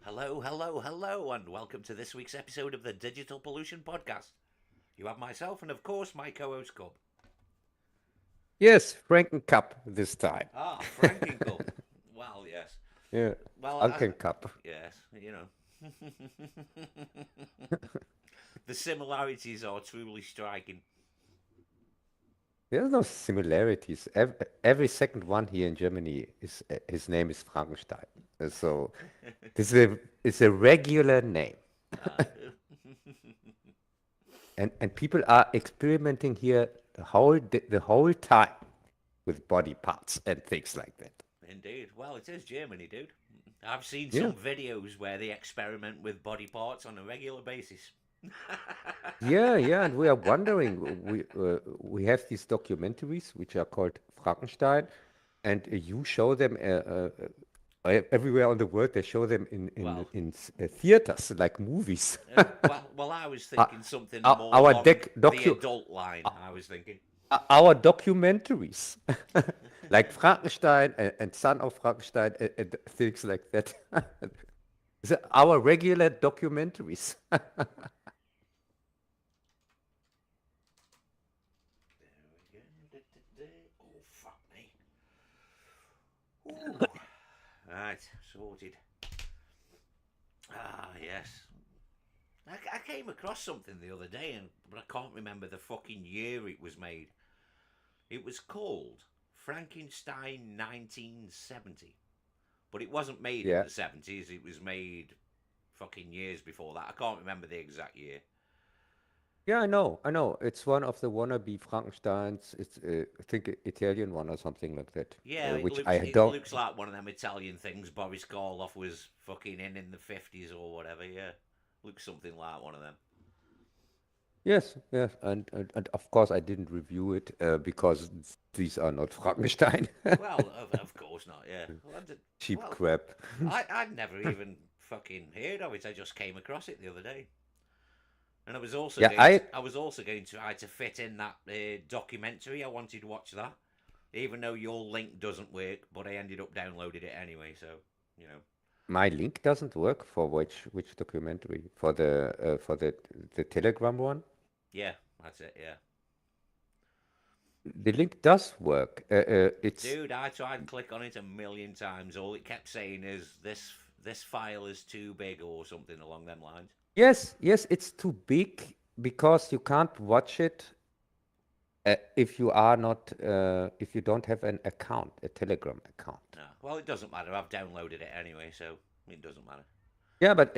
Hello, hello, hello, and welcome to this week's episode of the Digital Pollution Podcast. You have myself and, of course, my co-host Cub. Yes, Franken Cup this time. Ah, Frankencup. Well, yes. Yeah, Well, Franken Cup. yes, you know. The similarities are truly striking. There's no similarities. Every second one here in Germany is his name is Frankenstein. So this is a regular name, Ah, and people are experimenting here the whole time with body parts and things like that. indeed. Well, it is Germany, dude. I've seen Yeah, some videos where they experiment with body parts on a regular basis. yeah, and we are wondering. We have these documentaries which are called Frankenstein, and you show them everywhere on the world. They show them Well, in theaters like movies. well, I was Uh, thinking something more our along the adult line. I was thinking. our documentaries, like Frankenstein and Son of Frankenstein and things like that. Our regular documentaries. There we go. Oh, fuck me. Ooh. Right, sorted. Ah, yes. I came across something the other day, but I can't remember the fucking year it was made. It was called Frankenstein 1970. But it wasn't made in Yeah. the 70s, it was made fucking years before that. I can't remember the exact year. Yeah, I know, I know. It's one of the wannabe Frankensteins. It's, I think, Italian one or something like that, Yeah, which I it don't. looks like one of them Italian things Boris Karloff was fucking in the 50s or whatever. Yeah, looks something like one of them. Yes, yes, and of course I didn't review it because these are not Frankenstein. Well, of course not. Yeah. Cheap Well, crap. I'd never even fucking heard of it. I just came across it the other day, and Yeah, I I was also going to try to fit in that documentary. I wanted to watch that, even though your link doesn't work. But I ended up downloading it anyway. So you know, my link doesn't work for which documentary for the Telegram one. yeah, that's it. Yeah. The link does work. It's Dude, I tried to click on it a million times. All it kept saying is this file is too big or something along them lines. yes, it's too big because you can't watch it if you are not if you don't have an account, a Telegram account. No, well, it doesn't matter. I've downloaded it anyway, so it doesn't matter. Yeah, but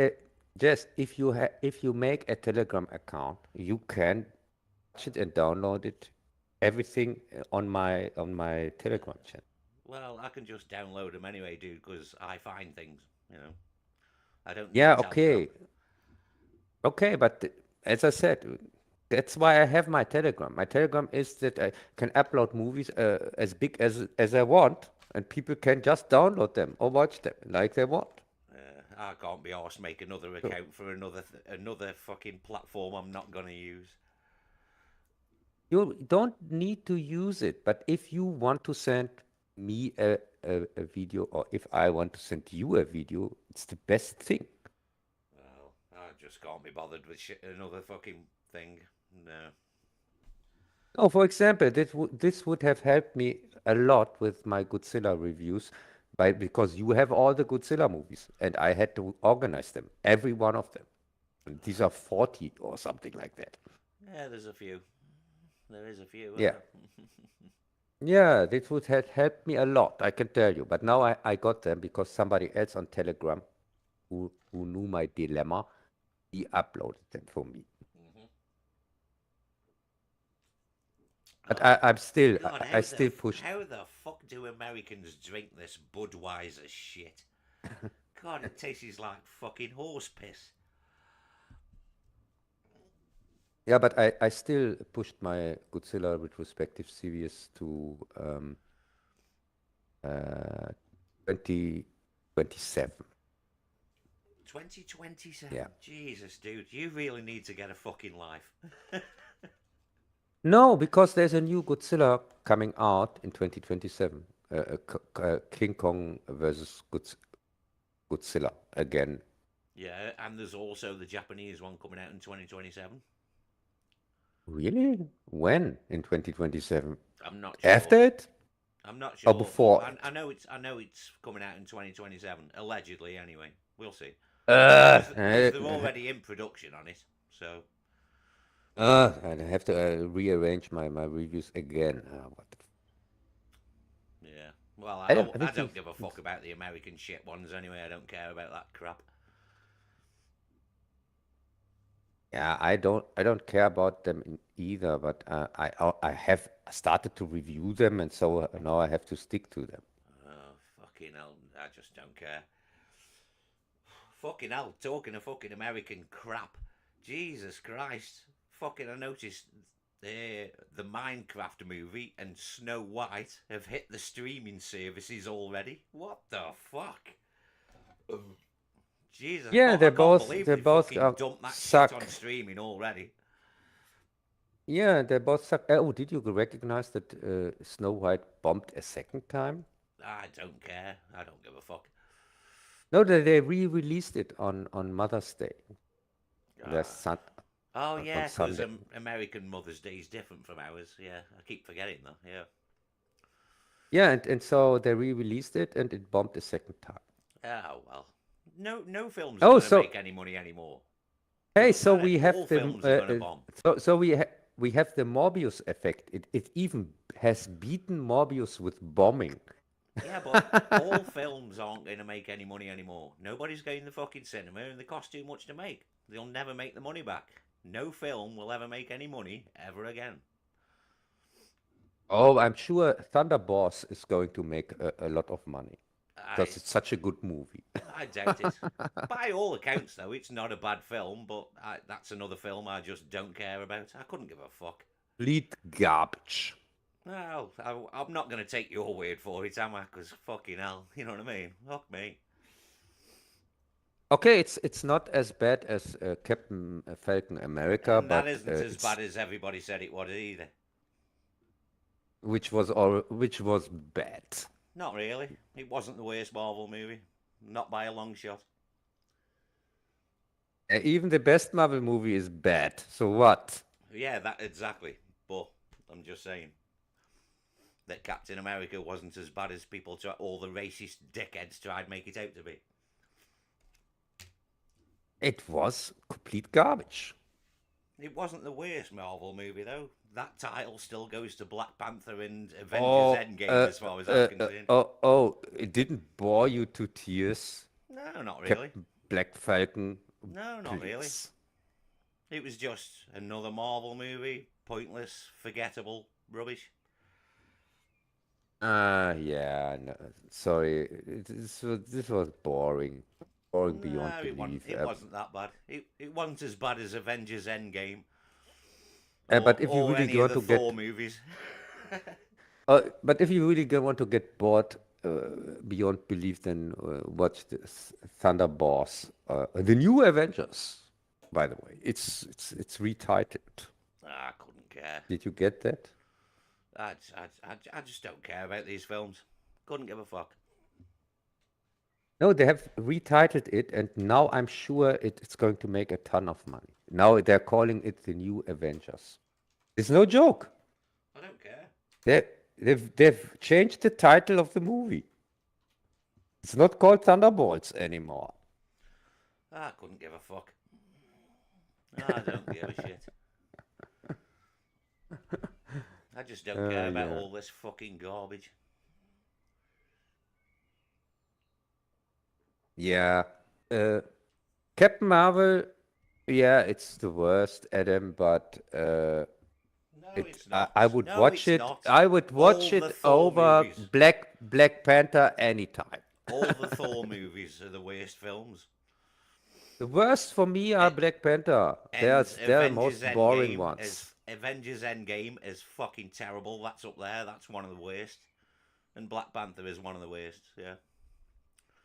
just if you make a Telegram account, you can watch it and download it, everything on my Telegram channel. Well, I can just download them anyway, dude, because I find things. You know, I don't need Yeah, Telegram. okay, but as I said, that's why I have my Telegram. My Telegram is that I can upload movies as big as I want, and people can just download them or watch them like they want. I can't be arsed make another So account for another fucking platform I'm not gonna use. you don't need to use it, but if you want to send me a video, or if I want to send you a video, it's the best thing. Well, I just can't be bothered with shit, another fucking thing. No. Oh, for example, this would have helped me a lot with my Godzilla reviews, because you have all the Godzilla movies, and I had to organize them, every one of them. And these are 40 or something like that. Yeah, there's a few. There is a few, isn't Yeah, there? yeah, this would have helped me a lot, I can tell you. But now I got them because somebody else on Telegram who knew my dilemma, he uploaded them for me. Hmm. But Oh God, I still push. how the fuck do Americans drink this Budweiser shit? God, it tastes like fucking horse piss. Yeah, but I still pushed my Godzilla retrospective series to uh 2027. 2027. Yeah. Jesus, dude, you really need to get a fucking life. No, because there's a new Godzilla coming out in 2027. King Kong versus Godzilla again. Yeah, and there's also the Japanese one coming out in 2027. Really? When? In 2027? I'm not After sure. it I'm not or sure, but before I it? know it's coming out in 2027, allegedly. Anyway, we'll see. Uh, Because uh, they're already in production on it. So I have to rearrange my reviews again. What the yeah. Well, I don't. I don't give a fuck about the American shit ones anyway. I don't care about that crap. Yeah, I don't care about them either, but I have started to review them, and so now I have to stick to them. Oh fucking hell! I just don't care. Fucking hell! Talking of fucking American crap, Jesus Christ! Fucking I noticed the Minecraft movie and Snow White have hit the streaming services already. What the fuck? Jesus, Yeah, I can't believe they they both fucking dumped that shit suck. on streaming already. Yeah, they both suck. Oh, did you recognize that Snow White bombed a second time? I don't care. I don't give a fuck. No, they re-released it on Mother's Day, the Ah. sun Oh on yeah, because Sunday. American Mother's Day is different from ours. Yeah, I keep forgetting that. Yeah. Yeah, and so they re-released it, and it bombed a second time. Oh well. No films are Oh, gonna so make any money anymore. hey, Doesn't so matter. we have All films are gonna bomb. we have the Morbius effect. It even has beaten Morbius with bombing. Yeah, but all films aren't gonna make any money anymore. Nobody's going to the fucking cinema, and they cost too much to make. They'll never make the money back. No film will ever make any money ever again. Oh, I'm sure Thunderbolts is going to make a lot of money I because it's such a good movie. I doubt it. By all accounts, though, it's not a bad film, but that's another film I just don't care about. I couldn't give a fuck. Complete garbage. No, I'm not going to take your word for it, am I? Because fucking hell, you know what I mean? Fuck me. Okay, it's not as bad as Captain Falcon America, And that but isn't as it's bad as everybody said it was either. which was bad. Not really. It wasn't the worst Marvel movie. Not by a long shot. Even the best Marvel movie is bad. So what? Yeah, that exactly. But I'm just saying that Captain America wasn't as bad as all the racist dickheads tried to make it out to be. It was complete garbage. It wasn't the worst Marvel movie though. That title still goes to Black Panther and Avengers Oh, Endgame as far as I'm concerned. it didn't bore you to tears, No, not really. Captain Black Falcon. No, not really. Please. It was just another Marvel movie, pointless, forgettable, rubbish. Yeah, no, sorry. This was boring. Boring beyond No, it wasn't. belief. It wasn't that bad. It wasn't as bad as Avengers Endgame But if you or really any of want the to Thor get movies. But if you really want to get bored beyond belief, then watch this Thunderbolts, the new Avengers. By the way, it's retitled. I couldn't care. Did you get that? I just don't care about these films. Couldn't give a fuck. No, they have retitled it, and now I'm sure it's going to make a ton of money. Now they're calling it the new Avengers. It's no joke. I don't care. They, they've changed the title of the movie. It's not called Thunderbolts anymore. I couldn't give a fuck. I don't give a shit. I just don't care about Yeah. all this fucking garbage. Yeah. Uh, Captain Marvel, yeah, it's the worst, Adam, but No, it's I not. would No, watch it's it. not. I would All watch the it Thor over movies. Black Panther anytime. All the Thor movies are the worst films. The worst for me are A- Black Panther. And They're the most boring ones. Avengers Endgame is fucking terrible. That's up there. That's one of the worst. And Black Panther is one of the worst. Yeah.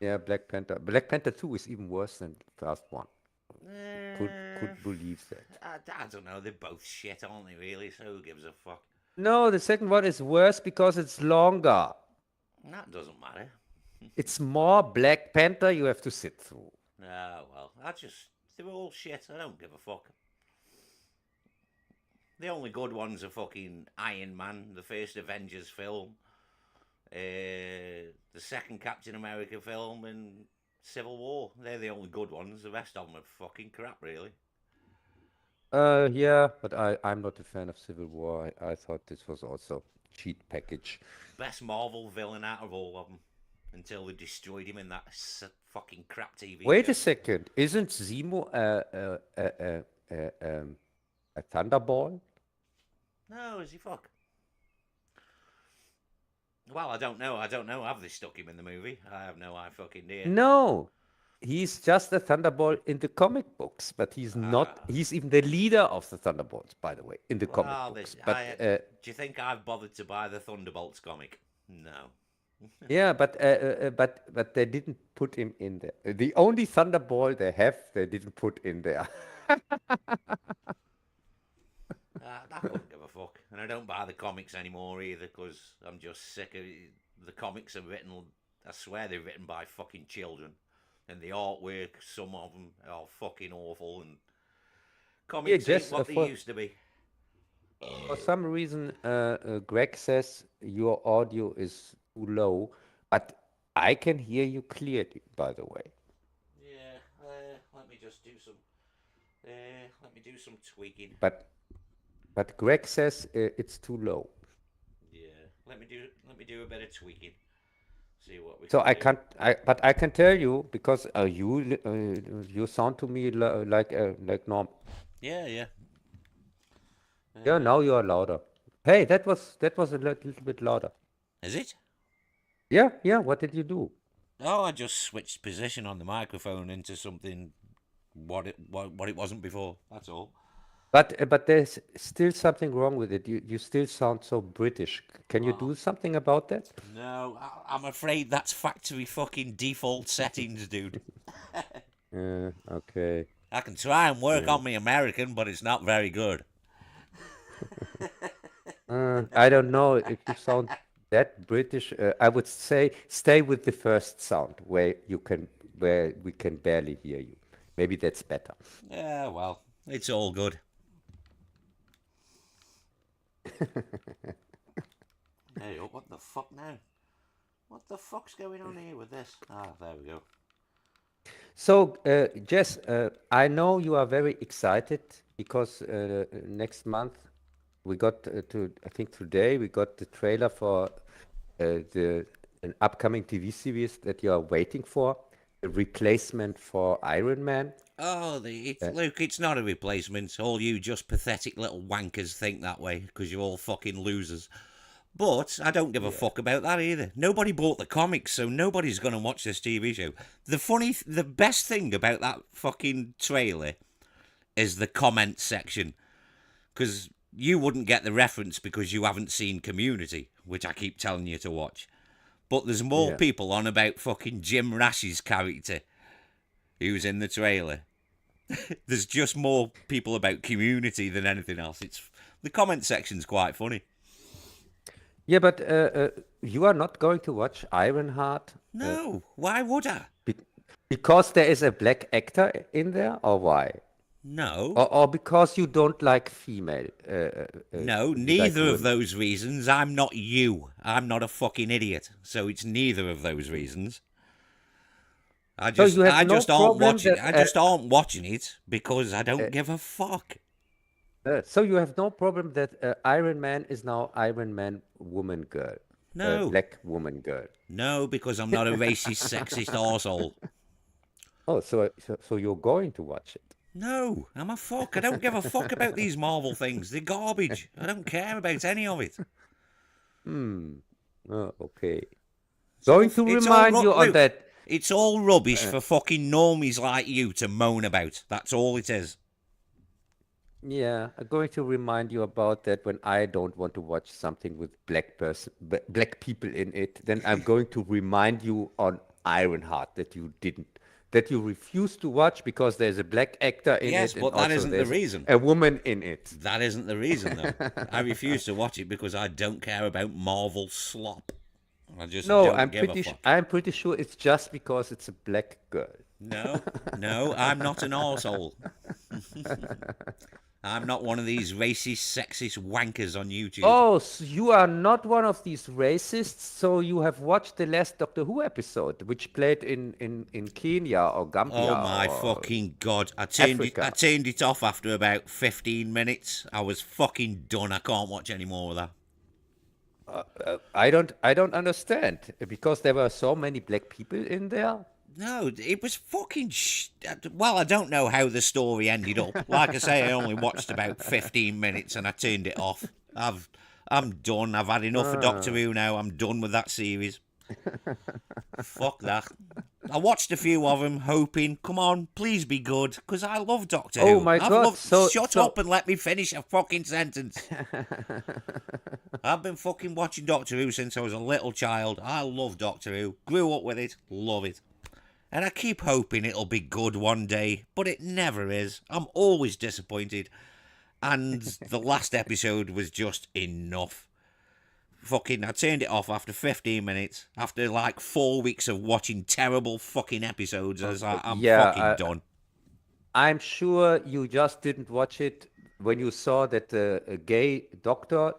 Yeah, Black Panther. Black Panther 2 is even worse than the first one. Eh, Could believe that. I don't know. They're both shit, aren't they? Really? So who gives a fuck? No, the second one is worse because it's longer. That doesn't matter. It's more Black Panther you have to sit through. No, Well, they're all shit. I don't give a fuck. The only good ones are fucking Iron Man, the first Avengers film, the second Captain America film, and Civil War. They're the only good ones. The rest of them are fucking crap, really. Yeah, but I'm not a fan of Civil War. I thought this was also cheat package. Best Marvel villain out of all of them. Until they destroyed him in that fucking crap TV Wait show. a second. Isn't Zemo a Thunderball? No, is he fuck? Well, I don't know. I don't know. Have they stuck him in the movie? I have no fucking idea. No. He's just a Thunderball in the comic books, but he's not. He's even the leader of the Thunderbolts, by the way, in the comic books. But do you think I've bothered to buy the Thunderbolts comic? No. yeah, but they didn't put him in there. The only Thunderball they have, they didn't put in there. I couldn't give a fuck, and I don't buy the comics anymore either because I'm just sick of it. The comics are written. I swear they're written by fucking children, and the artwork, some of them are fucking awful. And comics ain't what they used to be. For some reason, Greg says your audio is too low, but I can hear you clearly, by the way. Yeah, let me just do some. Let me do some tweaking. But Greg says it's too low. Yeah, let me do a bit of tweaking. See what we. So can I do. can't. But I can tell you because you sound to me like normal. Yeah, yeah. Yeah, now you are louder. Hey, that was a little bit louder. Is it? Yeah. What did you do? Oh, I just switched position on the microphone into something what it wasn't before. That's all. But there's still something wrong with it. You still sound so British. Can you do something about that? No, I'm afraid that's factory fucking default settings, dude. Okay. I can try and work on my American, but it's not very good. I don't know if you sound that British. I would say stay with the first sound where we can barely hear you. Maybe that's better. Yeah, well, it's all good. Hey, what the fuck now? What the fuck's going on here with this? There we go. So, Jess, I know you are very excited because next month we got I think today we got the trailer for an upcoming TV series that you are waiting for, a replacement for Iron Man. Oh, Luke, it's not a replacement. All you just pathetic little wankers think that way because you're all fucking losers. But I don't give a fuck about that either. Nobody bought the comics, so nobody's going to watch this TV show. The best thing about that fucking trailer is the comment section. Because you wouldn't get the reference because you haven't seen Community, which I keep telling you to watch. But there's more people on about fucking Jim Rash's character who's in the trailer. There's just more people about Community than anything else. The comment section's quite funny. Yeah, but you are not going to watch Ironheart? No, why would I? Because there is a black actor in there, or why? No. Or because you don't like female? No, neither of those reasons. I'm not you. I'm not a fucking idiot. So it's neither of those reasons. I just aren't watching it because I don't give a fuck. So you have no problem that Iron Man is now Iron Man woman girl. No. Black woman girl. No, because I'm not a racist, sexist arsehole. Oh, so you're going to watch it? No, I'm a fuck. I don't give a fuck about these Marvel things. They're garbage. I don't care about any of it. Oh, okay. Going to remind you on that. It's all rubbish for fucking normies like you to moan about. That's all it is. Yeah, I'm going to remind you about that when I don't want to watch something with black people in it. Then I'm going to remind you on Ironheart that you refuse to watch because there's a black actor in it. Yes, but that isn't the reason. A woman in it. That isn't the reason, though. I refuse to watch it because I don't care about Marvel slop. I just don't give a fuck. I'm pretty sure it's just because it's a black girl. No, no, I'm not an arsehole. I'm not one of these racist, sexist wankers on YouTube. Oh, so you are not one of these racists, so you have watched the last Doctor Who episode, which played in Kenya or Oh Gambia my or fucking god! I Africa. turned it off after about 15 minutes. I was fucking done. I can't watch any more of that. I don't understand because there were so many black people in there. No, it was fucking. Well, I don't know how the story ended up. Like I say, I only watched about 15 minutes and I turned it off. I'm done. I've had enough of Doctor Ah. Who now. I'm done with that series. Fuck that. I watched a few of them, hoping, come on, please be good, because I love Doctor Oh Who. my I've God! loved. So Shut so up and let me finish a fucking sentence. I've been fucking watching Doctor Who since I was a little child. I love Doctor Who. Grew up with it. Love it. And I keep hoping it'll be good one day, but it never is. I'm always disappointed. And the last episode was just enough. Fucking, I turned it off after 15 minutes. After like 4 weeks of watching terrible fucking episodes, I was like, I'm fucking yeah, done. I'm sure you just didn't watch it when you saw that the gay doctor,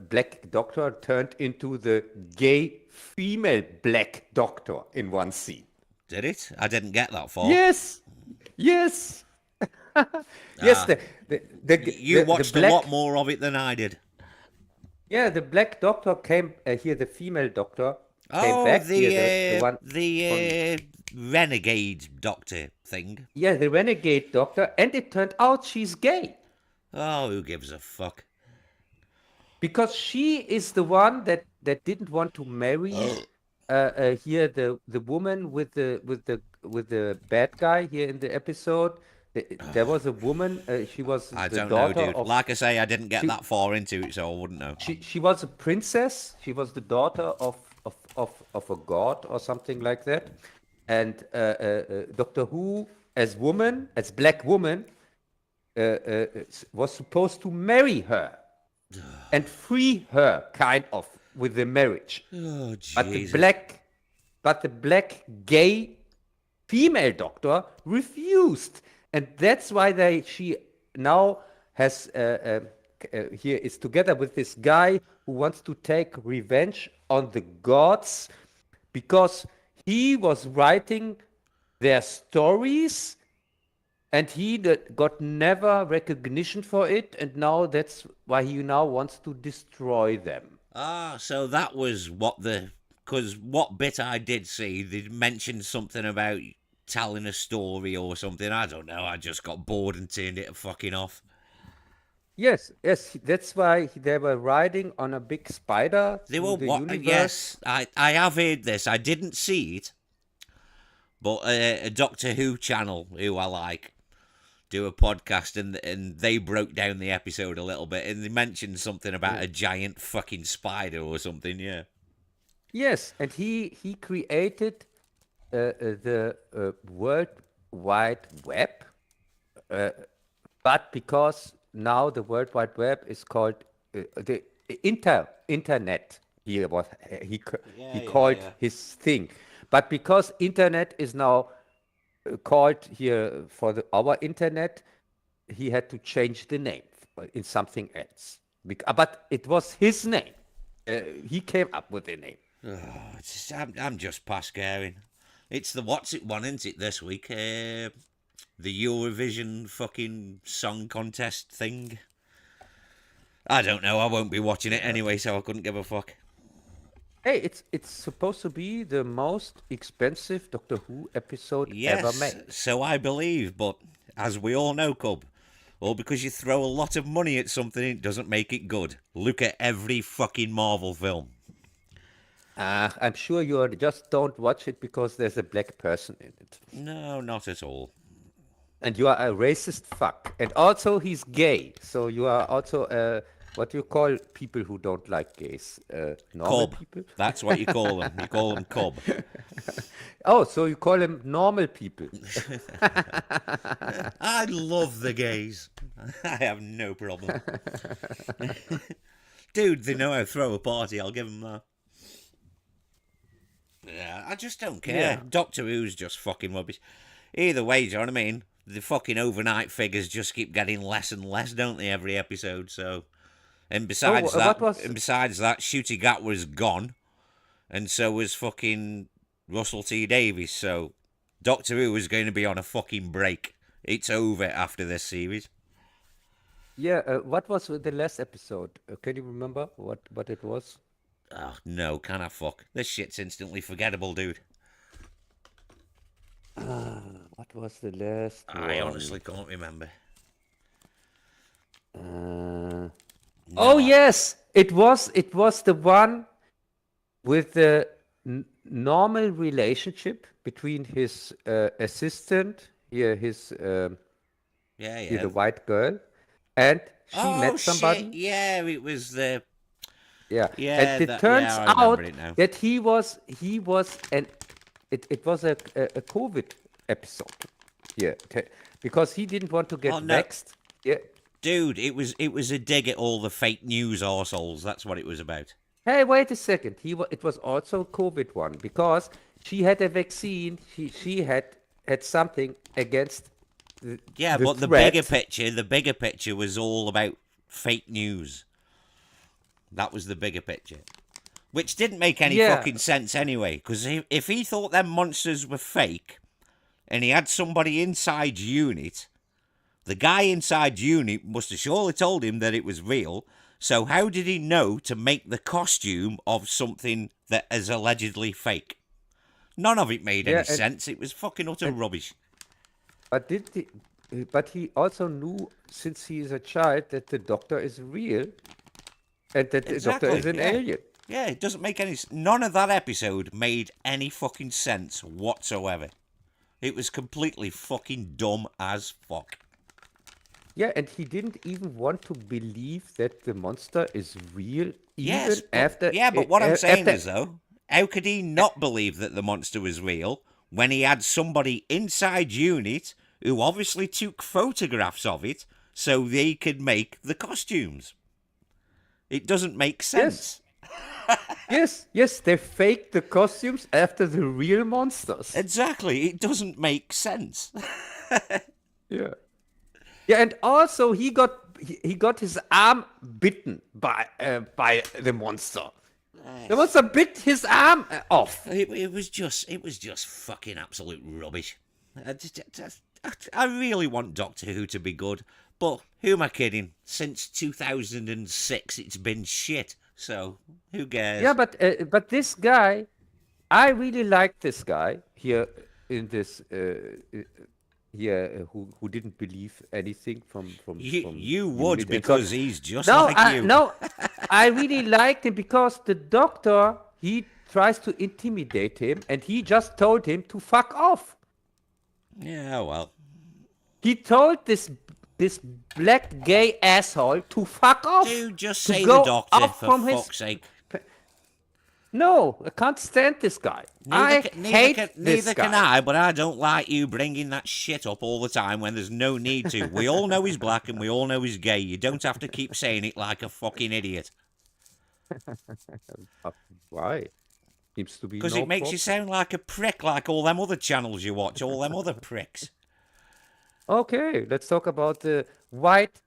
black doctor, turned into the gay female black doctor in one scene. Did it? I didn't get that far. Yes, yes, yes. Ah, you The watched a lot black, more of it than I did. yeah, the black doctor came here. The female doctor came Oh, back here. The one from, the renegade doctor thing. yeah, the renegade doctor, and it turned out she's gay. Oh, who gives a fuck? Because she is the one that didn't want to marry here the woman with the bad guy here in the episode. There was a woman. She was I the don't know, daughter dude. of Like I say, I didn't get she. that far into it, so I wouldn't know. She was a princess. She was the daughter of a god or something like that. And Doctor Who, as black woman, was supposed to marry her and free her, kind of, with the marriage. Oh, But the Jesus. black, but the black gay female doctor refused, and that's why she now has here is together with this guy who wants to take revenge on the gods because he was writing their stories and he got never recognition for it, and now that's why he now wants to destroy them. Ah, so that was what the... Because what bit I did see, they mentioned something about telling a story or something. I don't know. I just got bored and turned it fucking off. Yes, yes, that's why they were riding on a big spider They through were the what? universe. Yes, I have heard this. I didn't see it, but a Doctor Who channel who I like do a podcast and they broke down the episode a little bit and they mentioned something about Yeah. a giant fucking spider or something. Yeah. Yes, and he created the World Wide Web, uh, but because now the World Wide Web is called the internet. He called his thing, but because internet is now called here for our internet, he had to change the name in something else. But it was his name. He came up with the name. I'm just past caring. It's the what's it one, isn't it, this week? The Eurovision fucking song contest thing. I don't know. I won't be watching it anyway, so I couldn't give a fuck. Hey, it's supposed to be the most expensive Doctor Who episode ever Yes, made. so I believe, but as we all know, Cub, all because you throw a lot of money at something, it doesn't make it good. Look at every fucking Marvel film. I'm sure you just don't watch it because there's a black person in it. No, not at all. And you are a racist fuck. And also he's gay. So you are also what do you call people who don't like gays? Normal Cub. people? That's what you call them. You call them Cub. Oh, so you call them normal people. I love the gays. I have no problem. Dude, they know how to throw a party. I'll give them that. Yeah, I just don't care. Yeah. Doctor Who's just fucking rubbish. Either way, do you know what I mean? The fucking overnight figures just keep getting less and less, don't they, every episode? So, and Oh, besides that, what was? Shooty Gat was gone, and so was fucking Russell T Davies. So, Doctor Who is going to be on a fucking break. It's over after this series. Yeah, what was the last episode? Can you remember what it was? Oh, no, can I fuck? This shit's instantly forgettable, dude. What was the last I one? honestly can't remember. Oh No, yes, it was the one with the normal relationship between his assistant, here his yeah, here yeah. the white girl, and she Oh, met shit, somebody. yeah, it was the... Yeah, and Yeah, it yeah, turns I remember out it now. that he was an it was a COVID episode. Yeah, because he didn't want to get Oh, no. vexed. Yeah. Dude, it was a dig at all the fake news arseholes. That's what it was about. Hey, wait a second. It was also a COVID one because she had a vaccine. She had something against Yeah, the but threat. the bigger picture was all about fake news. That was the bigger picture. Which didn't make any Yeah. fucking sense anyway, because if he thought them monsters were fake, and he had somebody inside unit, the guy inside unit must have surely told him that it was real, so how did he know to make the costume of something that is allegedly fake? None of it made any Yeah, sense. It was fucking utter and rubbish. but but he also knew since he is a child that the doctor is real and that the doctor is Exactly, an yeah. alien. Yeah, it doesn't make any... None of that episode made any fucking sense whatsoever. It was completely fucking dumb as fuck. Yeah, and he didn't even want to believe that the monster is real, Yes, even after but what I'm saying after. is, though, how could he not believe that the monster was real when he had somebody inside unit who obviously took photographs of it so they could make the costumes? It doesn't make Yes, sense. yes, they faked the costumes after the real monsters. Exactly, it doesn't make sense. Yeah. Yeah, and also he got his arm bitten by the monster. The monster bit his arm off. It was just fucking absolute rubbish. I really want Doctor Who to be good, but who am I kidding? Since 2006, it's been shit. So who Yeah, cares? but this guy, I really like this guy here in this here who didn't believe anything from You would unit and so. because he's just No, like you. no, I really liked him because the doctor he tries to intimidate him and he just told him to fuck off. Yeah, well, He told this black gay asshole to fuck off, dude, just to say the go Doctor off for from his. fuck's sake. No, I can't stand this guy. I hate this Neither can guy. I, but I don't like you bringing that shit up all the time when there's no need to. We all know he's black and we all know he's gay. You don't have to keep saying it like a fucking idiot. Why? Seems to be Because no it makes you problem. sound like a prick, like all them other channels you watch, all them other pricks. Okay, let's talk about the white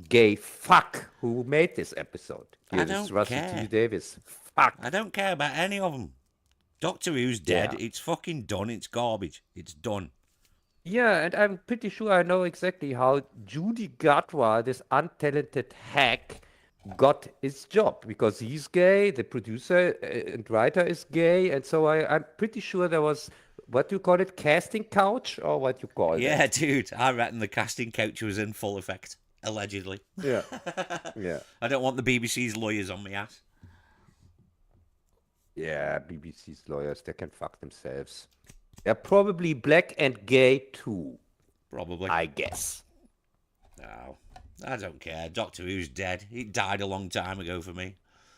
gay fuck who made this episode. I Here is don't Russell T. care. Davis. Fuck. I don't care about any of them. Doctor Who's dead. Yeah. It's fucking done. It's garbage. It's done. Yeah, and I'm pretty sure I know exactly how Judy Gatwa, this untalented hack, got his job because he's gay, the producer and writer is gay, and so I'm pretty sure there was, what do you call it, casting couch, or what you call Yeah, that? dude. I reckon the casting couch was in full effect. Allegedly. Yeah, yeah. I don't want the BBC's lawyers on my ass. Yeah, BBC's lawyers, they can fuck themselves. They're probably black and gay too, Probably. I guess. No, I don't care. Doctor Who's dead. He died a long time ago for me.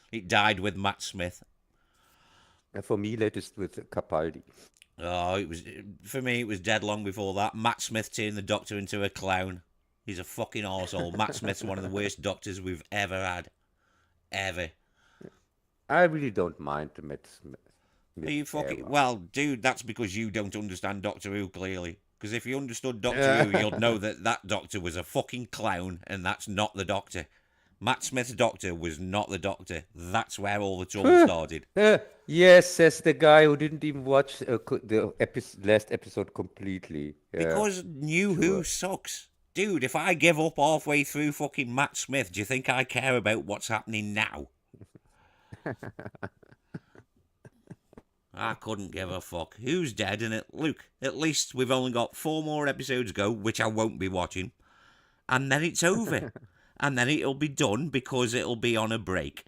He died with Matt Smith. And for me, latest with Capaldi. Oh, it was for me. It was dead long before that. Matt Smith turned the Doctor into a clown. He's a fucking arsehole. Matt Smith's one of the worst doctors we've ever had. Ever. I really don't mind the Are Smith you fucking... era. Well, dude, that's because you don't understand Doctor Who, clearly. Because if you understood Doctor Who, you'd Yeah. know that that Doctor was a fucking clown, and that's not the Doctor. Matt Smith's Doctor was not the Doctor. That's where all the trouble started. Yes, says the guy who didn't even watch the last episode completely. Yeah, Because New Who sure. sucks. Dude, if I give up halfway through fucking Matt Smith, do you think I care about what's happening now? I couldn't give a fuck. Who's dead in it? Luke, at least we've only got 4 more episodes go, which I won't be watching. And then it's over. And then it'll be done because it'll be on a break.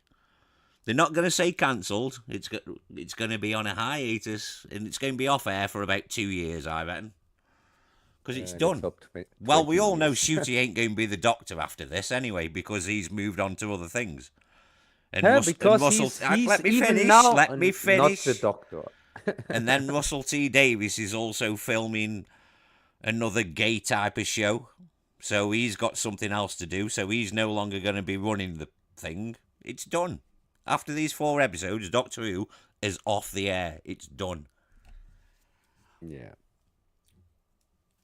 They're not going to say cancelled. It's going to be on a hiatus, and it's going to be off air for about 2 years, I reckon. Because it's Let's done. hope Well, 20 we all know years. Shooty ain't going to be the Doctor after this anyway, because he's moved on to other things. And, Yeah, And because Russell... he's let me even finish. now Let me not the finish. doctor. And then Russell T Davies is also filming another gay type of show. So he's got something else to do. So he's no longer going to be running the thing. It's done. After these 4 episodes, Doctor Who is off the air. It's done. Yeah.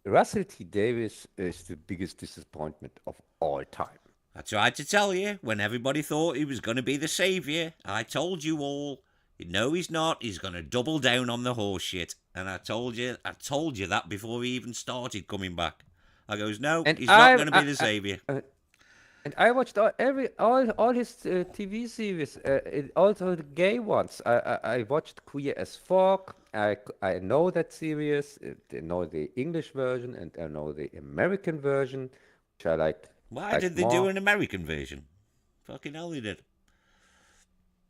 Russell T Davies is the biggest disappointment of all time. I tried to tell you when everybody thought he was going to be the saviour. I told you all. No, he's not. He's going to double down on the horse shit. And I told you that before he even started coming back. I goes, no, And he's not going to be the saviour. And I watched all his TV series, also the gay ones. I watched Queer as Folk. I know that series. I know the English version and I know the American version, which I Why like did they do more. an American version? Fucking hell, they did.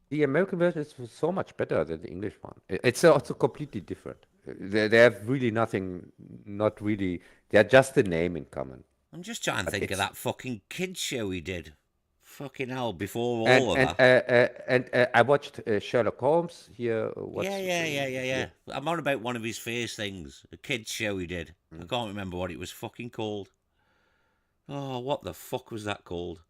The American version is so much better than the English one. It's also completely different. They have really nothing, not really. They're just the name in common. I'm just trying to But think of it's that fucking kids show he did. Fucking hell, before and all of and that. I watched Sherlock Holmes here. Yeah. Here? I'm on about one of his first things. A kids show he did. I can't remember what it was fucking called. Oh, what the fuck was that called?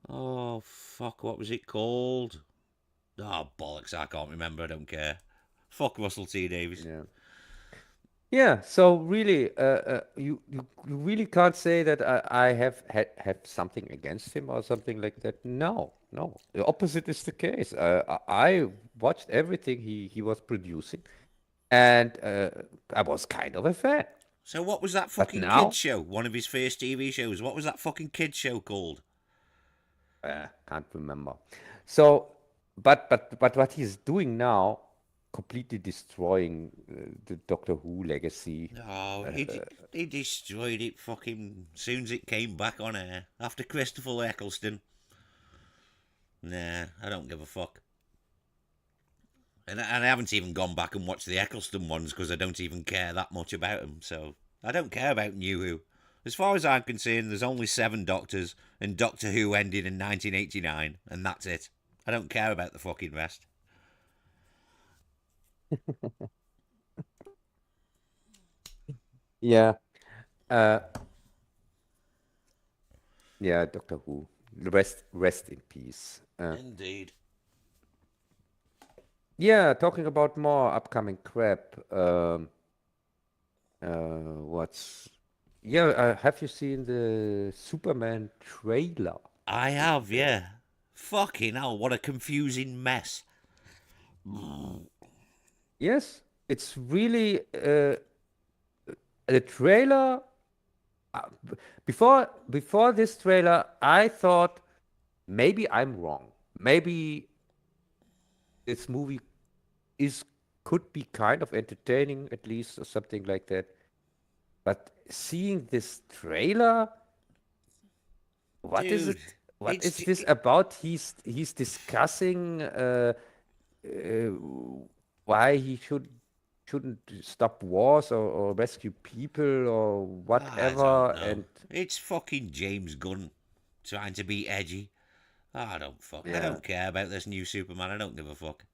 Oh, fuck, what was it called? Oh, bollocks, I can't remember, I don't care. Fuck Russell T Davies. Yeah. Yeah, so really, you really can't say that I have something against him or something like that. No, no. The opposite is the case. I watched everything he was producing, and I was kind of a fan. So what was that But fucking kids now, show? One of his first TV shows. What was that fucking kids show called? can't remember. So, but what he's doing now, completely destroying the Doctor Who legacy. Oh, he destroyed it fucking soon as it came back on air. After Christopher Eccleston. Nah, I don't give a fuck. And I haven't even gone back and watched the Eccleston ones because I don't even care that much about them. So I don't care about New Who. As far as I'm concerned, there's only 7 Doctors, and Doctor Who ended in 1989, and that's it. I don't care about the fucking rest. Yeah. Uh, yeah, Doctor Who. Rest in peace. Indeed. Yeah, talking about more upcoming crap. What's yeah? Have you seen the Superman trailer? I have, yeah. Fucking hell, what a confusing mess. Yes, it's really the trailer. Before this trailer, I thought maybe I'm wrong. Maybe this movie is could be kind of entertaining at least or something like that. But seeing this trailer, what is Dude, it? What it's... is this about? He's discussing uh, why he shouldn't stop wars or rescue people or I don't whatever. know. And It's fucking James Gunn trying to be edgy. I don't fuck. I yeah, don't care about this new Superman. I don't give a fuck.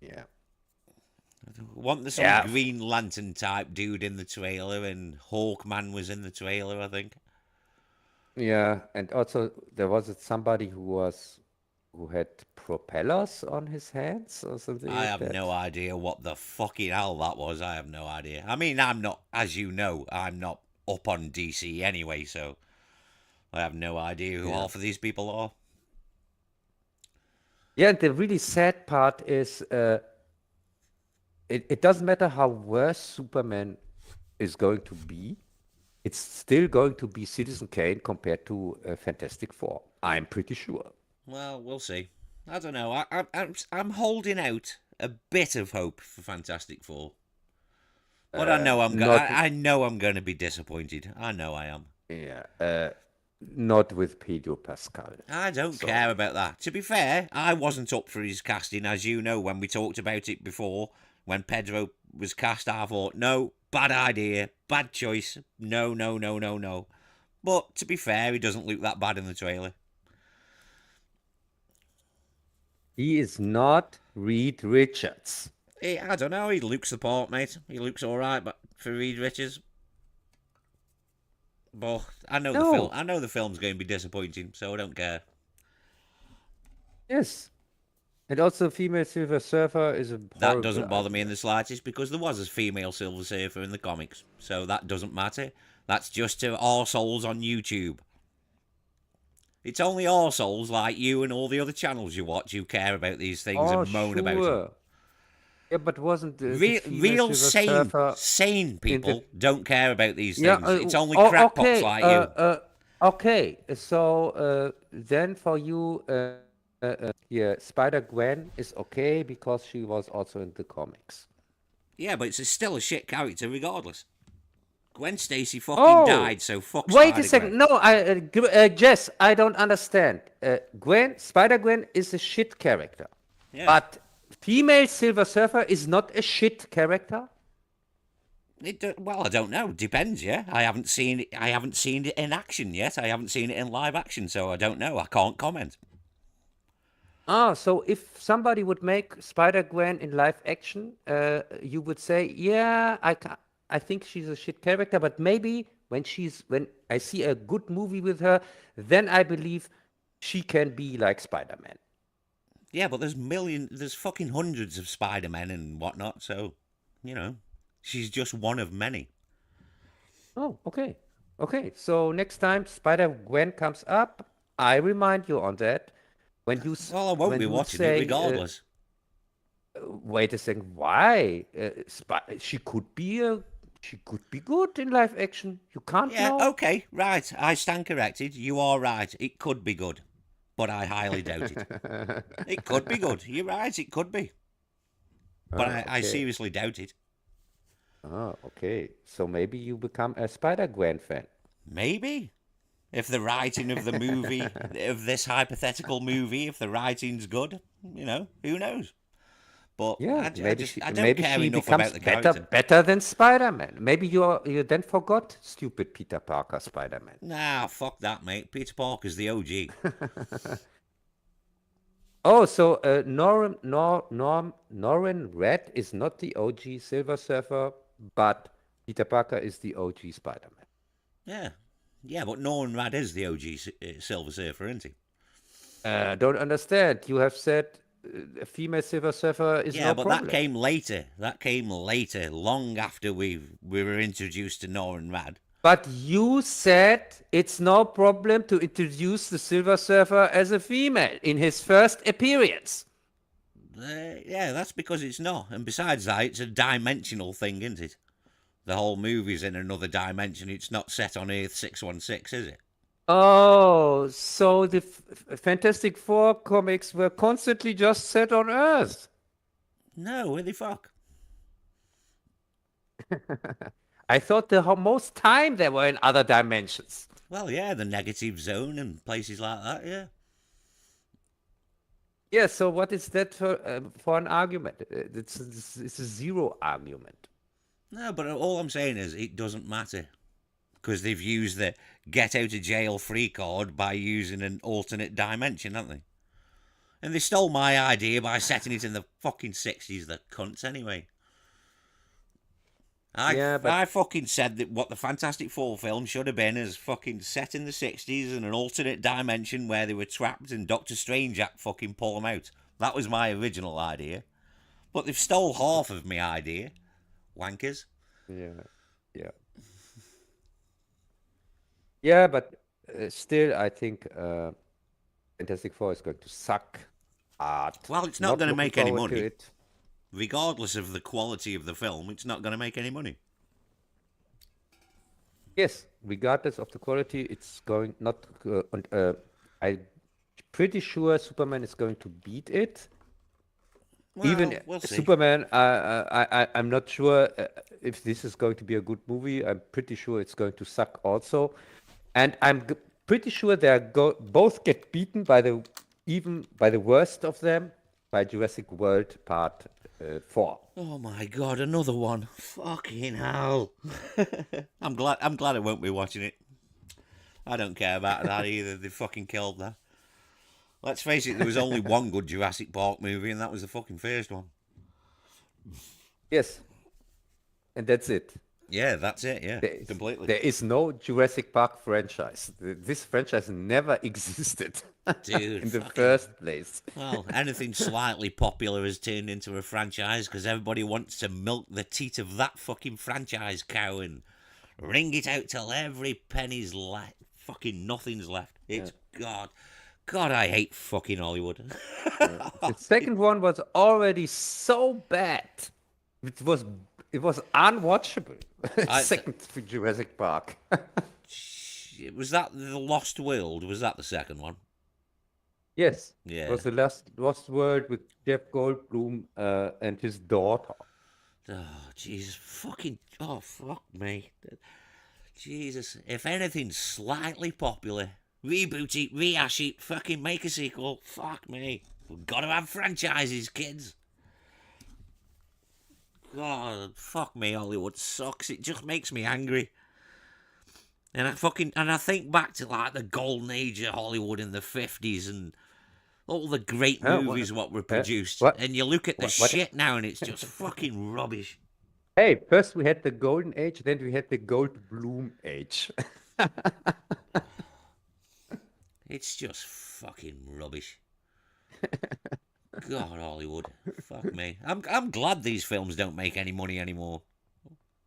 yeah, Want some yeah, Green Lantern type dude in the trailer, and Hawkman was in the trailer, I think. yeah. And also there was somebody who was who had propellers on his hands or something I like have no that. idea what the fucking hell that was. I have no idea. I mean, I'm not, as you know, I'm not up on DC anyway, so I have no idea who Yeah. half of these people are. Yeah, and the really sad part is it doesn't matter how worse Superman is going to be, it's still going to be Citizen Kane compared to Fantastic Four. I'm pretty sure. Well, we'll see. I don't know. I'm holding out a bit of hope for Fantastic Four, but Not, I know I'm going to be disappointed. I know I am. yeah, not with Pedro Pascal. I don't care Sorry. about that. To be fair, I wasn't up for his casting, as you know, when we talked about it before. When Pedro was cast, I thought, no, bad idea, bad choice. No, no, no, no, no. But to be fair, he doesn't look that bad in the trailer. He is not Reed Richards. I don't know. He looks the part, mate. He looks all right, but for Reed Richards, but I know the film. No. I know the film's going to be disappointing, so I don't care. Yes. And also, female Silver Surfer is a That horrible doesn't bother me in idea. the slightest because there was a female Silver Surfer in the comics, so that doesn't matter. That's just to arseholes on YouTube. It's only arseholes like you and all the other channels you watch who care about these things Oh, and moan about them. sure. Yeah, but wasn't the female Real Silver Surfer sane in the people don't care about these yeah, things. It's only oh, crackpots okay, like you. okay. So then for you, yeah, Spider-Gwen is okay because she was also in the comics. Yeah, but it's still a shit character regardless. Gwen Stacy fucking Oh, died, so fuck wait a Spider Gwen. second. No, Jess, I don't understand. Spider-Gwen is a shit character, Yeah. but female Silver Surfer is not a shit character. Well, I don't know. Depends. Yeah, I haven't seen it. I haven't seen it in action yet. I haven't seen it in live action, so I don't know. I can't comment. Ah, so if somebody would make Spider-Gwen in live action, you would say, yeah, I think she's a shit character, but maybe when I see a good movie with her, then I believe she can be like Spider-Man. Yeah, but there's fucking hundreds of Spider Men and whatnot. So, you know, she's just one of many. Oh, okay. Okay, so next time Spider-Gwen comes up, I remind you on that. Well, I won't When be you watching it say, regardless. wait a second, why? She could be good in live action. You can't Yeah, know. okay, right. I stand corrected. You are right. It could be good, but I highly doubt it. It could be good. You're right. It could be, but Ah, I okay. seriously doubt it. Ah, okay. So maybe you become a Spider-Gwen fan. Maybe. If the writing of the movie, of this hypothetical movie, if the writing's good, you know, who knows? But Yeah, I don't maybe care she enough about becomes the character. better than Spider-Man. Maybe you then forgot stupid Peter Parker Spider-Man. Nah, fuck that, mate. Peter Parker's the OG. Oh, so Norrin Red is not the OG Silver Surfer, but Peter Parker is the OG Spider-Man. Yeah. Yeah, but Norman Rad is the OG Silver Surfer, isn't he? Don't understand. You have said a female Silver Surfer is Yeah, no but that problem. came later. That came later, long after we were introduced to Norman Rad. But you said it's no problem to introduce the Silver Surfer as a female in his first appearance. Yeah, that's because it's not. And besides that, it's a dimensional thing, isn't it? The whole movie's in another dimension. It's not set on Earth 616, is it? Oh, so the Fantastic Four comics were constantly just set on Earth. No, where the fuck? I thought the most time they were in other dimensions. Well, yeah, the negative zone and places like that, yeah. Yeah, so what is that for an argument? It's a zero argument. No, but all I'm saying is it doesn't matter. Because they've used the get out of jail free card by using an alternate dimension, haven't they? And they stole my idea by setting it in the fucking 60s, the cunts, anyway. Yeah, I but fucking said that what the Fantastic Four film should have been is fucking set in the 60s in an alternate dimension where they were trapped and Doctor Strange had fucking pull them out. That was my original idea. But they've stole half of my idea. Wankers. yeah, yeah, yeah, but still, I think Fantastic Four is going to suck hard. Well, it's not Not going to looking make any forward to money. it. Regardless of the quality of the film, it's not going to make any money. Yes, regardless of the quality, it's going not. And I'm pretty sure Superman is going to beat it. Even Well, we'll see. Superman, I'm not sure if this is going to be a good movie. I'm pretty sure it's going to suck also, and pretty sure both get beaten by the worst of them, by Jurassic World Part 4. Oh my god, another one. Fucking hell. I'm glad I won't be watching it. I don't care about that either. They fucking killed that. Let's face it, there was only one good Jurassic Park movie, and that was the fucking first one. Yes, and that's it. Yeah, that's it, yeah. There is, Completely. there is no Jurassic Park franchise. This franchise never existed Dude, in the fucking. first place. Well, anything slightly popular has turned into a franchise because everybody wants to milk the teat of that fucking franchise cow and wring it out till every penny's left. Fucking nothing's left. It's God. God, I hate fucking Hollywood. The second one was already so bad. It was unwatchable. Second to Jurassic Park. Was that The Lost World? Was that the second one? Yes. Yeah. It was the Lost World with Jeff Goldblum and his daughter. Oh, Jesus. Fucking. Oh, fuck me. Jesus. If anything's slightly popular, reboot it, rehash it, fucking make a sequel. Fuck me. We've got to have franchises, kids. God, fuck me, Hollywood sucks. It just makes me angry. And I think back to like the golden age of Hollywood in the 50s and all the great movies what were produced. what? And you look at the What? shit now and it's just fucking rubbish. Hey, first we had the Golden Age, then we had the Goldblum Age. It's just fucking rubbish. God, Hollywood. Fuck me. I'm glad these films don't make any money anymore.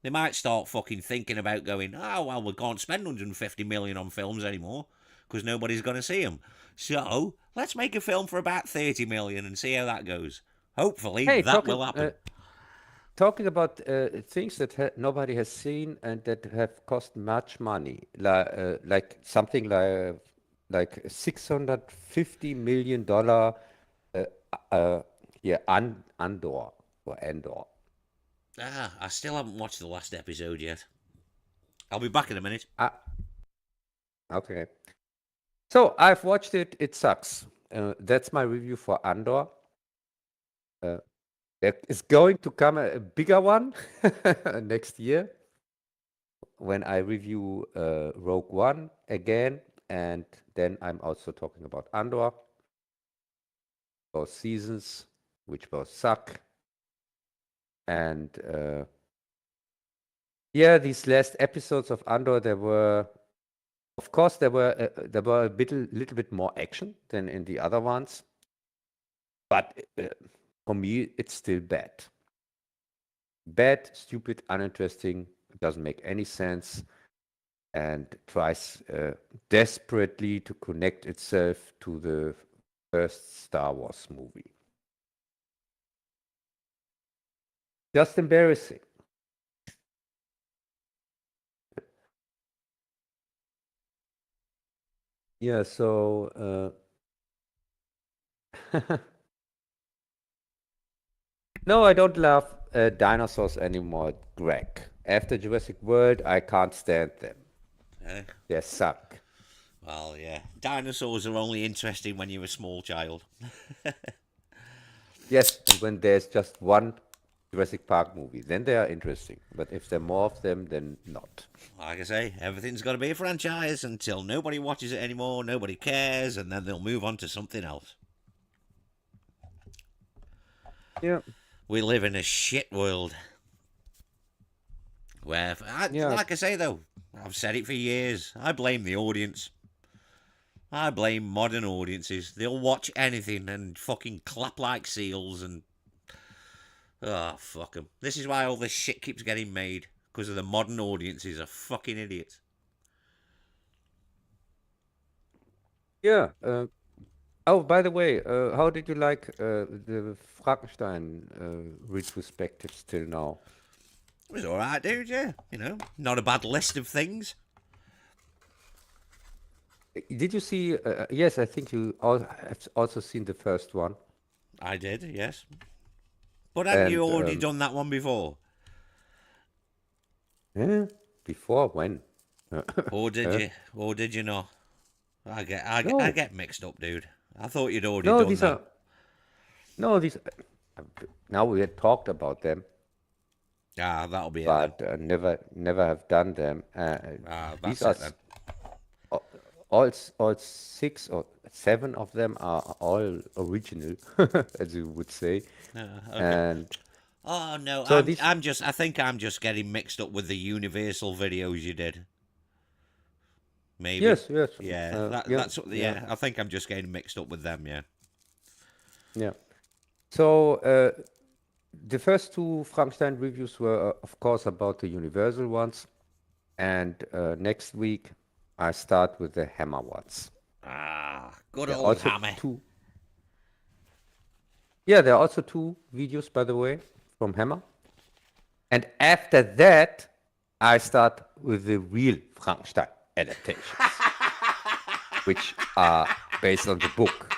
They might start fucking thinking about going, oh, well, we can't spend 150 million on films anymore because nobody's going to see them. So, let's make a film for about 30 million and see how that goes. Hopefully, Hey, that will happen. talking about things that nobody has seen and that have cost much money, like something like $650 million. Yeah, Andor or Andor. I still haven't watched the last episode yet. I'll be back in a minute. Okay. So I've watched it. It sucks. That's my review for Andor. There is going to come a bigger one next year when I review Rogue One again, and then I'm also talking about Andor. Both seasons, which both suck. And yeah, these last episodes of Andor, there were a little bit more action than in the other ones, but for me, it's still bad. Bad, stupid, uninteresting. It doesn't make any sense, and tries desperately to connect itself to the first Star Wars movie. Just embarrassing. Yeah, so no, I don't love dinosaurs anymore, Greg. After Jurassic World, I can't stand them. They suck. Well, yeah. Dinosaurs are only interesting when you're a small child. Yes, and when there's just one Jurassic Park movie, then they are interesting. But if there are more of them, then not. Like I say, everything's got to be a franchise until nobody watches it anymore, nobody cares, and then they'll move on to something else. Yeah. We live in a shit world. Where, Yeah, like I say though, I've said it for years. I blame the audience. I blame modern audiences. They'll watch anything and fucking clap like seals and oh fuck them. This is why all this shit keeps getting made because of the modern audiences are fucking idiots. yeah. Oh, by the way, how did you like the Frankenstein retrospectives till now? It was all right, dude. Yeah, not a bad list of things. Did you see? Yes, I think you all have also seen the first one. I did, yes. But hadn't you And already done that one before? eh, before when? Or did Huh? you? Or did you not? I No, get mixed up, dude. I thought you'd already no, done these that. are no these. Now we had talked about them, Ah, that'll be it then. but never have done them. Ah, These that's are it then. all six or seven of them are all original, as you would say. Okay. And Oh no, so these, I think I'm just getting mixed up with the Universal videos you did. Maybe. yes, yes, Yeah, yeah, yeah, yeah. I think I'm just getting mixed up with them. Yeah. yeah. So the first two Frankenstein reviews were, of course, about the Universal ones, and next week I start with the Hammer ones. Ah, good There are old also hammer. two. Yeah, there are also two videos, by the way, from Hammer. And after that, I start with the real Frankenstein adaptations, which are based on the book,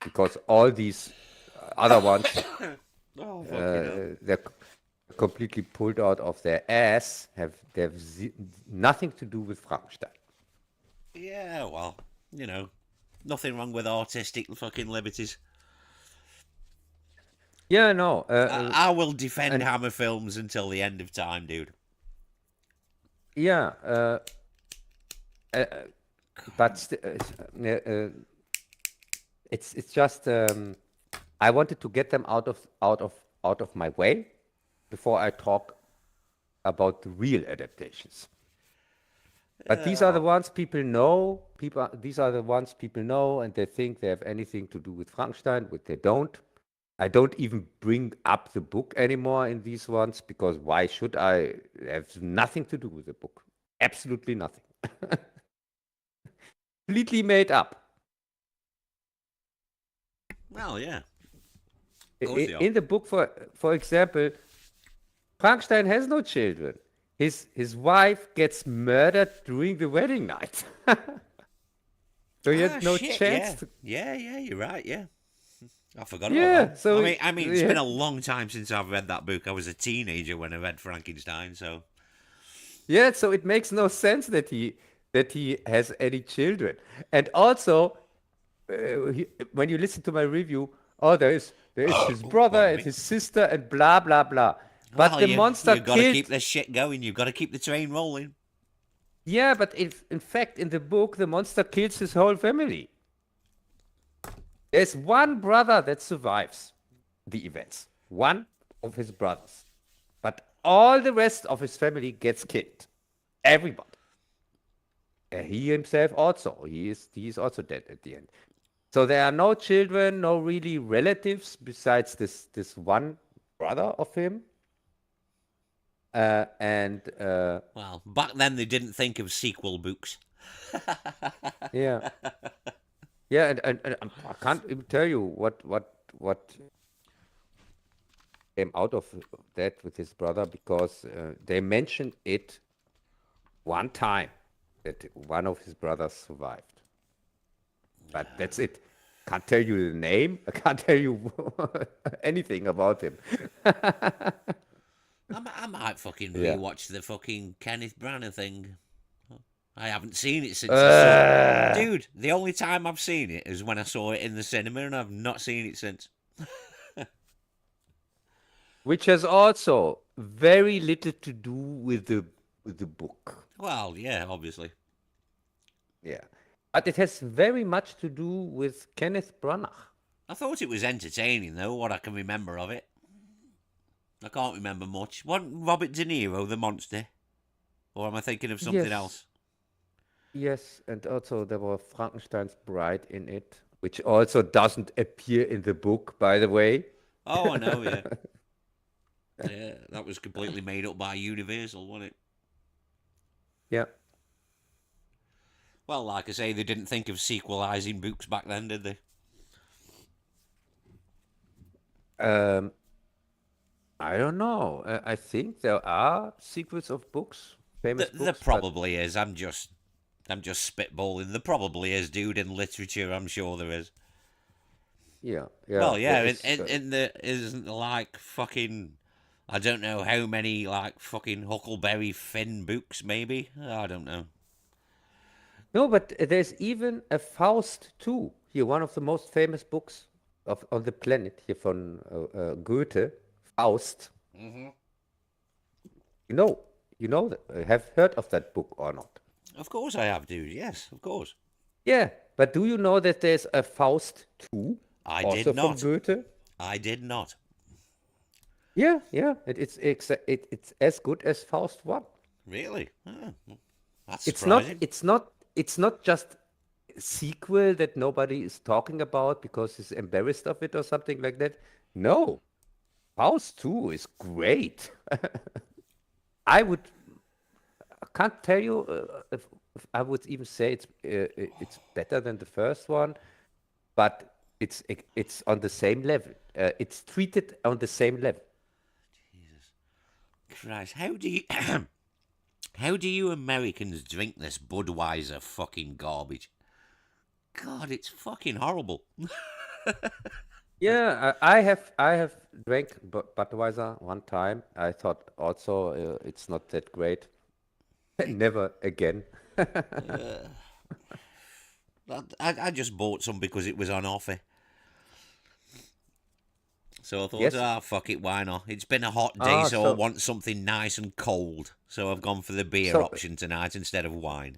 because all these other ones, Oh fucking hell. they're completely pulled out of their ass, they have nothing to do with Frankenstein. Yeah, well, nothing wrong with artistic fucking liberties. Yeah, no, I will defend and Hammer films until the end of time, dude. yeah, uh, but it's just I wanted to get them out of my way before I talk about the real adaptations. But these are the Oh, ones people know. These are the ones people know, and they think they have anything to do with Frankenstein, which they don't. I don't even bring up the book anymore in these ones because why should I? It have nothing to do with the book. Absolutely nothing. Completely made up. well, yeah. Of course they are. In the book, for example, Frankenstein has no children. His wife gets murdered during the wedding night. So he Ah, had no shit, chance yeah. to. Yeah, you're right, yeah. I forgot about Yeah, that. so I mean, it's been yeah, a long time since I've read that book. I was a teenager when I read Frankenstein, so yeah, so it makes no sense that he has any children. And also, when you listen to my review, oh, there is his oh, brother pardon and me. his sister and blah blah blah. But Well, the monster you got to keep killed. this shit going. You've got to keep the train rolling. Yeah, but in fact, in the book, the monster kills his whole family. There's one brother that survives the events, one of his brothers. But all the rest of his family gets killed. Everybody. He himself also. He is also dead at the end. So there are no children, no really relatives besides this one brother of him. And Well, back then they didn't think of sequel books. yeah, yeah, and I can't even tell you what came out of that with his brother because they mentioned it one time that one of his brothers survived, but that's it. Can't tell you the name. I can't tell you anything about him. I might fucking Yeah. rewatch the fucking Kenneth Branagh thing. I haven't seen it since I saw it. Uh, Dude, the only time I've seen it is when I saw it in the cinema, and I've not seen it since. which has also very little to do with the book. Well, yeah, obviously. Yeah. But it has very much to do with Kenneth Branagh. I thought it was entertaining, though, what I can remember of it. I can't remember much. Wasn't Robert De Niro the monster? Or am I thinking of something Yes, else? yes, and also there was Frankenstein's bride in it, which also doesn't appear in the book, by the way. Oh, I know, yeah. Yeah, that was completely made up by Universal, wasn't it? Yeah. Well, like I say, they didn't think of sequelizing books back then, did they? Um, I don't know. I think there are sequels of books, famous There books, but probably is. I'm just spitballing. There probably is, dude. In literature, I'm sure there is. yeah, yeah, Well, there yeah, is. in the isn't like fucking. I don't know how many like fucking Huckleberry Finn books. Maybe I don't know. No, but there's even a Faust too. Here, one of the most famous books of on the planet here from Goethe, Faust. Hmm. You know, have heard of that book or not? Of course I have, dude. Yes, of course. Yeah, but do you know that there's a Faust 2, I did also from not. Goethe? I did not. Yeah, yeah, it's as good as Faust 1. Really? Ah, that's It's not surprising. it's not it's not just a sequel that nobody is talking about because he's embarrassed of it or something like that. No, Faust 2 is great. I would I can't tell you if I would even say it's better than the first one, but it's on the same level. It's treated on the same level. Jesus Christ, how do you how do you Americans drink this Budweiser fucking garbage? God, it's fucking horrible. Yeah, I have drank Budweiser one time. I thought also it's not that great. Never again. I just bought some because it was on offer. So I thought, Yes. ah, fuck it, why not? It's been a hot day, Ah, so I so want something nice and cold. So I've gone for the beer so option tonight instead of wine.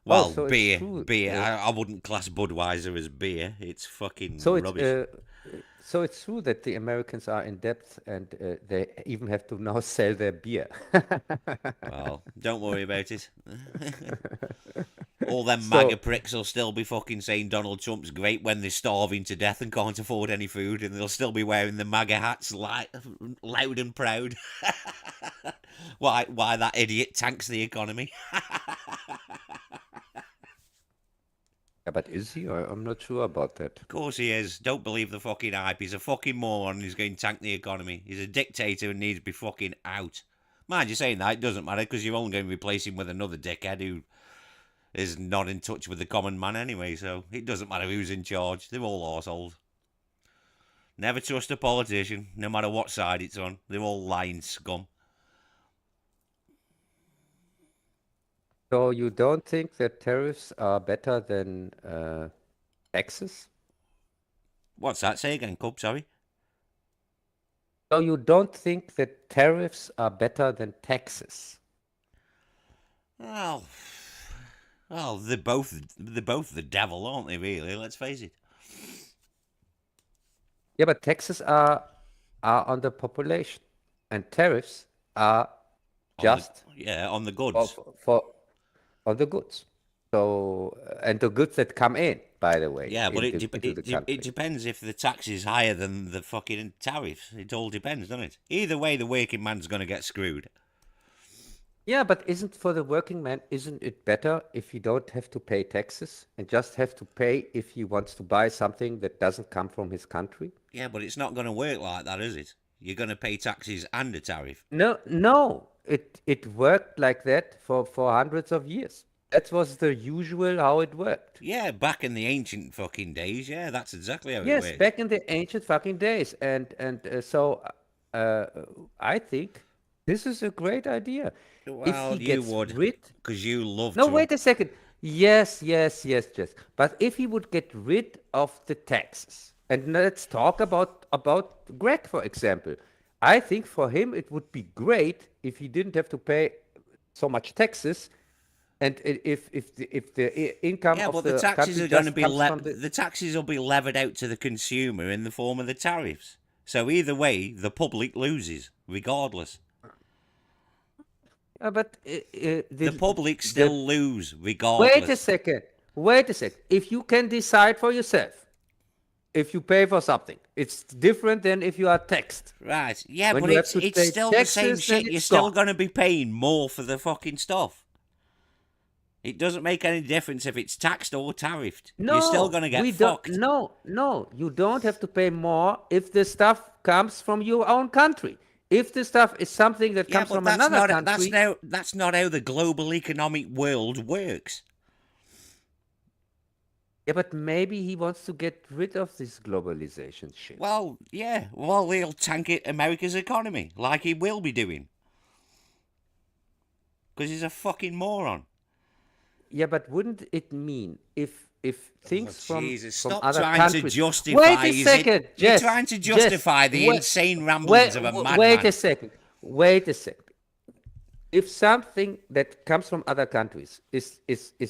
oh, Well, so it's beer, true. beer. I wouldn't class Budweiser as beer. It's fucking So it's rubbish. uh, so it's true that the Americans are in debt and they even have to now sell their beer. Well, don't worry about it. All them MAGA So pricks will still be fucking saying Donald Trump's great when they're starving to death and can't afford any food, and they'll still be wearing the MAGA hats loud and proud. Why that idiot tanks the economy? yeah, but is he? I'm not sure about that. Of course he is. Don't believe the fucking hype. He's a fucking moron and he's going to tank the economy. He's a dictator and needs to be fucking out. Mind you saying that, it doesn't matter because you're only going to replace him with another dickhead who is not in touch with the common man anyway, so it doesn't matter who's in charge. They're all arseholes. Never trust a politician, no matter what side it's on. They're all lying scum. So you don't think that tariffs are better than taxes? What's that? Say again, Cub, sorry. So you don't think that tariffs are better than taxes? Well, well, they're both the devil, aren't they? Really, let's face it. Yeah, but taxes are on the population, and tariffs are On the just yeah, on the for, goods. for, for on the goods. So and the goods that come in, by the way, Yeah, but into the it country. depends if the tax is higher than the fucking tariffs. It all depends, doesn't it? Either way, the working man's going to get screwed. Yeah, but isn't for the working man, isn't it better if he don't have to pay taxes and just have to pay if he wants to buy something that doesn't come from his country? Yeah, but it's not going to work like that, is it? You're going to pay taxes and a tariff. No, no, it worked like that for hundreds of years. That was the usual how it worked. Yeah, back in the ancient fucking days, yeah, that's exactly how it Yes, worked. back in the ancient fucking days, and I think this is a great idea. If Well, he you gets would, rid because you love No, Trump. wait a second. Yes, yes, yes, yes. But if he would get rid of the taxes, and let's talk about Greg, for example. I think for him it would be great if he didn't have to pay so much taxes, and if the income Yeah, of but the the taxes country are going to just be comes from the the taxes will be levied out to the consumer in the form of the tariffs. So either way, the public loses, regardless. But The public the still lose, wait a regardless. second. Wait a second. If you can decide for yourself, if you pay for something, it's different than if you are taxed. Right, yeah, When but you have it's to pay still the same taxes, then shit. You're it's still gone. going to be paying more for the fucking stuff. It doesn't make any difference if it's taxed or tariffed. You're still going to get we don't. fucked. No. You don't have to pay more if the stuff comes from your own country. If the stuff is something that Yeah, comes but from that's another not country, that's not how the global economic world works. yeah, but maybe he wants to get rid of this globalization shit. Well, yeah, well he'll tank it America's economy like he will be doing. Because he's a fucking moron. Yeah, but wouldn't it mean if things Jesus, from stop other trying countries? to justify. Wait a second, You're Jess, trying to Jess, justify the wait, insane ramblings of a madman. wait a second. Wait a second. If something that comes from other countries is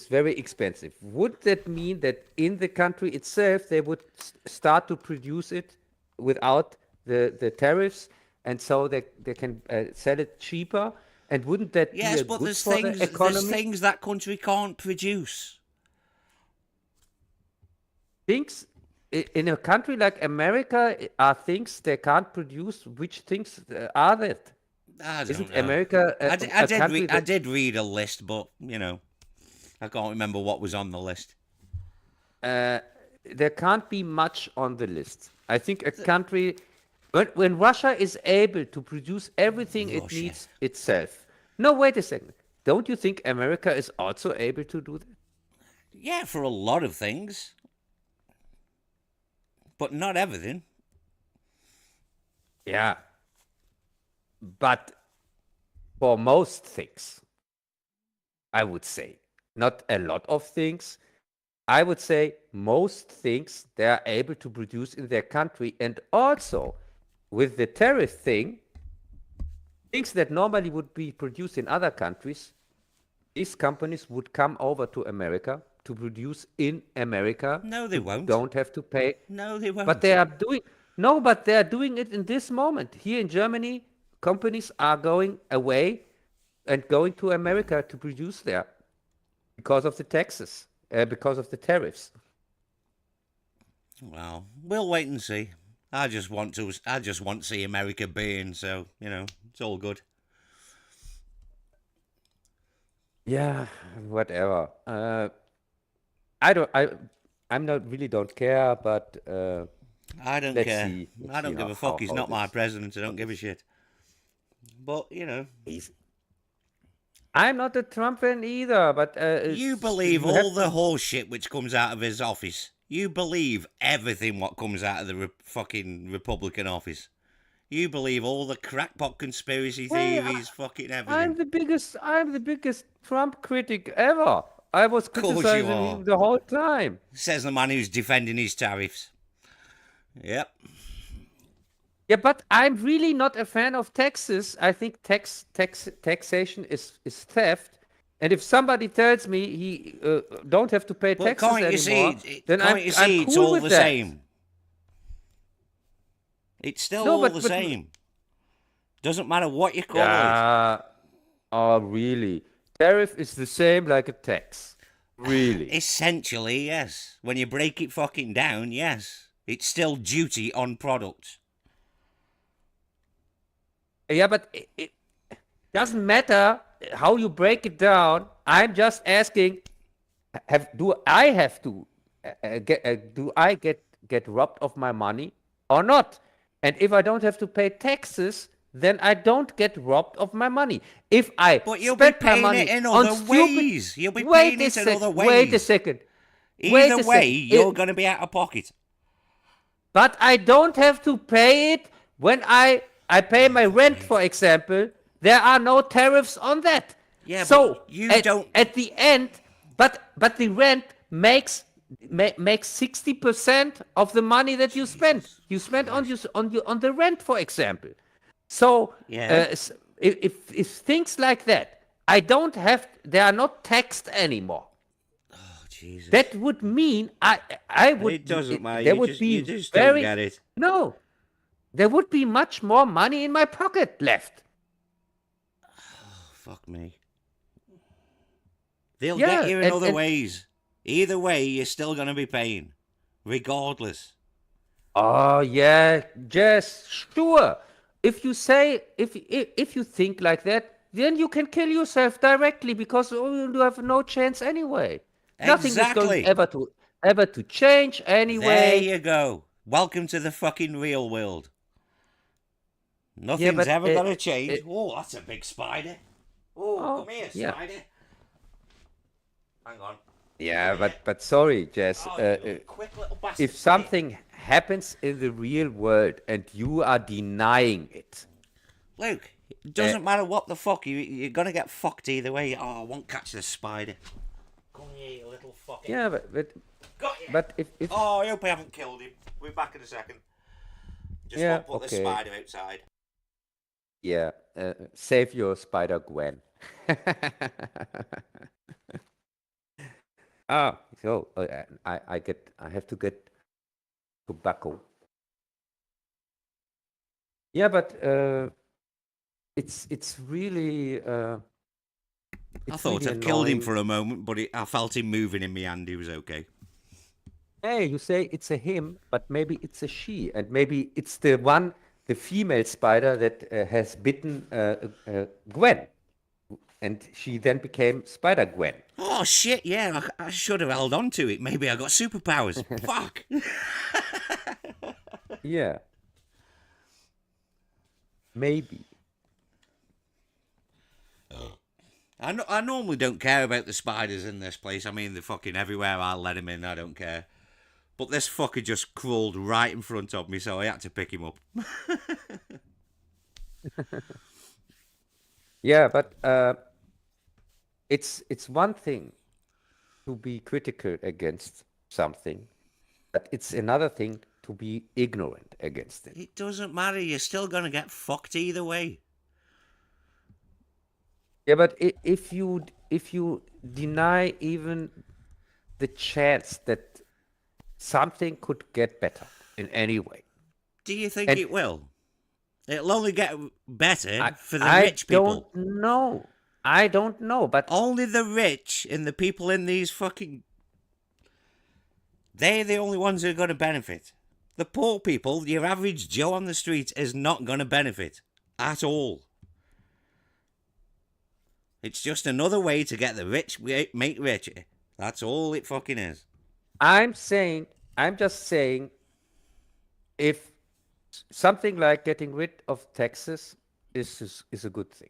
very expensive, would that mean that in the country itself they would start to produce it without the tariffs, and so they can sell it cheaper? And wouldn't that Yes, be but good there's for things the economy? there's things that country can't produce. Things in a country like America are things they can't produce. Which things are that? I don't Isn't know. America a country I that did read a list, but you know, I can't remember what was on the list. there can't be much on the list? I think a country when Russia is able to produce everything it Russia. needs itself. No, wait a second. Don't you think America is also able to do that? Yeah, for a lot of things, but not everything. Yeah. But for most things, I would say, not a lot of things, I would say most things they are able to produce in their country. And also with the tariff thing, things that normally would be produced in other countries, these companies would come over to America to produce in America. No, they won't. Don't have to pay. No, they won't. But they are doing no, but they are doing it in this moment. Here in Germany, companies are going away and going to America to produce there because of the taxes, because of the tariffs. Well, we'll wait and see. I just want to see America burn. So you know, it's all good. Yeah, whatever. I'm not really don't care, but I don't let's care. see. I don't give a fuck. He's not my president. I don't give a shit. But you know, I'm not a Trump fan either, but you believe all the horse shit which comes out of his office. You believe everything what comes out of the fucking Republican office. You believe all the crackpot conspiracy theories, fucking everything. I'm the biggest Trump critic ever. I was course you criticizing are. him the whole time. Says the man who's defending his tariffs. Yep. Yeah, but I'm really not a fan of taxes. I think taxation is theft. And if somebody tells me he don't have to pay But taxes can't you anymore, see? then Can't you see I'm it's cool all with the that. same? It's still No, all but- the but- same. Doesn't matter what you call it. Yeah. Oh, really? Tariff is the same like a tax. Really? Essentially, yes. When you break it fucking down, yes. It's still duty on products. Yeah, but it doesn't matter how you break it down. I'm just asking: do I have to get robbed of my money or not? And if I don't have to pay taxes, then I don't get robbed of my money. If I But you'll be spend my paying money it in on other stupid, ways. You'll be wait paying a it in sec- other ways. Wait a second. Either Wait a way, second. you're going to be out of pocket. But I don't have to pay it when I pay my rent, for example. There are no tariffs on that. Yeah, so but you at, don't. At the end, but the rent makes 60% of the money that you spend. You spend on the rent, for example. So Yeah. If things like that, I don't have. They are not taxed anymore. Oh, Jesus. That would mean I would. It doesn't matter. There You would just, be you just very don't get it. no. there would be much more money in my pocket left. Oh, fuck me. They'll get Yeah, you in and other ways. Either way, you're still going to be paying, regardless. oh yeah, yes, sure. If you say if you think like that, then you can kill yourself directly because you have no chance anyway. Nothing is going Exactly. ever to change There anyway. you go. Welcome to the fucking real world. Yeah, Nothing's but ever going to change. Oh, that's a big spider. Oh, oh come here, yeah, spider. Hang on. Come yeah, here. but sorry, Jess. Oh, you quick little bastard. If Come here. something happens in the real world and you are denying it, Luke, it uh, doesn't matter what the fuck. You're going to get fucked either way. Oh, I won't catch this spider. Come here, you little fucking. yeah, Got you. but if Oh, I hope I haven't killed him. We'll be back in a second. Just yeah, won't put the okay, spider outside. yeah, save your Spider Gwen. Ah, so I have to get tobacco. Yeah, but it's really I it's thought really I'd killed him annoying. for a moment, but I felt him moving in my hand. He was okay. Hey, you say it's a him, but maybe it's a she, and maybe it's the female spider that has bitten Gwen, and she then became Spider Gwen. Oh shit! Yeah, I should have held on to it. Maybe I got superpowers. Fuck. Yeah, maybe. I normally don't care about the spiders in this place. I mean, they're fucking everywhere. I'll let him in. I don't care. But this fucker just crawled right in front of me, so I had to pick him up. Yeah, but it's one thing to be critical against something, but it's another thing to be ignorant against it. It doesn't matter. You're still gonna get fucked either way. Yeah, but if you deny even the chance that something could get better in any way, Do you think and it will? It'll only get better I for the I rich don't people. know, I don't know, but Only the rich and the people in these fucking. They're the only ones who are going to benefit. The poor people, your average Joe on the street, is not going to benefit at all. It's just another way to get the rich make richer. That's all it fucking is. I'm saying I'm just saying if something like getting rid of taxes is a good thing.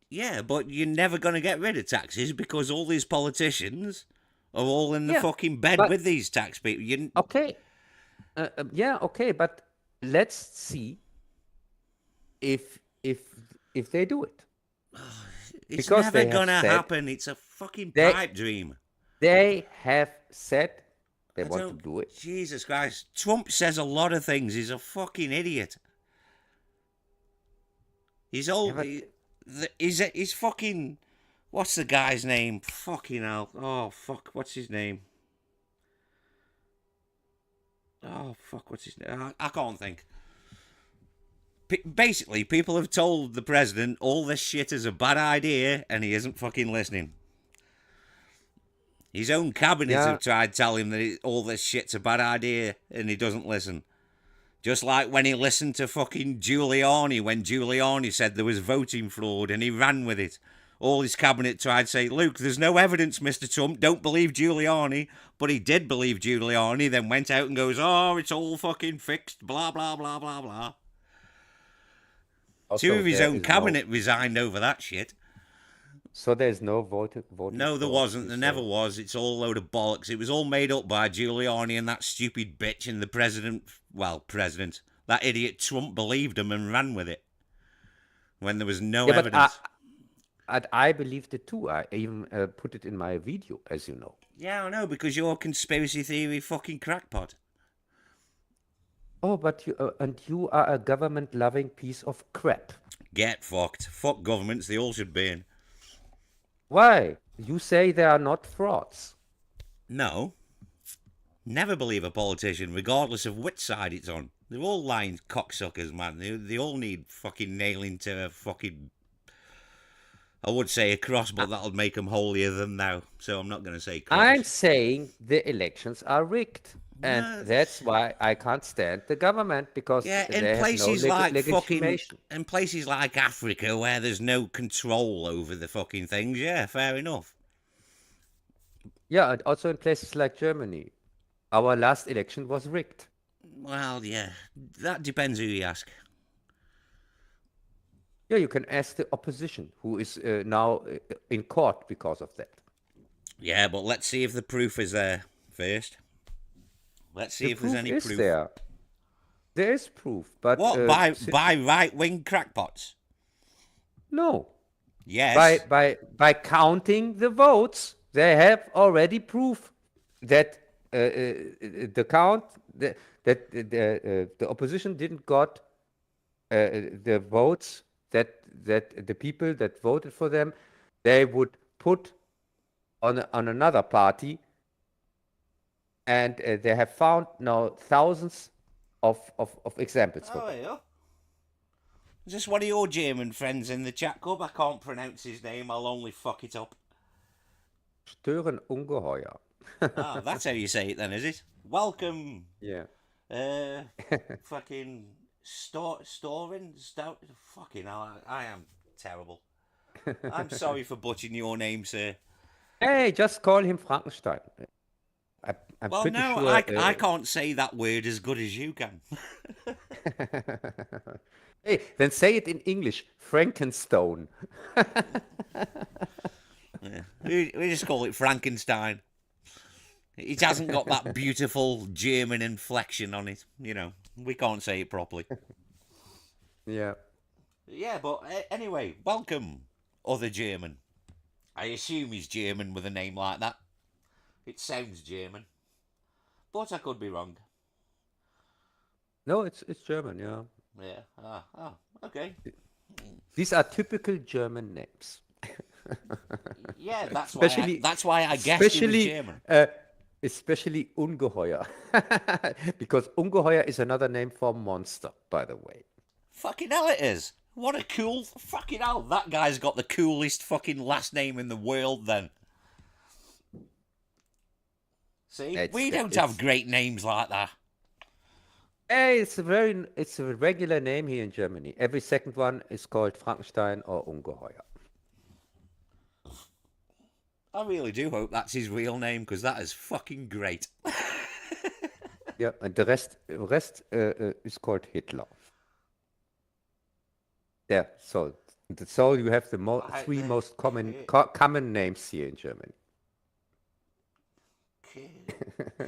Yeah, but you're never going to get rid of taxes because all these politicians are all in the Yeah, fucking bed but with these tax people. You, okay, yeah, okay, but let's see if if if they do it it's because never going to happen. It's a fucking they pipe dream. they have said they I want to don't. do it. Jesus Christ. Trump says a lot of things. He's a fucking idiot. He's Yeah, old. but He's fucking. What's the guy's name? Fucking hell. Oh, fuck. What's his name? Oh, fuck. What's his name? I can't think. Basically, people have told the president all this shit is a bad idea and he isn't fucking listening. His own cabinet yeah, have tried to tell him that all this shit's a bad idea and he doesn't listen. Just like when he listened to fucking Giuliani when Giuliani said there was voting fraud and he ran with it. All his cabinet tried to say, Luke, there's no evidence, Mr. Trump, don't believe Giuliani. But he did believe Giuliani, then went out and goes, oh, it's all fucking fixed, blah, blah, blah, blah, blah. Two also of his there own is no cabinet resigned over that shit. so there's no voting No, there fraud, wasn't. you There never say. was. It's all a load of bollocks. It was all made up by Giuliani and that stupid bitch and the president. Well, president. That idiot Trump believed him and ran with it when there was no Yeah, but evidence. I believed it too. I even put it in my video, as you know. Yeah, I know, because you're a conspiracy theory fucking crackpot. Oh, but you are a government-loving piece of crap. Get fucked. Fuck governments. They all should be in. Why? You say they are not frauds. No. Never believe a politician, regardless of which side it's on. They're all lying cocksuckers, man. They all need fucking nailing to a fucking. I would say a cross, but that'll make them holier than thou. So I'm not going to say I'm cross. saying the elections are rigged. And No, that's why I can't stand the government, because yeah, they have no legitimation. in places like Africa where there's no control over the fucking things. Yeah, fair enough. Yeah, and also in places like Germany. Our last election was rigged. Well, yeah, that depends who you ask. Yeah, you can ask the opposition, who is now in court because of that. Yeah, but let's see if the proof is there first. Let's see The if there's proof any is proof. there. There is proof, but What by right wing crackpots? no. Yes. By counting the votes, they have already proof that the count that the opposition didn't got the votes that the people that voted for them, they would put on another party, and they have found now thousands of examples for that. Yeah. Is this one of your German friends in the chat club? I can't pronounce his name. I'll only fuck it up. Stören Ungeheuer. Ah, that's how you say it then, is it? Welcome. Yeah. Fucking fucking hell, I am terrible. I'm sorry for butchering your name, sir. Hey, just call him Frankenstein. I'm Well, pretty no, sure. I can't say that word as good as you can. Hey, then say it in English. Frankenstone. Yeah. We just call it Frankenstein. It hasn't got that beautiful German inflection on it. You know, we can't say it properly. Yeah. Yeah, but anyway, welcome, other German. I assume he's German with a name like that. It sounds German, but I could be wrong. No, it's German. Yeah. Yeah. Okay. These are typical German names. Yeah, Especially, that's why I guessed he was German. Especially Ungeheuer, because Ungeheuer is another name for monster, by the way. Fucking hell, it is. What a cool fucking hell. That guy's got the coolest fucking last name in the world. Then. See, we don't have great names like that. Hey, it's a regular name here in Germany. Every second one is called Frankenstein or Ungeheuer. I really do hope that's his real name, because that is fucking great. Yeah, and the rest is called Hitler. Yeah, so you have the three most common names here in Germany.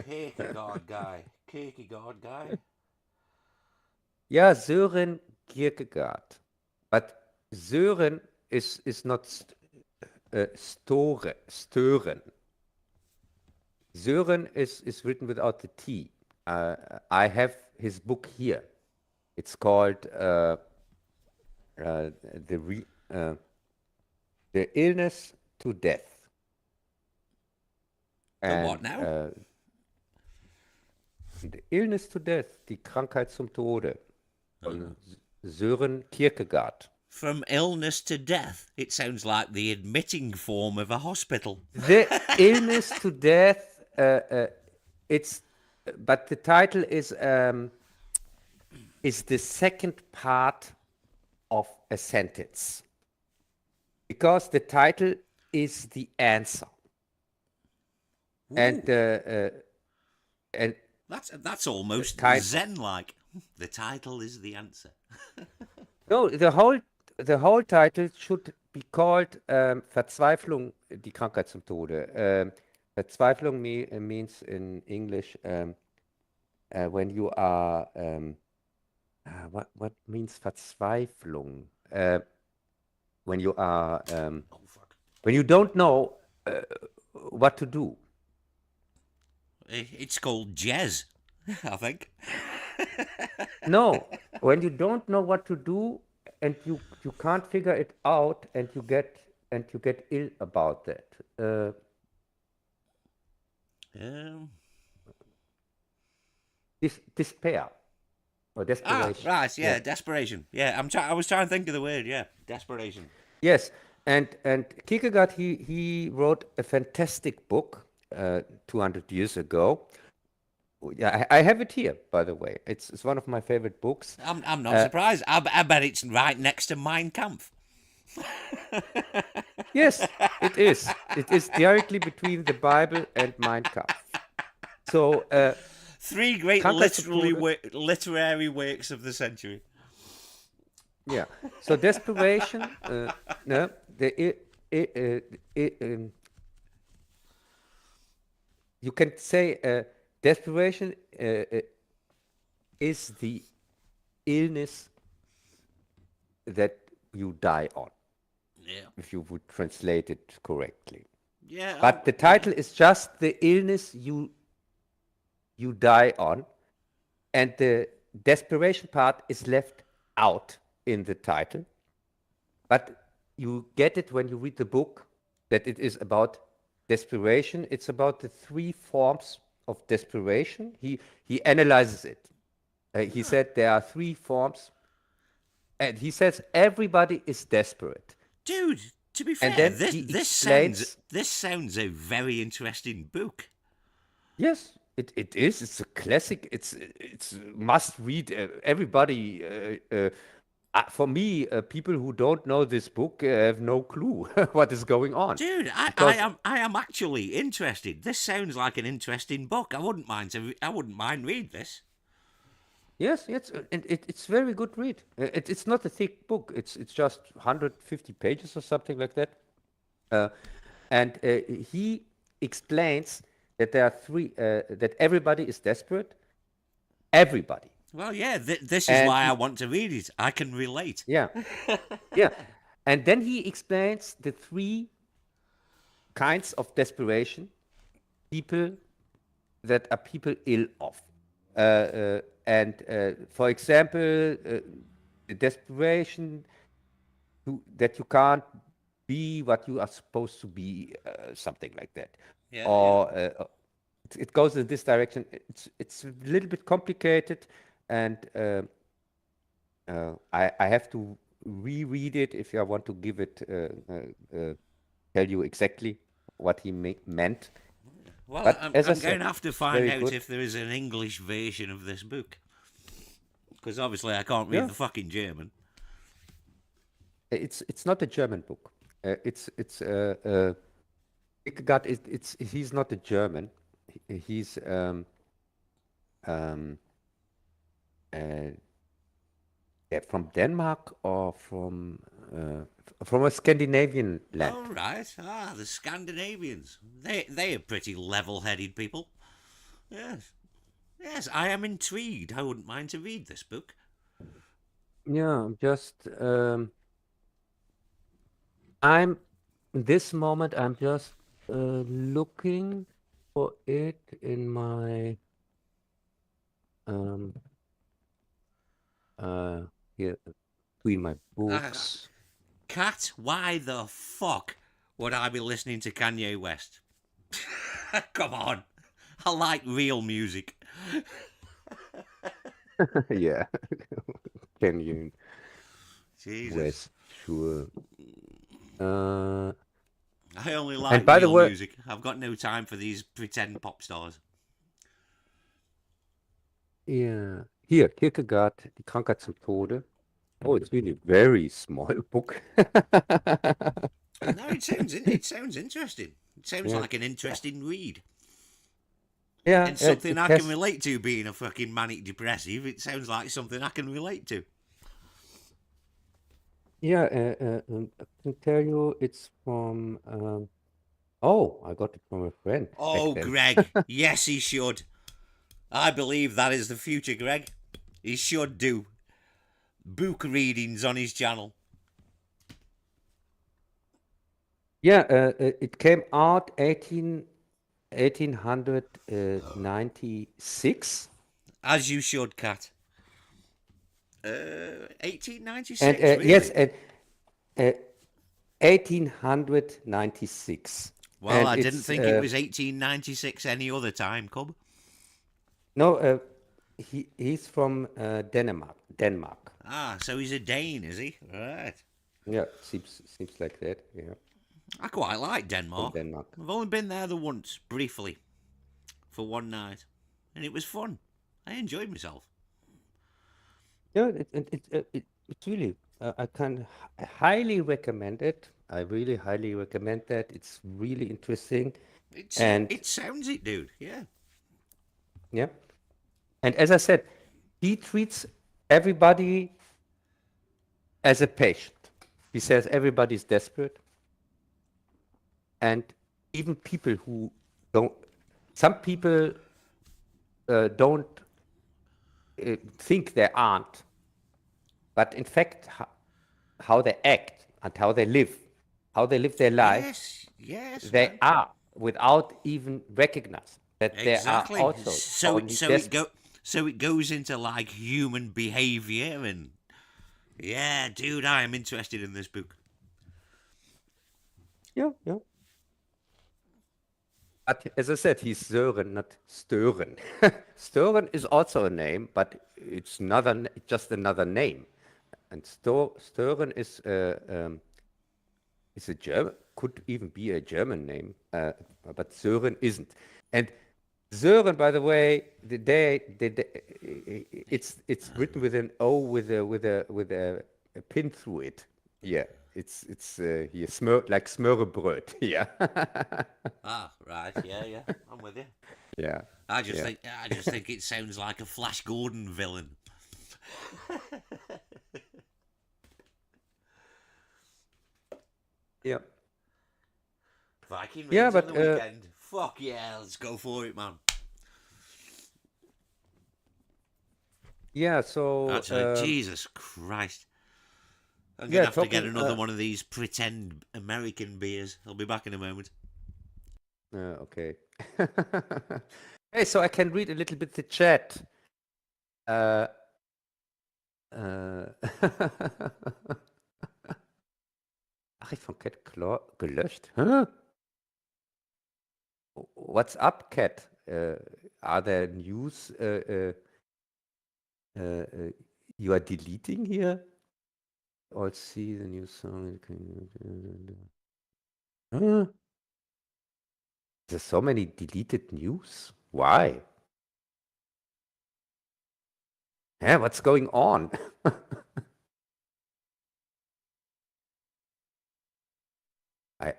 Kierkegaard guy. Yeah, Sören Kierkegaard. But Sören is not Stören. Sören is written without the T. I have his book here. It's called The Illness to Death. And what now? The Illness to Death, die Krankheit zum Tode, von Sören Kierkegaard. From illness to death. It sounds like the admitting form of a hospital. The Illness to Death. But the title is the second part of a sentence, because the title is the answer. Ooh. And that's almost Zen-like. The title is the answer. No, the whole title should be called Verzweiflung, die Krankheit zum Tode. Verzweiflung means in English when you are what means Verzweiflung? When you are when you don't know what to do. It's called jazz, I think. No, when you don't know what to do and you can't figure it out, and you get ill about that. Despair. or Ah, Desperation. right, Yeah. yeah, desperation. Yeah, I was trying to think of the word. Yeah, desperation. Yes, and Kierkegaard he wrote a fantastic book 200 years ago. Yeah, I have it here, by the way. It's one of my favorite books. I'm not Uh, surprised. I bet it's right next to Mein Kampf. yes, it is. It is directly between the Bible and Mein Kampf. So, Three great Krankheitssymptome, literary works of the century. yeah. So desperation, no, you can say desperation is the illness that you die on, Yeah, if you would translate it correctly. yeah, But the yeah. title is just the illness you die on, and the desperation part is left out in the title. But you get it when you read the book that it is about desperation. It's about the three forms of desperation. He analyzes it. He said there are three forms, and he says everybody is desperate. Dude, to be And fair, then he explains, this sounds a very interesting book. yes, it is. It's a classic. It's must read. Everybody. For me, people who don't know this book have no clue what is going on, Dude, because I am actually interested. This sounds like an interesting book. I wouldn't mind read this. yes, yes, and it's very good read. It's not a thick book. It's just 150 pages or something like that. Uh, and he explains that there are three that everybody is desperate. Everybody, Well, yeah, this is and why I he, want to read it. I can relate. yeah, yeah, and then he explains the three kinds of desperation people that are people ill of. For example, the desperation that you can't be what you are supposed to be, something like that. Yeah, yeah. Or it goes in this direction. It's a little bit complicated, and I have to reread it if I want to give it, tell you exactly what he meant. Well, But as I I'm going said, to have to it's find very out good. if there is an English version of this book. Because obviously I can't read Yeah, the fucking German. it's not a German book. It's Kierkegaard. It's he's not a German. He's um, uh, yeah, from Denmark or from a Scandinavian land. Oh, right. Ah, the Scandinavians. They are pretty level headed people. Yes. Yes, I am intrigued. I wouldn't mind to read this book. Yeah, just I'm this moment. I'm just looking for it in my um uh here between my Uh, books. Cat, why the fuck would I be listening to Kanye West? Come on. I like real music. Yeah, can you Jesus. West? Sure. Uh, I only like and by the real way, music. I've got no time for these pretend pop stars. yeah, here Kierkegaard, Die Krankheit zum Tode. Oh, it's really a very small book. No, it sounds interesting. It sounds Yeah, like an interesting read. yeah, And something it I can has. relate to being a fucking manic depressive. It sounds like something I can relate to. Yeah, I can tell you it's from. Oh, I got it from a friend back Oh, then. Greg. Yes, he should. I believe that is the future, Greg. He should do book readings on his channel. Yeah, it came out 1896, As you should, Cat. and 1896, yes, really? and uh, 1896, Well, and I didn't it's think it was 1896 any other time, Cub. no, He's from Denmark. Denmark. Ah, so he's a Dane, is he? Right. Yeah, seems like that. Yeah, I quite like from Denmark. Denmark. I've only been there the once, briefly, for one night, and it was fun. I enjoyed myself. Yeah, it's really. I can highly recommend it. I really highly recommend that. It's really interesting, and It sounds it, dude. Yeah. yeah, and as I said, he treats everybody as a patient. He says everybody's desperate, and even people who don't. Some people don't think they aren't, but in fact, how they act and how they live their life, Yes, yes, they man. are without even recognizing that they are Exactly. also only desperate. So it goes into like human behavior and yeah, dude, I am interested in this book. Yeah, yeah. But as I said, he's Sören, not Stören. Stören is also a name, but it's just another name. And Stören is a German, could even be a German name, but Sören isn't. And Sören, by the way, it's written with an O with a pin through it. Yeah, it's here like smørrebrød. Yeah, Ah, right, yeah, yeah. I'm with you. yeah, yeah, I just think it sounds like a Flash Gordon villain. yeah, Viking yeah. reads on But the weekend. Fuck yeah, let's go for it, man. yeah, so Actually, Jesus Christ. I'm gonna yeah, have to get talking. another one of these pretend American beers. I'll be back in a moment. Okay. Hey, so I can read a little bit the chat. Uh, Nachricht von Cat gelöscht? Huh? What's up, Cat? Are there news you are deleting here? Or see the new song. Huh? There's so many deleted news. Why? Yeah, what's going on?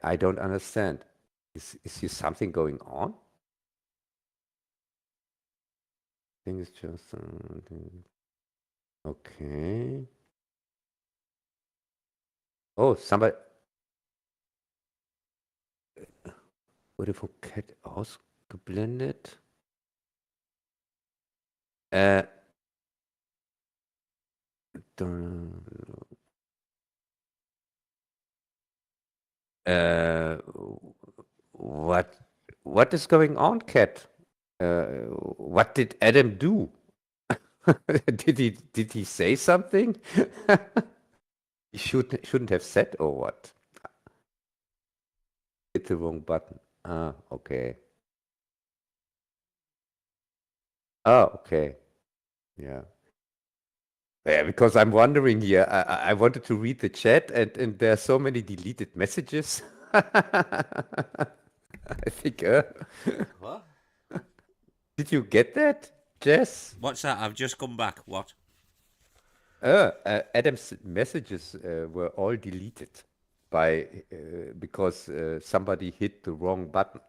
I don't understand. Is here something going on? I think it's just okay. Oh, somebody wurde vom Cat ausgeblendet. Äh, Uh, what what is going on, Cat? What did Adam do? Did he say something? He shouldn't have said or what? Hit the wrong button. Ah, okay. Oh, okay. Yeah. Yeah, because I'm wondering here. I wanted to read the chat, and there are so many deleted messages. I think. What? Did you get that, Jess? What's that? I've just come back. What? Adam's messages were all deleted by because somebody hit the wrong button.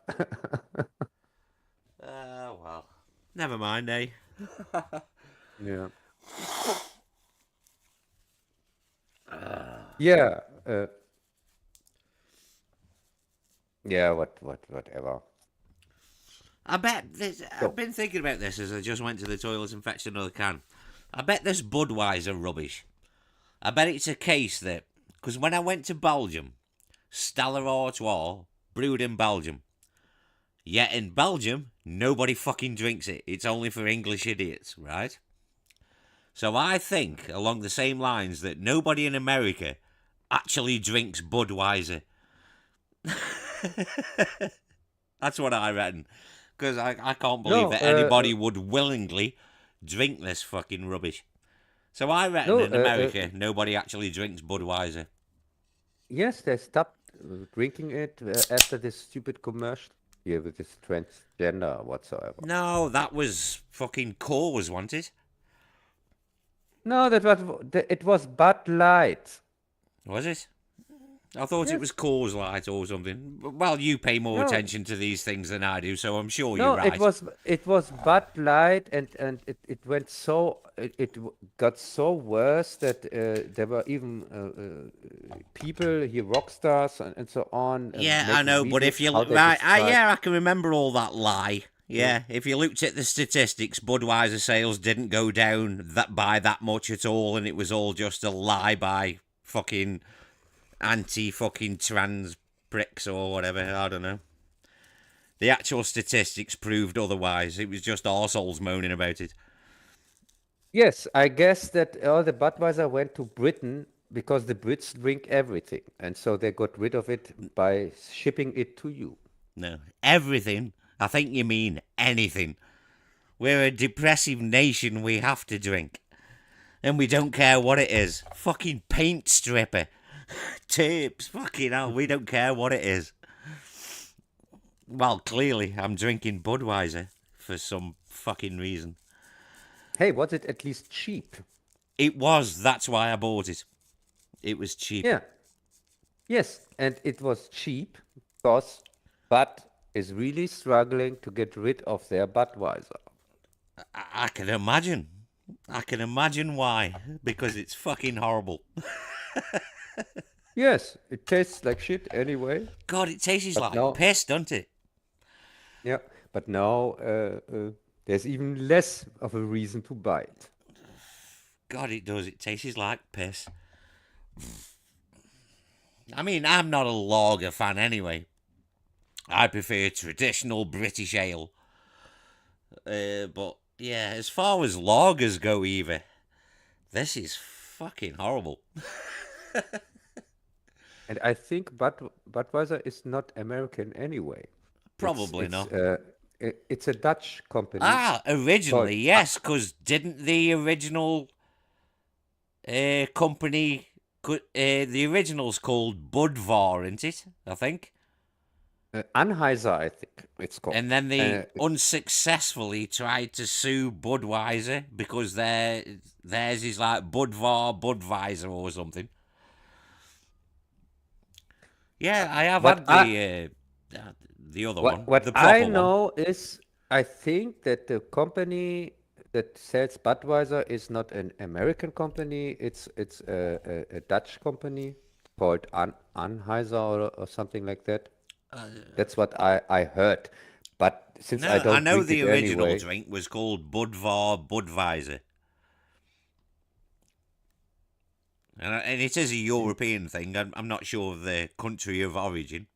Well. Never mind, eh? Yeah. Yeah. Yeah. Whatever. I bet this. I've So, been thinking about this as I just went to the toilet and fetched another can. I bet this Budweiser rubbish. I bet it's a case that because when I went to Belgium, Stella Artois brewed in Belgium. Yet in Belgium, nobody fucking drinks it. It's only for English idiots, right? So I think along the same lines that nobody in America actually drinks Budweiser. That's what I reckon. Because I can't believe no. that anybody would willingly drink this fucking rubbish. So I reckon No, in America, nobody actually drinks Budweiser. yes, they stopped drinking it after this stupid commercial here with this transgender whatsoever. No, that was fucking Coors, wasn't it? No, it was Bud Light. Was it? I thought it was Yes. Coors Light or something. Well, you pay more No, attention to these things than I do, so I'm sure you're no, right. it was Bud Light, and it went so got so worse that there were even people here, rock stars and so on, Yeah, I making know, but if videos you how look they right, describe. yeah, I can remember all that lie. Yeah. Yeah, if you looked at the statistics, Budweiser sales didn't go down that much at all, and it was all just a lie by fucking anti fucking trans pricks or whatever. I don't know. The actual statistics proved otherwise. It was just arseholes moaning about it. Yes, I guess that all the Budweiser went to Britain because the Brits drink everything, and so they got rid of it by shipping it to you. No, everything. I think you mean anything. We're a depressive nation. We have to drink. And we don't care what it is. Fucking paint stripper. Tapes. Fucking hell. We don't care what it is. Well, clearly, I'm drinking Budweiser for some fucking reason. Hey, was it at least cheap? It was. That's why I bought it. It was cheap. Yeah. Yes, and it was cheap because Bud is really struggling to get rid of their Budweiser. I can imagine. I can imagine why. Because it's fucking horrible. Yes, it tastes like shit anyway. God, it tastes But like now, piss, doesn't it? yeah, but now there's even less of a reason to buy it. God, it does. It tastes like piss. I mean, I'm not a lager fan anyway. I prefer traditional British ale. But yeah, as far as lagers go, Eva, this is fucking horrible. And I think Budweiser is not American anyway. It's Probably it's not. uh, it's a Dutch company Ah, called originally, yes, because didn't the original company, the original's called Budvar, isn't it? I think. Anheuser, I think it's called. And then they unsuccessfully tried to sue Budweiser because theirs is like Budvar Budweiser or something. Yeah, I have What had I the other one, what the I proper one. know is I think that the company that sells Budweiser is not an American company. It's a Dutch company called Anheuser or something like that. That's what I heard. But since I No, I don't know drink the it original anyway, drink was called Budvar Budweiser. And it is a European thing. I'm not sure of the country of origin.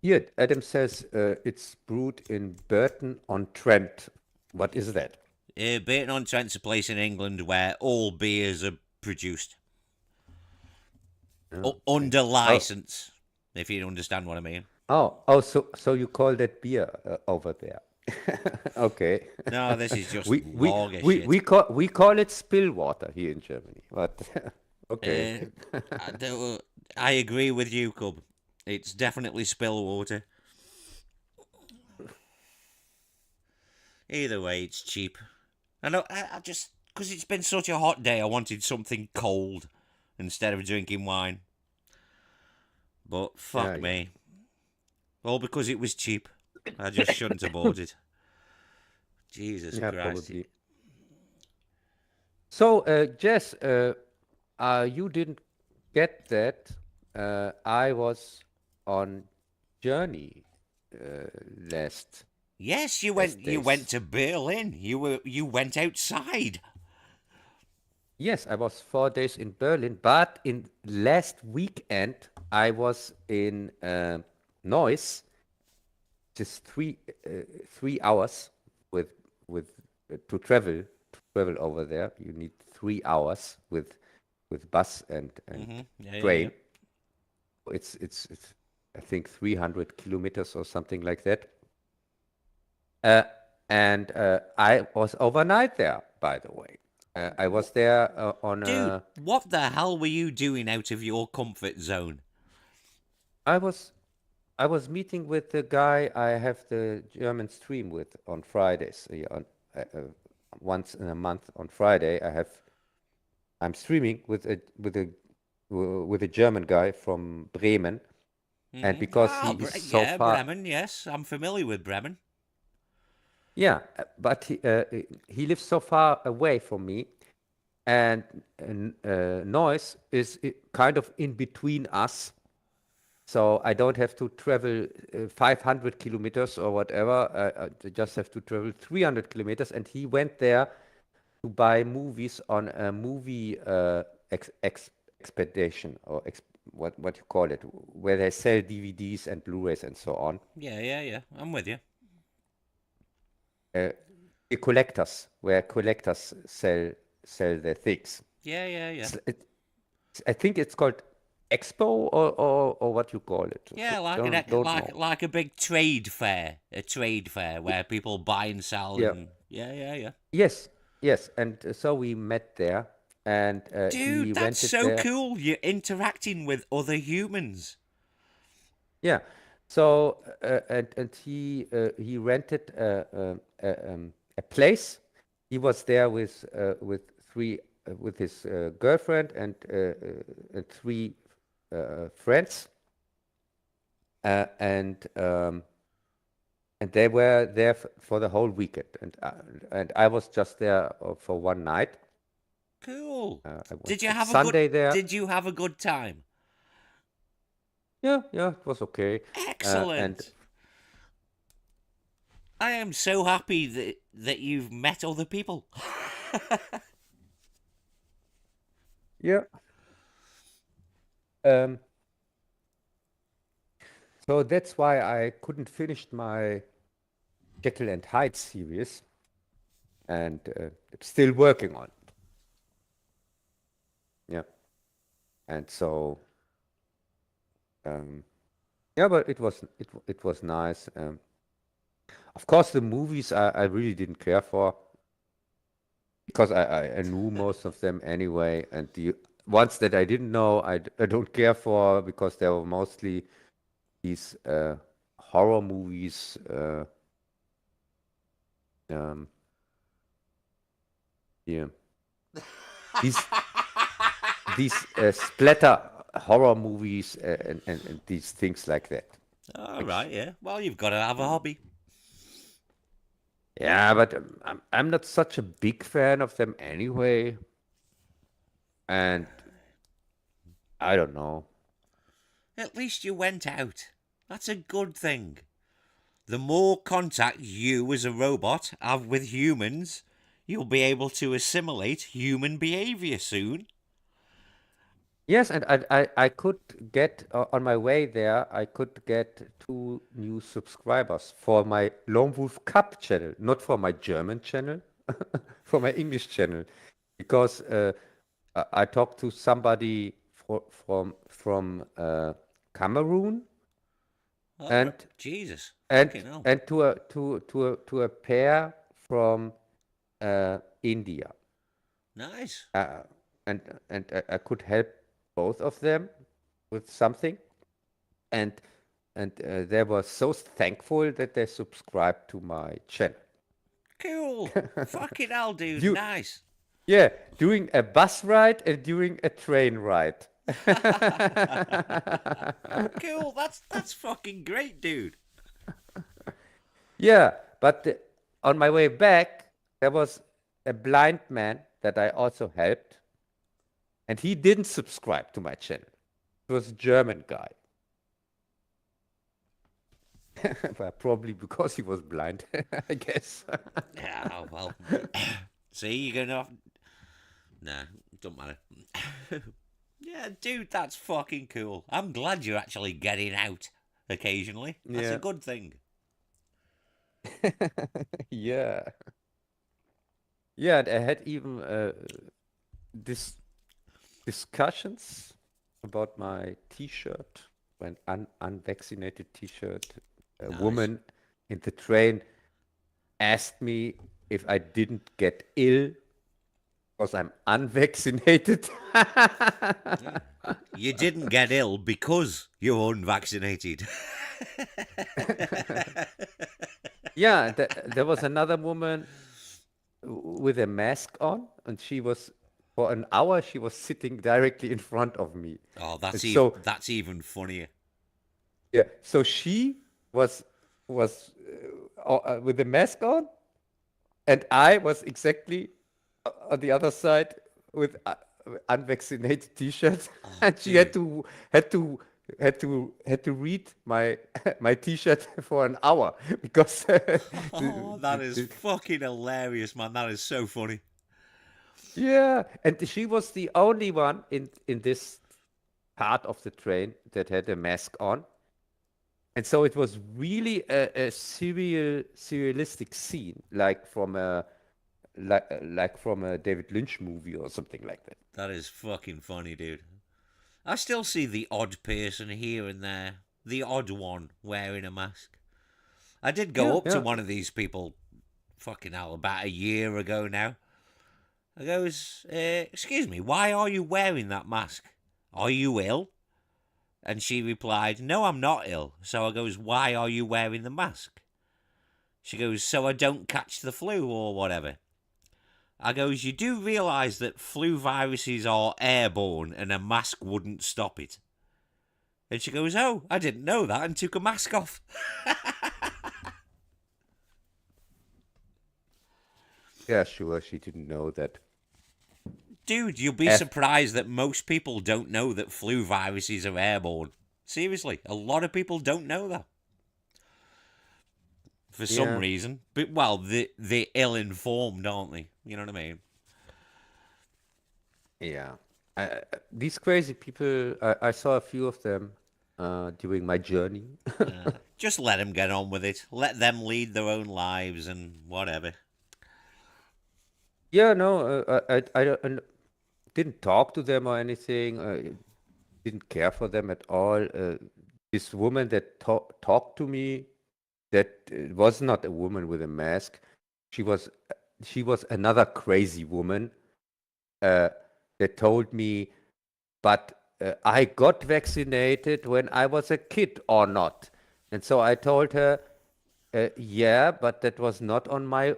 here Adam says it's brewed in Burton-on-Trent. What is that? Burton-on-Trent's a place in England where all beers are produced Oh, okay. under license, if you understand what I mean. So you call that beer over there? Okay. No, this is just We we lager we shit. we call it spill water here in Germany, but okay. I agree with you, Cub. It's definitely spill water. Either way, it's cheap. I know. I just because it's been such a hot day, I wanted something cold instead of drinking wine. But fuck Yeah, me. All because it was cheap. I just shouldn't have bought it. Jesus yeah, Christ. probably. So, Jess, you didn't get that. I was on journey last Yes, you last went days. to Berlin. You went outside. Yes, I was 4 days in Berlin, but in last weekend I was in Neuss, just 3 hours with to travel over there. You need 3 hours with bus and Yeah, yeah, yeah. train. It's I think 300 kilometers or something like that. Uh, And I was overnight there, by the way. I was What, there on dude? a. What the hell were you doing out of your comfort zone? I was I was meeting with the guy I have the German stream with on Fridays. Once in a month on Friday, I'm streaming with a German guy from Bremen, and because he is so Yeah, far, Bremen. Yes, I'm familiar with Bremen. yeah, but he lives so far away from me, and Noise is kind of in between us. So I don't have to travel 500 kilometers or whatever. I just have to travel 300 kilometers. And he went there to buy movies on a movie expedition, or what you call it, where they sell DVDs and Blu-rays and so on. Yeah, yeah, yeah. I'm with you. Uh, where collectors sell their things. Yeah, yeah, yeah. I think it's called Expo, or what you call it. Yeah, like Don't know. like a big trade fair where people buy and sell, Yeah. and yeah, yeah, yeah. Yes, yes, and so we met there, and he Dude, that's rented so there. cool. You're interacting with other humans. Yeah, so and he rented a place. He was there with his girlfriend and three friends, uh, and um, and they were there for the whole weekend, and I was just there for one night. Cool. I went on Sunday there. Did you have a good time? Yeah, yeah, it was okay. And Excellent. I am so happy that you've met other people. yeah, um, so that's why I couldn't finish my Jekyll and Hyde series, and still working on it. Yeah, and so yeah, but it was nice. Of course, the movies I really didn't care for, because I knew most of them anyway, and the ones that I didn't know, I don't care for, because they were mostly these horror movies. Um, yeah, these these splatter horror movies, and these things like that. All Which, right, yeah. Well, you've got to have a hobby. yeah, but I'm not such a big fan of them anyway, and I don't know. At least you went out. That's a good thing. The more contact you as a robot have with humans, you'll be able to assimilate human behavior soon. Yes, and I could get on my way there. I could get 2 new subscribers for my Lone Wolf Cup channel, not for my German channel, for my English channel, because I talked to somebody from Cameroon, All right. and Jesus. and Fucking hell. and to a pair from India. Nice. uh, and I could help both of them with something, and they were so thankful that they subscribed to my channel. Cool. Fucking hell, dude. You, Nice. yeah, during a bus ride and during a train ride. Cool. That's fucking great, dude. Yeah, but on my way back, there was a blind man that I also helped, and he didn't subscribe to my channel. It was a German guy. Well, probably because he was blind, I guess. Yeah, well. See, you're gonna have... Nah, don't matter. Yeah, dude, that's fucking cool. I'm glad you're actually getting out occasionally. That's a Yeah. good thing. Yeah. Yeah, and I had even this discussions about my T-shirt, an unvaccinated T-shirt. A Nice. woman in the train asked me if I didn't get ill because I'm unvaccinated. You didn't get ill because you're unvaccinated. Yeah, there was another woman with a mask on, and for an hour, she was sitting directly in front of me. Oh, And so, that's even funnier. yeah, so she was with the mask on, and I was exactly on the other side with unvaccinated T-shirt, Oh, and she dude. had to had to read my my T-shirt for an hour because Oh, that is fucking hilarious, man. That is so funny. yeah, and she was the only one in this part of the train that had a mask on, and so it was really a surrealistic scene, like from a David Lynch movie or something like that. That is fucking funny, dude. I still see the odd person here and there, the odd one wearing a mask. I did Yeah, go up to yeah. one of these people, fucking hell, about a year ago now. I goes, excuse me, why are you wearing that mask? Are you ill? And she replied, no, I'm not ill. So I goes, why are you wearing the mask? She goes, so I don't catch the flu or whatever. I goes, you do realise that flu viruses are airborne and a mask wouldn't stop it? And she goes, oh, I didn't know that, and took a mask off. Yeah, sure. She didn't know that. Dude, you'll be F surprised that most people don't know that flu viruses are airborne. Seriously, a lot of people don't know that. For some Yeah, reason. But, well, they're ill-informed, aren't they? You know what I mean? yeah. These crazy people, I saw a few of them during my journey. Just let them get on with it. Let them lead their own lives and whatever. Yeah, no, didn't talk to them or anything. Didn't care for them at all. This woman that talked to me, that was not a woman with a mask. She was she was another crazy woman uh, that told me, but I got vaccinated when I was a kid or not. And so I told her, yeah, but that was not on my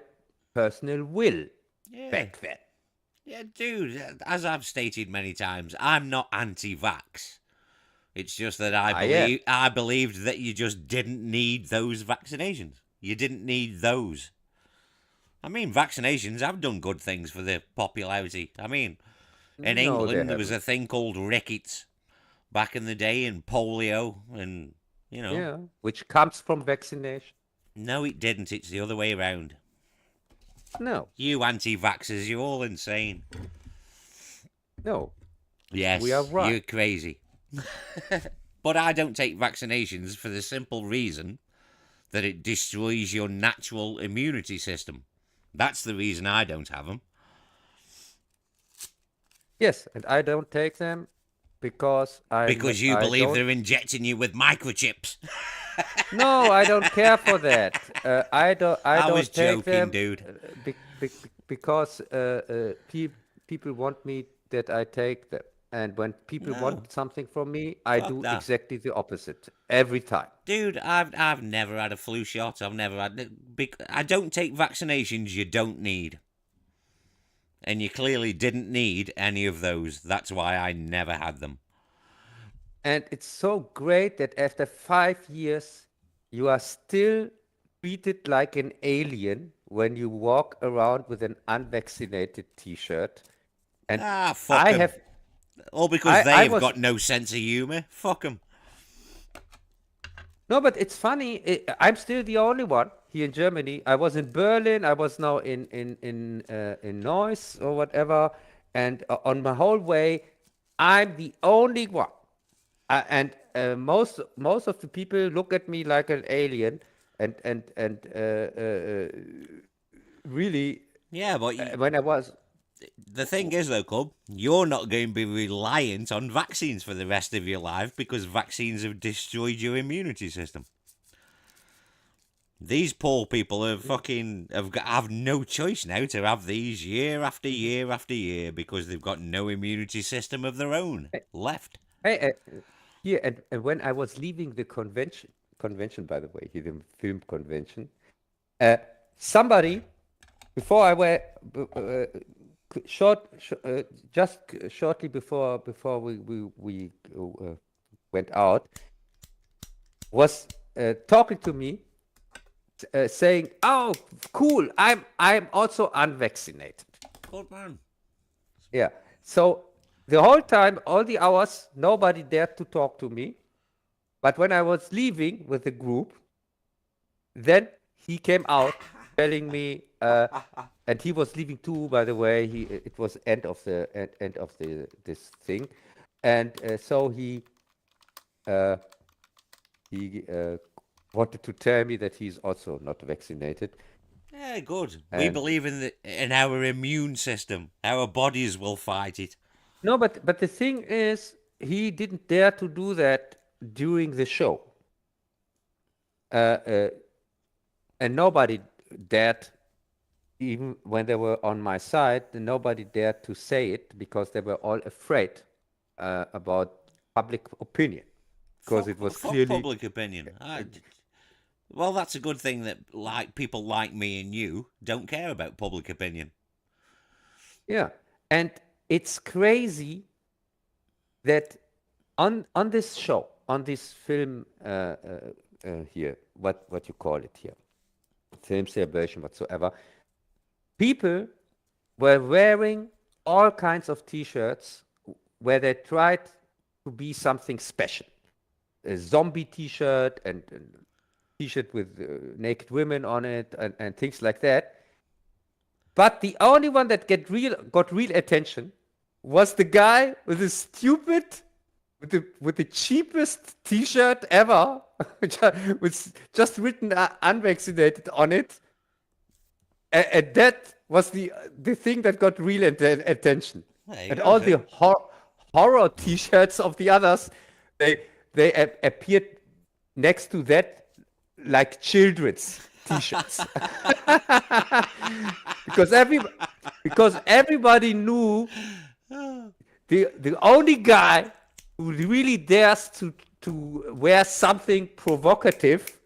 personal will Yeah. back then. Yeah, dude, as I've stated many times, I'm not anti-vax. It's just that I am. I believed that you just didn't need those vaccinations. You didn't need those. I mean, vaccinations have done good things for the popularity. I mean, in No, they England there was a haven't. thing called rickets back in the day, and polio, and Yeah, which comes from vaccination. no, it didn't. It's the other way around. No, You anti-vaxxers, you're all insane. no, we are Yes, right. you're crazy. But I don't take vaccinations for the simple reason that it destroys your natural immunity system. That's the reason I don't have them. Yes, and I don't take them because Because you I believe don't. they're injecting you with microchips. No, I don't care for that. I I was don't take joking, them dude. because people want me that I take them. And when people No, want something from me, I fuck do that. exactly the opposite every time. Dude, I've never had a flu shot. I've never had. I don't take vaccinations you don't need. And you clearly didn't need any of those. That's why I never had them. And it's so great that after 5 years, you are still treated like an alien when you walk around with an unvaccinated T-shirt. And Ah, fuck I them. have, All because I they've was got no sense of humour. Fuck them. no, but it's funny. I'm still the only one here in Germany. I was in Berlin. I was now in Neuss or whatever, and on my whole way, I'm the only one. And most of the people look at me like an alien, and really, Yeah, but when I was the thing is, though, Cub, you're not going to be reliant on vaccines for the rest of your life because vaccines have destroyed your immunity system. These poor people are fucking have no choice now to have these year after year after year because they've got no immunity system of their own left. Hey, here, and when I was leaving the convention, by the way, here the film convention, uh, somebody before I were short, just shortly before we went out, was talking to me, saying, "Oh, cool! I'm also unvaccinated." Good man. Yeah. So the whole time, all the hours, nobody dared to talk to me. But when I was leaving with the group, then he came out telling me, and he was leaving too. By the way, it was end of the this thing, and so he wanted to tell me that he's also not vaccinated. Yeah, good. We And believe in our immune system. Our bodies will fight it. no, but the thing is, he didn't dare to do that during the show. Uh, uh, and nobody dared, even when they were on my side, nobody dared to say it because they were all afraid about public opinion, because it was Fuck clearly, public opinion. Well, that's a good thing that like people like me and you don't care about public opinion. yeah. And it's crazy that on this show, on this film here, what you call it here, film celebration whatsoever, people were wearing all kinds of T-shirts where they tried to be something special. A zombie T-shirt and T-shirt with naked women on it and things like that. But the only one that got real attention was the guy with the stupid, with the cheapest T-shirt ever, with just written unvaccinated on it, and that was the thing that got real attention. There you And go, all see? the horror T-shirts of the others, they appeared next to that like children's T-shirts, because everybody knew the only guy who really dares to wear something provocative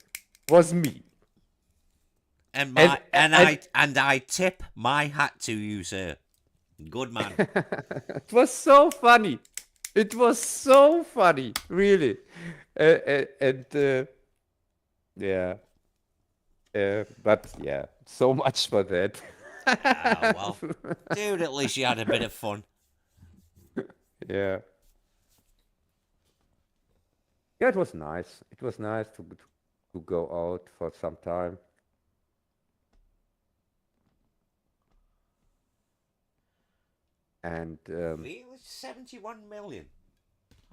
was me. And And, I tip my hat to you, sir. Good man. it was so funny. It was so funny, really. Yeah. But yeah, so much for that. Well, dude, at least you had a bit of fun. Yeah. Yeah, it was nice. It was nice to go out for some time. And Really, 71 million.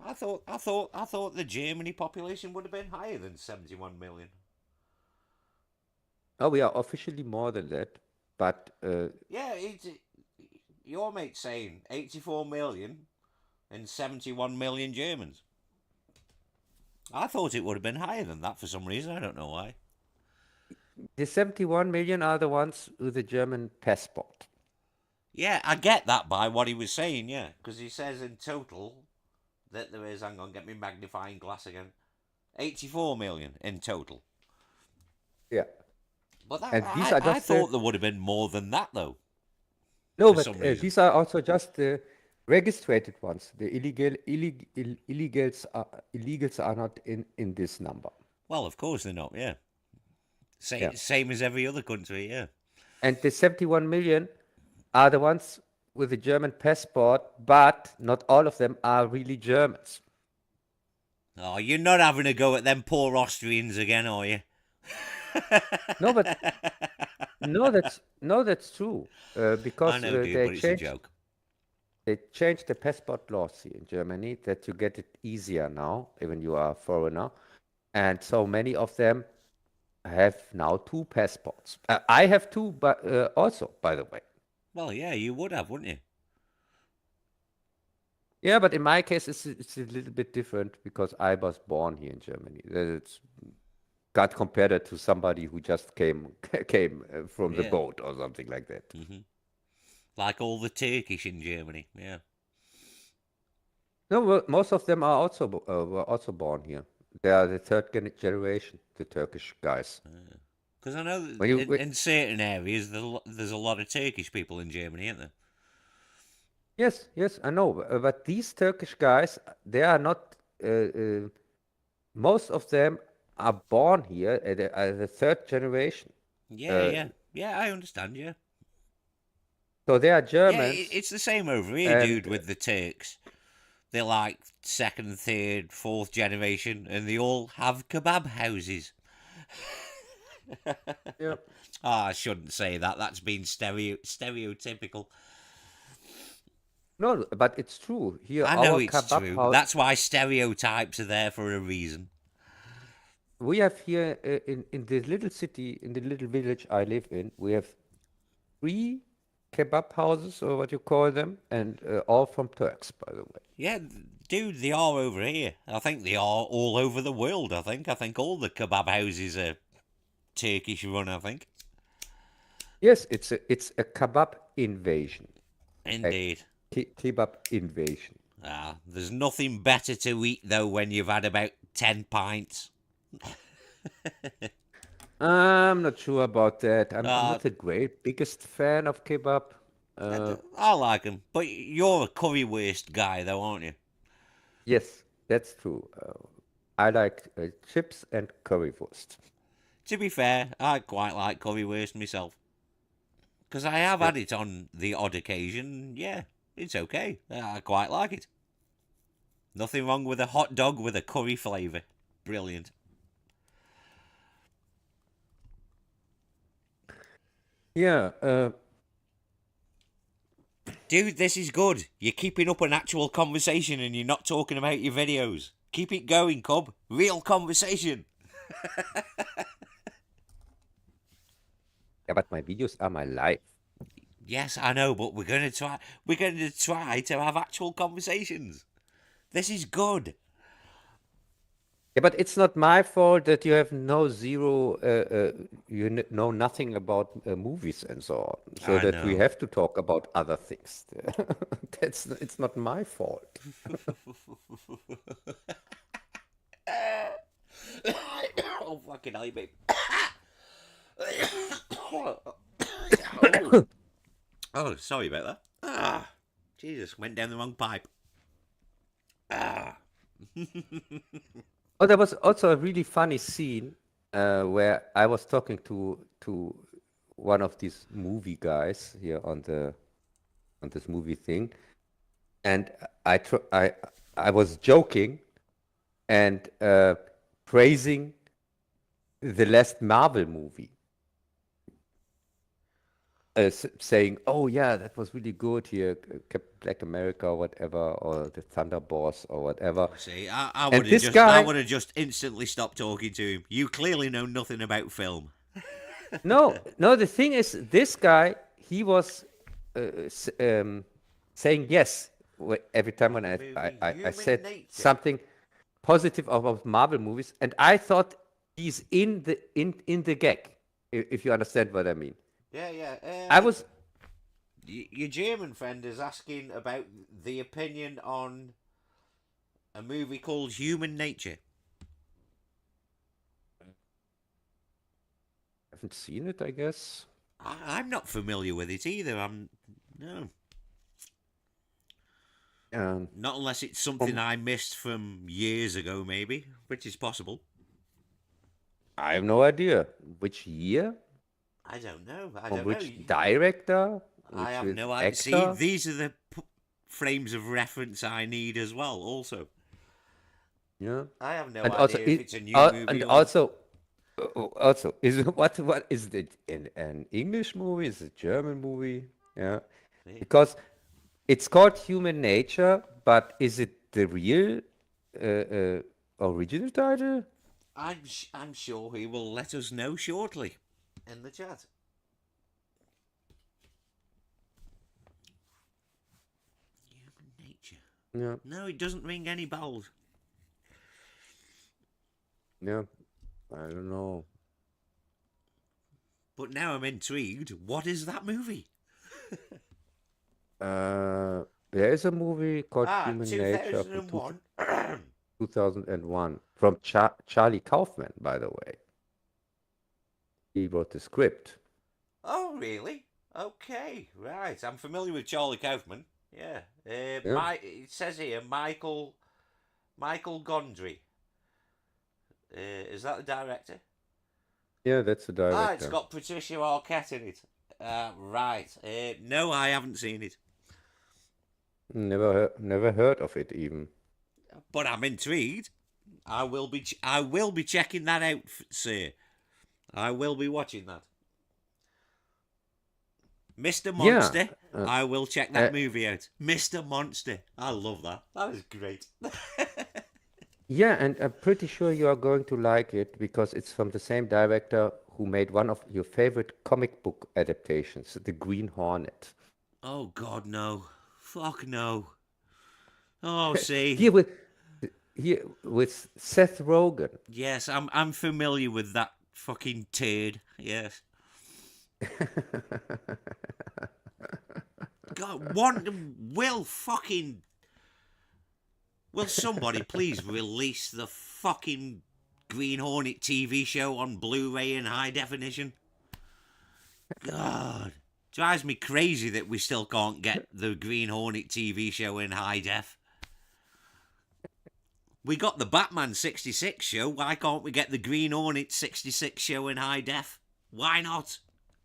I thought the Germany population would have been higher than 71 million. oh, we are officially more than that. But Yeah, your mate's saying 84 million and 71 million Germans. I thought it would have been higher than that for some reason. I don't know why. the 71 million are the ones with the German passport. Yeah, I get that by what he was saying, yeah. Because he says in total that there is, hang on, get me magnifying glass again, 84 million in total. Yeah. But And these are I just thought there would have been more than that, though, no, for but some reason. these are also just the registered ones. The illegals are not in this number. Well, of course they're not, yeah. Yeah. Same as every other country, yeah. And the 71 million are the ones with the German passport, but not all of them are really Germans. Oh, you're not having a go at them poor Austrians again, are you? No, but that's true. I Because know, dude, but it's a joke. they changed the passport laws here in Germany that you get it easier now, even you are a foreigner. And so many of them have now two passports. I have two, but also, by the way. Well, yeah, you would have, wouldn't you? Yeah, but in my case, it's a little bit different because I was born here in Germany. can't compare that to somebody who just came from the Yeah. boat or something like that. Like all the Turkish in Germany. Yeah. No, well, most of them are also were also born here. They are the third generation, the Turkish guys. Because I know When you in certain areas there's a lot of Turkish people in Germany, isn't there? yes, yes, I know, but these Turkish guys, they are not. Most of them are born here at the third generation. Yeah, Uh, yeah. Yeah, I understand, yeah. so they are Yeah, Germans, it's the same over here, and dude, with the Turks. They're like second, third, fourth generation, and they all have kebab houses. yeah. Ah, I shouldn't say that. That's been stereotypical. No, but it's true. Here, I know our it's kebab true. house, That's why stereotypes are there for a reason. we have here in the little city, in the little village I live in, we have three kebab houses, or what you call them, and all from Turks, by the way. Yeah, dude, they are over here. I think they are all over the world. I think all the kebab houses are Turkish run. I think. Yes, it's a kebab invasion, a Indeed. kebab invasion. Ah, there's nothing better to eat though when you've had about 10 pints. I'm not sure about that. I'm Uh, not the biggest fan of kebab. I like them, but you're a currywurst guy though, aren't you? Yes, that's true. I like chips and currywurst. To be fair, I quite like currywurst myself. Because I have Yeah. had it on the odd occasion. Yeah, it's okay. I quite like it. Nothing wrong with a hot dog with a curry flavour. Brilliant. Yeah. Dude, this is good. You're keeping up an actual conversation and you're not talking about your videos. Keep it going, Cub. Real conversation. Yeah, but my videos are my life. Yes, I know, but we're gonna try. We're gonna try to have actual conversations. This is good. Yeah, but it's not my fault that you have no zero, know nothing about movies and so on, so I that we know. have to talk about other things. It's not my fault. Oh fucking hell, babe. Oh, sorry about that. Ah, Jesus, went down the wrong pipe. Ah. Oh, there was also a really funny scene where I was talking to one of these movie guys here on this movie thing, and I was joking and praising the last Marvel movie, saying, "Oh yeah, that was really good here, Black America or whatever, or the Thunderbolts or whatever." See, And this I guy, would have just instantly stopped talking to him. You clearly know nothing about film. no, no, the thing is, this guy, he was saying yes every time when Movie I Human said Nature. something positive about Marvel movies, and I thought he's in the gag, if you understand what I mean. Yeah, yeah. I was Your German friend is asking about the opinion on a movie called Human Nature. haven't seen it, I guess. I'm not familiar with it either. I'm no, Um, not unless it's something from I missed from years ago, maybe, which is possible. I have no idea which year, I don't know. I from don't know. which director, I which have with no idea. See, actor. these are the frames of reference I need as well. Also, Yeah, I have no and also idea if it's a new movie and or not. also is it what is it an English movie? Is it a German movie? Yeah, See? because it's called Human Nature, but is it the real original title? I'm sure he will let us know shortly in the chat. Human nature. Yeah, No, it doesn't ring any bells. yeah. I don't know. But now I'm intrigued. What is that movie? There is a movie called Ah, Human Nature from 2001. 2001 from Charlie Kaufman, by the way. He wrote the script. Oh, really? Okay, right. I'm familiar with Charlie Kaufman. Yeah. Yeah, It says here Michael Gondry. Is that the director? yeah, that's the Ah, it's director. got Patricia Arquette in it. Right. No, I haven't seen it, Never heard of it even. but I'm intrigued. I will be checking that out, sir. I will be watching that. Mr. Yeah, Monster. I will check uh, that movie out. Mr. Monster. I love that. That is great. yeah, and I'm pretty sure you are going to like it because it's from the same director who made one of your favorite comic book adaptations, The Green Hornet. Oh God, no. Fuck no. Oh, see. Here with here with Seth Rogen. Yes, I'm familiar with that fucking turd. Yes. God, will somebody please release the fucking Green Hornet TV show on Blu-ray in high definition? God, drives me crazy that we still can't get the Green Hornet TV show in high def. We got the Batman 66 show. Why can't we get the Green Hornet 66 show in high def? Why not?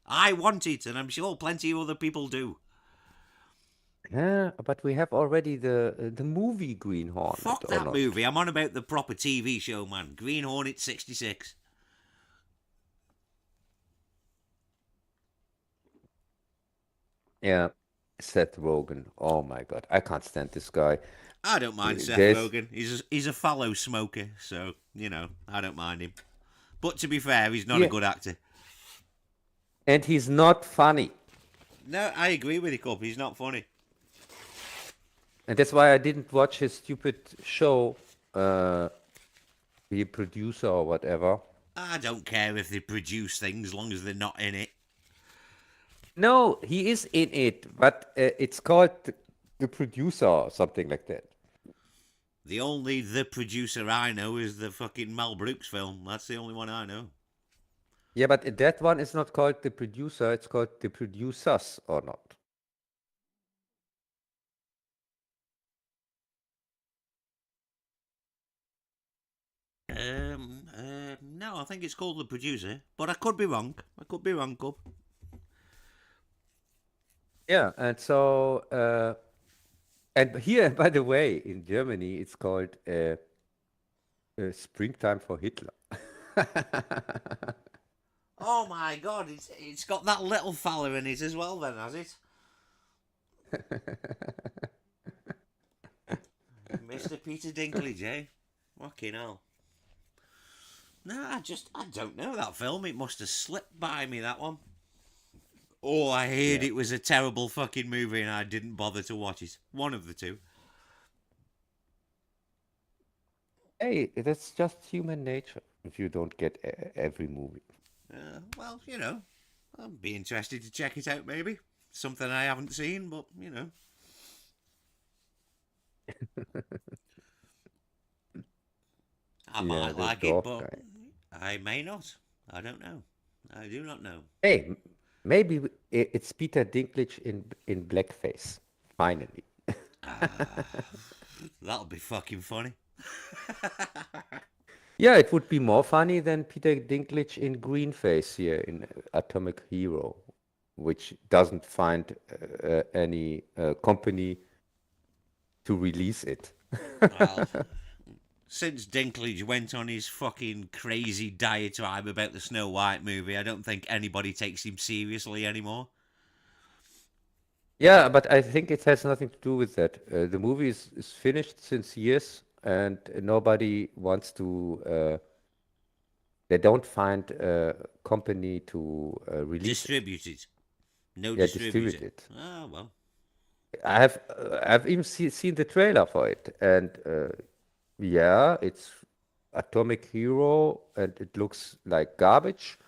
I want it, and I'm sure plenty of other people do. Yeah, but we have already the movie Green Hornet, Fuck or that not? movie. I'm on about the proper TV show, man. Green Hornet 66. Yeah, Seth Rogen. Oh my God, I can't stand this guy. I don't mind Seth There's Rogen. He's a fellow smoker, so, I don't mind him. But to be fair, he's not a yeah, good actor. and he's not funny, No, I agree with you, Cup. He's not funny. and that's why I didn't watch his stupid show, be a producer or whatever. I don't care if they produce things as long as they're not in it. No, he is in it, but it's called the producer or something like that. The producer I know is the fucking Mel Brooks film. That's the only one I know. Yeah, but that one is not called the producer, it's called the producers or not. No, I think it's called The Producer, but I could be wrong. I could be wrong, Cub. Yeah, and so and here, by the way, in Germany, it's called Springtime for Hitler. Oh my God, it's got that little fella in it as well. Then has it, Mr. Peter Dinklage? Eh? Fucking hell. No, I don't know that film. It must have slipped by me, that one. Or I heard Yeah. it was a terrible fucking movie and I didn't bother to watch it. One of the two. Hey, that's just human nature if you don't get every movie. Well, I'd be interested to check it out maybe. Something I haven't seen, but, I Yeah, might the like it, dwarf but guy. I may not. I don't know. I do not know. Hey, maybe it's Peter Dinklage in blackface. Finally. That'll be fucking funny. Yeah, it would be more funny than Peter Dinklage in greenface here in Atomic Hero, which doesn't find any company to release it. Well, since Dinklage went on his fucking crazy diatribe about the Snow White movie, I don't think anybody takes him seriously anymore. Yeah, but I think it has nothing to do with that. The movie is finished since years, and nobody wants to. They don't find a company to release it. Distributed. No Yeah, distribute distributor. it. Oh, well. I've even seen the trailer for it, and yeah, it's Atomic Hero and it looks like garbage.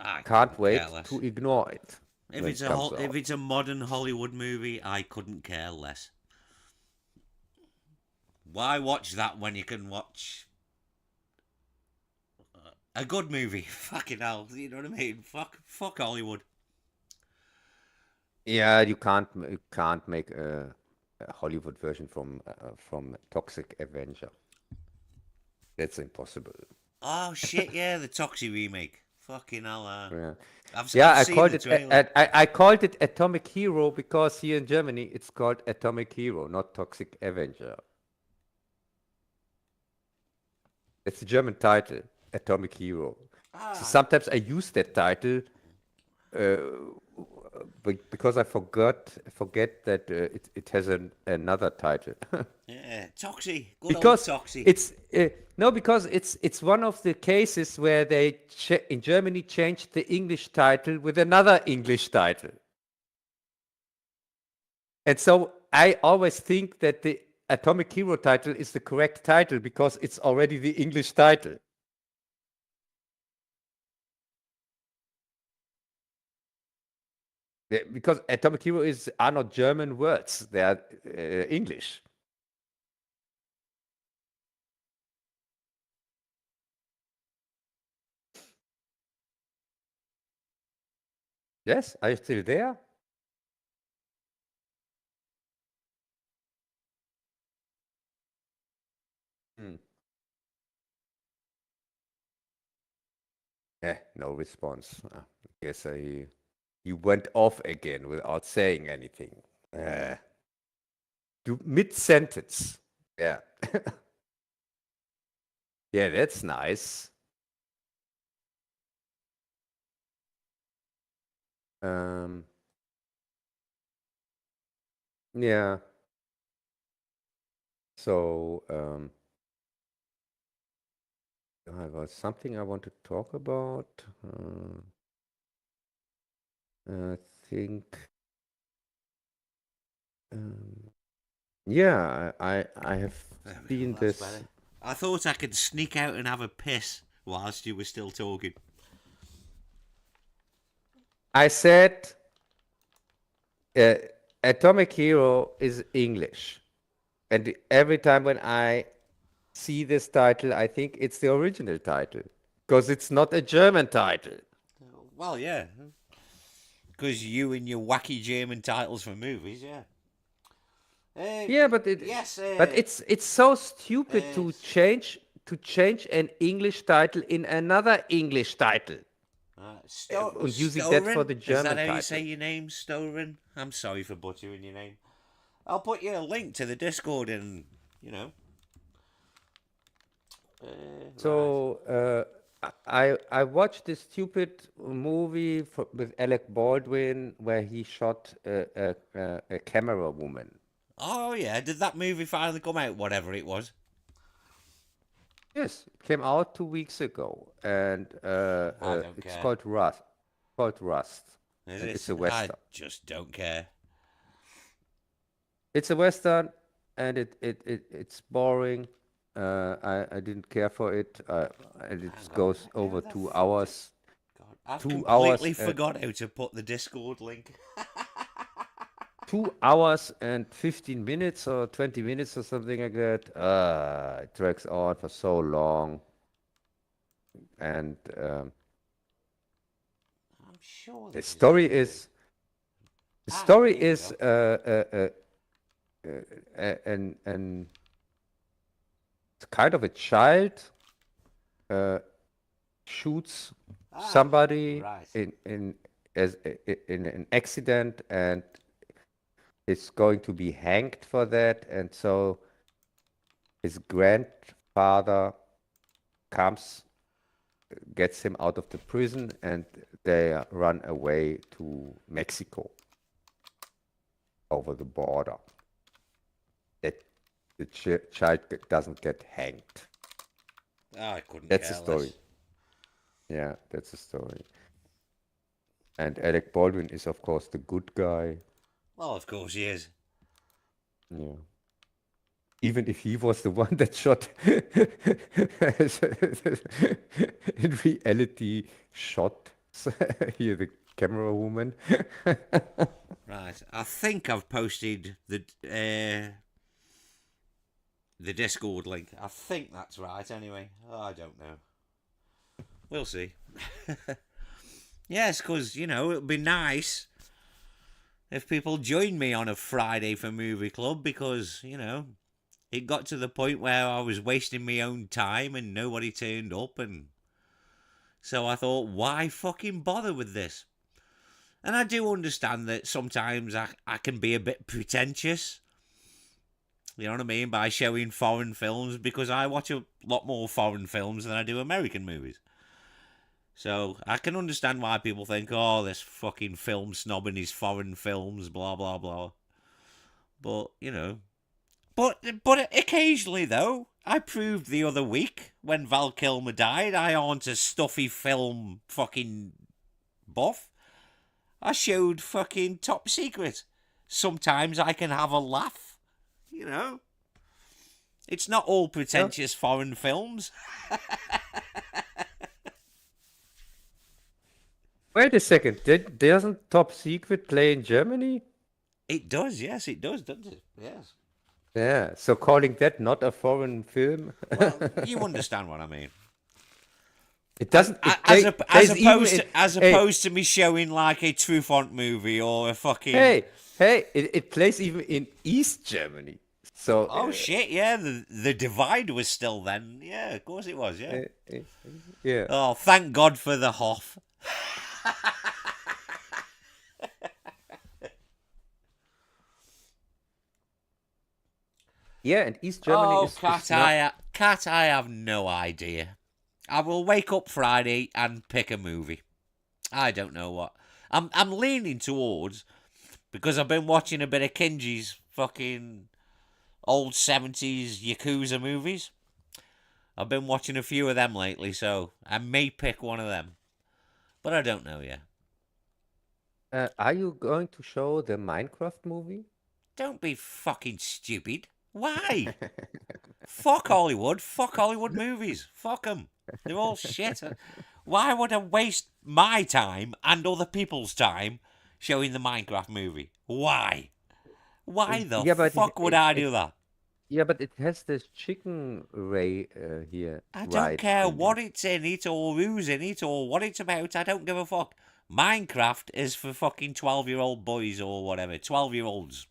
I Can't couldn't care wait less. to ignore it If when it's it comes if out. it's a modern Hollywood movie, I couldn't care less. Why watch that when you can watch a good movie? Fucking hell, you know what I mean? Fuck Hollywood. Yeah, you can't make a Hollywood version from Toxic Avenger. That's impossible. Oh shit, yeah, the Toxie remake. Fucking hell, Yeah. Yeah, I've seen the trailer. I called it Atomic Hero because here in Germany it's called Atomic Hero, not Toxic Avenger. It's the German title, Atomic Hero. So Ah, sometimes I use that title uh, because I forget that it has another title. yeah, Toxie, good old Because Toxie. it's no, because it's one of the cases where they in Germany changed the English title with another English title. And so I always think that the Atomic Hero title is the correct title because it's already the English title. Because Atomic Hero are not German words; they are English. Yes, are you still there? Hmm. No response. Guess you went off again without saying anything. Uh, you mid sentence. Yeah. Yeah, that's nice. Um, yeah. So I was something I want to talk about. I think. Um, yeah, I have There we go, seen that's this. better. I thought I could sneak out and have a piss whilst you were still talking. I said uh, Atomic Hero is English, and every time when I see this title, I think it's the original title because it's not a German title. Well, yeah, because you and your wacky German titles for movies, yeah. Yeah, but Yes, it's so stupid uh, to change an English title in another English title and using that for Storen. the Is that German how you say title. your name, Storen? I'm sorry for butchering your name. I'll put you a link to the Discord and, you know. Right. So I watched this stupid movie with Alec Baldwin where he shot a camera woman. Oh, yeah. Did that movie finally come out, whatever it was? Yes, it came out 2 weeks ago, and I don't it's care. called Rust. Called Rust, Is and it's it? a I western. just don't care. It's a western, and it's boring. I didn't care for it, and it Hang on. goes How over the two fuck did. hours. God, I've 2 hours completely and forgot how to put the Discord link. 2 hours and 15 minutes or 20 minutes or something like that. It drags on for so long, and I'm sure the this is story the. is the Ah, story here we is go. an kind of a child uh, shoots Ah, somebody right. in an accident and is going to be hanged for that, and so his grandfather comes, gets him out of the prison, and they run away to Mexico over the border. That the child doesn't get hanged. Ah, I couldn't That's the care story. less. Yeah, that's the story. And Alec Baldwin is, of course, the good guy. Well, of course he is. Yeah. Even if he was the one that shot in reality shot here the camera woman. Right. I think I've posted the Discord link. I think that's right. Anyway, I don't know. We'll see. Yes, because it'd be nice if people joined me on a Friday for movie club, because it got to the point where I was wasting my own time and nobody turned up, and so I thought, why fucking bother with this? And I do understand that sometimes I can be a bit pretentious, you know what I mean, by showing foreign films, because I watch a lot more foreign films than I do American movies. So I can understand why people think, oh, this fucking film snobbing his foreign films, blah, blah, blah. But, But occasionally, though, I proved the other week when Val Kilmer died, I aren't a stuffy film fucking buff. I showed fucking Top Secret. Sometimes I can have a laugh, you know. It's not all Yeah. pretentious foreign films. Wait a second. Doesn't Top Secret play in Germany? It does, yes, it does, doesn't it? Yes. Yeah. So calling that not a foreign film, Well, you understand what I mean. it doesn't. It As plays even opposed in. to Hey, me showing like a Truffaut movie or a fucking hey! It plays even in East Germany. So, oh shit, yeah, the divide was still then. Yeah, of course it was, yeah. uh, yeah, Oh, thank God for the Hoff. yeah. And East Germany Oh, is not. Cat, I have no idea. I will wake up Friday and pick a movie. I don't know what. I'm leaning towards, because I've been watching a bit of Kinji's fucking old 70s Yakuza movies. I've been watching a few of them lately, so I may pick one of them. But I don't know yet. Are you going to show the Minecraft movie? Don't be fucking stupid. Why? Fuck Hollywood. Fuck Hollywood movies. Fuck them. They're all shit. Why would I waste my time and other people's time showing the Minecraft movie? Why? Why the Yeah, but fuck would I do that? yeah, but it has this chicken ray here I don't right care in it. what it's in it or who's in it or what it's about. I don't give a fuck. Minecraft is for fucking 12-year-old boys or whatever. 12-year-olds.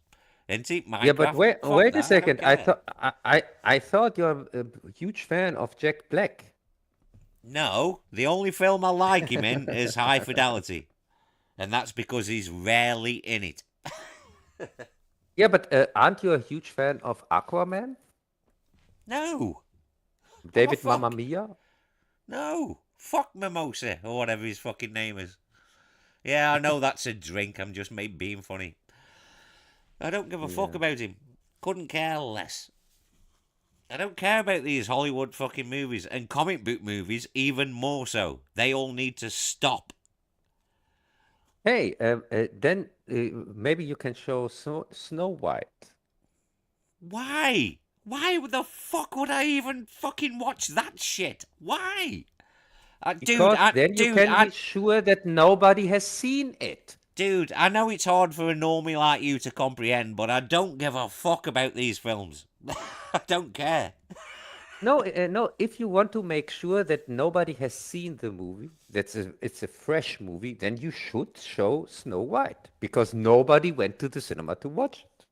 Isn't it? Yeah, but Minecraft? Fuck wait a that. I don't second. care. I thought you're a huge fan of Jack Black. No, the only film I like him in is High Fidelity. And that's because he's rarely in it. Yeah, but aren't you a huge fan of Aquaman? No. What the David Mamma fuck? Mia? No. Fuck Mimosa or whatever his fucking name is. Yeah, I know that's a drink. I'm just being funny. I don't give a fuck Yeah. about him. Couldn't care less. I don't care about these Hollywood fucking movies and comic book movies even more so. They all need to stop. Hey, then maybe you can show Snow White. Why? Why the fuck would I even fucking watch that shit? Why? Because then you can be sure that nobody has seen it. Dude, I know it's hard for a normie like you to comprehend, but I don't give a fuck about these films. I don't care. No, no. If you want to make sure that nobody has seen the movie, it's a fresh movie, then you should show Snow White because nobody went to the cinema to watch it.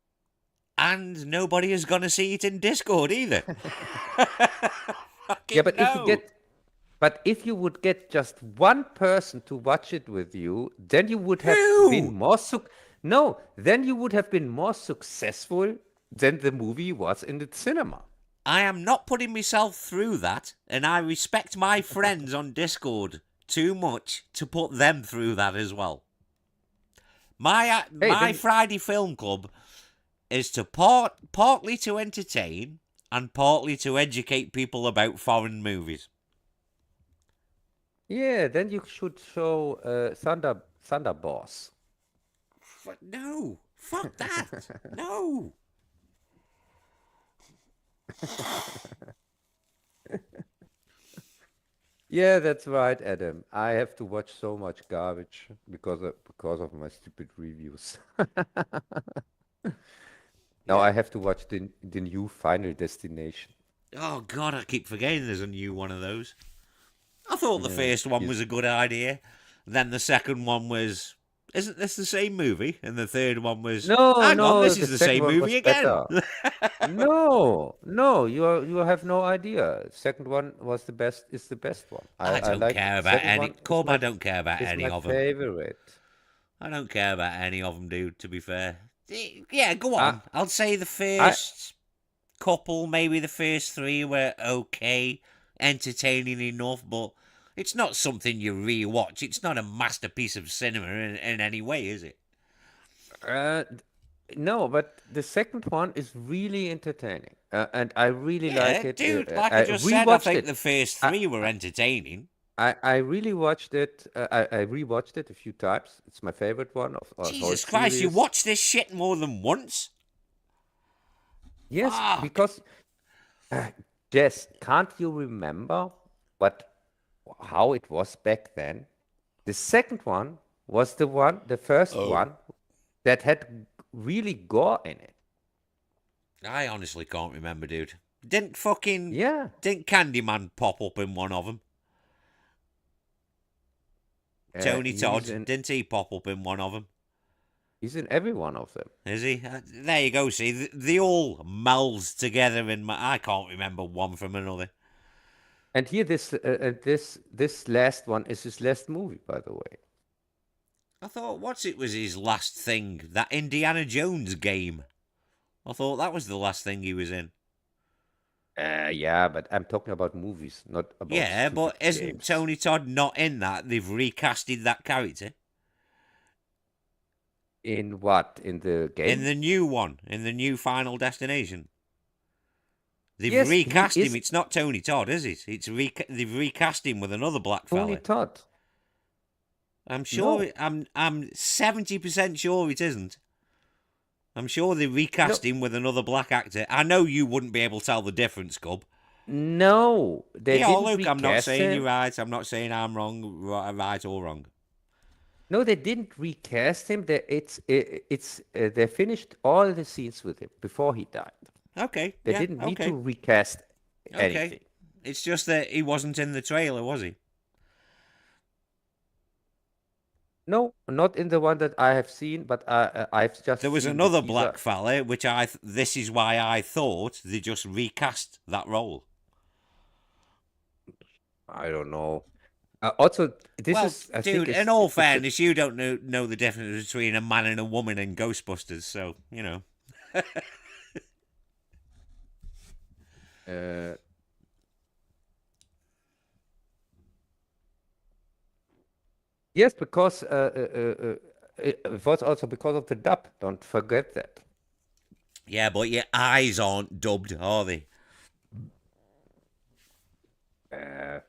And nobody is gonna see it in Discord either. Yeah, Fucking no. but if you would get just one person to watch it with you, then you would have been Who? no, then you would have been more successful than the movie was in the cinema. I am not putting myself through that, and I respect my friends on Discord too much to put them through that as well. Hey, My then Friday film club is to partly to entertain and partly to educate people about foreign movies. yeah, then you should show Thunder Boss. But no, fuck that. No. Yeah, that's right, Adam. I have to watch so much garbage because of my stupid reviews. Now Yeah. I have to watch the new Final Destination. Oh God, I keep forgetting there's a new one of those. I thought the Yeah, first one he's was a good idea. Then the second one was, isn't this the same movie? And the third one was, no, hang on, no, this the is the second same one movie was again. better. No, no, you have no idea. Second one was the best, is the best one. I I don't like care about second any one is Cub. I don't care about is any my of them. favorite. I don't care about any of them, dude. To be fair, yeah, go I on. I'll say the I first couple, maybe the first three were okay, entertaining enough, but it's not something you rewatch. It's not a masterpiece of cinema in any way, is it? uh no, but the second one is really entertaining, and I really like Yeah, it. dude, like I I just said, I rewatched think the it. first I, three were I entertaining. I really watched it. I rewatched it a few times. It's my favorite one of whole Jesus Christ, you series. watched this shit more than once? Yes, Fuck. because uh, Jess, can't you remember what how it was back then? The second one was the first Oh. one that had really gore in it. I honestly can't remember, dude. Didn't fucking. Yeah, Didn't Candyman pop up in one of them? Tony he's Todd, in didn't he pop up in one of them? he's in every one of them. Is he? There you go. See, they all meld together in my. I can't remember one from another. And here, this last one is his last movie, by the way. I thought, what's it was his last thing? That Indiana Jones game. I thought that was the last thing he was in. Yeah, but I'm talking about movies, not about Yeah, stupid but isn't games. Tony Todd not in that? They've recasted that character In what? In the in game? the new one, in the new Final Destination. They've Yes, he recast him. is It's not Tony Todd, is it? They've recast him with another black Tony fella. Todd. I'm sure. No, I'm 70% sure it isn't. I'm sure they no, recast him with another black actor. I know you wouldn't be able to tell the difference, Cub. no. They Yeah, didn't look, I'm not recast saying you're him. right. I'm not saying I'm wrong, right or wrong. No, they didn't recast him. They finished all the scenes with him before he died. Okay, They yeah, didn't need to okay, recast okay. anything. It's just that he wasn't in the trailer, was he? No, not in the one that I have seen, but I've There just was seen the another teaser. black fella, which this is why I thought they just recast that role. I don't know. Also, this Well, is, I think, dude, in all it's a fairness, you don't know the difference between a man and a woman in Ghostbusters, so you know. uh, yes, because it was also because of the dub. Don't forget that. Yeah, but your eyes aren't dubbed, are they? It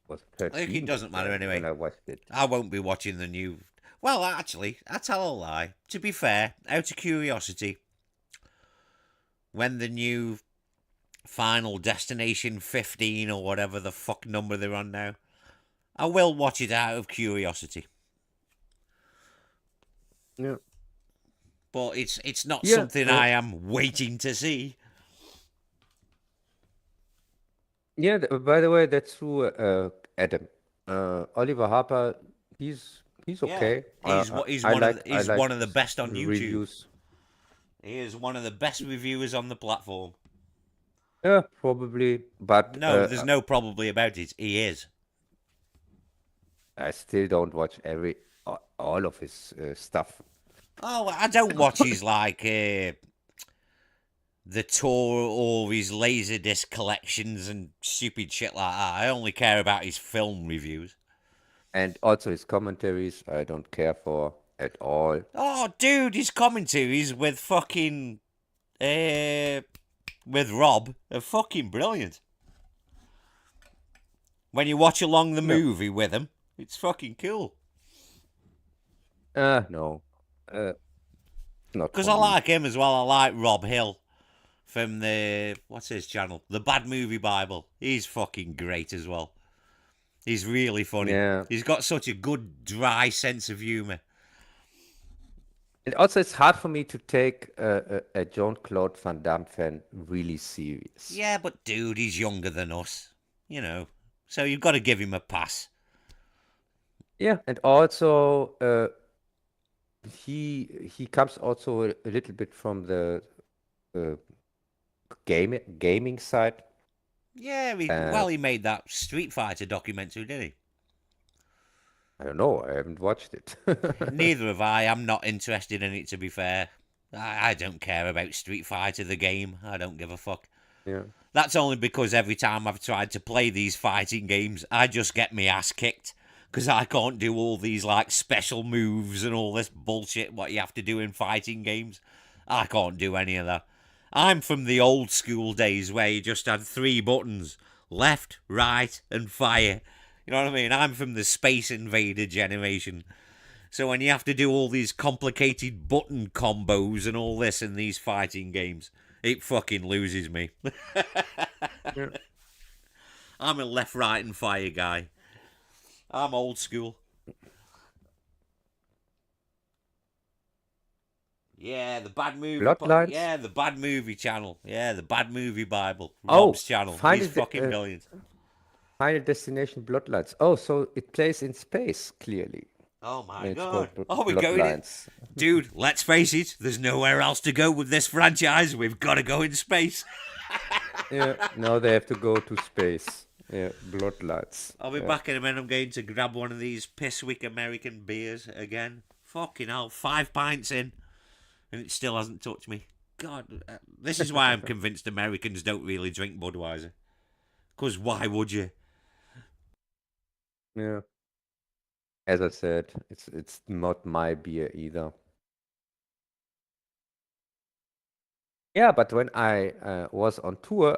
was Like, it 13 doesn't matter when anyway. I watched it. I won't be watching the new. Well, actually, I tell a lie. To be fair, out of curiosity, when the new Final Destination 15 or whatever the fuck number they're on now, I will watch it out of curiosity. Yeah, But it's not yeah. something I am waiting to see. Yeah. By the way, that's true, Adam. Oliver Harper, he's Yeah, okay. I he's one of the liked best on the YouTube. reviews. He is one of the best reviewers on the platform. Yeah, probably, but No, there's no probably about it. He is. I still don't watch all of his stuff. Oh, I don't watch his like the tour or his laserdisc collections and stupid shit like that. I only care about his film reviews. And also his commentaries, I don't care for at all. Oh, dude, his commentaries with fucking with Rob are fucking brilliant. When you watch along the No, movie with him, it's fucking cool. no, not Because for I me. like him as well. I like Rob Hill. from the, what's his channel? The Bad Movie Bible. He's fucking great as well. He's really funny. Yeah. He's got such a good, dry sense of humour. And also, it's hard for me to take a Jean-Claude Van Damme fan really serious. Yeah, but dude, he's younger than us. You know. So you've got to give him a pass. Yeah, and also he comes also a little bit from the uh, gaming side. Yeah, Uh, he made that Street Fighter documentary, didn't he? I don't know. I haven't watched it. Neither have I. I'm not interested in it, to be fair. I don't care about Street Fighter, the game. I don't give a fuck. Yeah. That's only because every time I've tried to play these fighting games, I just get my ass kicked. Because I can't do all these, like, special moves and all this bullshit what you have to do in fighting games. I can't do any of that. I'm from the old school days where you just had 3 buttons. Left, right, and fire. You know what I mean? I'm from the Space Invader generation. So when you have to do all these complicated button combos and all this in these fighting games, it fucking loses me. Yeah. I'm a left, right, and fire guy. I'm old school. Yeah, the bad movie. Bloodlines. Yeah, the bad movie channel. Yeah, the bad movie Bible. Oh, Rob's channel. He's Final fucking brilliant. Final Destination Bloodlines. Oh, so it plays in space, clearly. Oh my It's god. called Oh, we're going in. Bloodlines. Dude, let's face it. There's nowhere else to go with this franchise. We've got to go in space. Yeah, now they have to go to space. Yeah, Bloodlines. I'll be Yeah. back in a minute. I'm going to grab one of these Pisswick American beers again. Fucking hell, 5 pints in, and it still hasn't touched me. God, this is why I'm convinced Americans don't really drink Budweiser. Because why would you? Yeah. As I said, it's not my beer either. Yeah, but when I was on tour,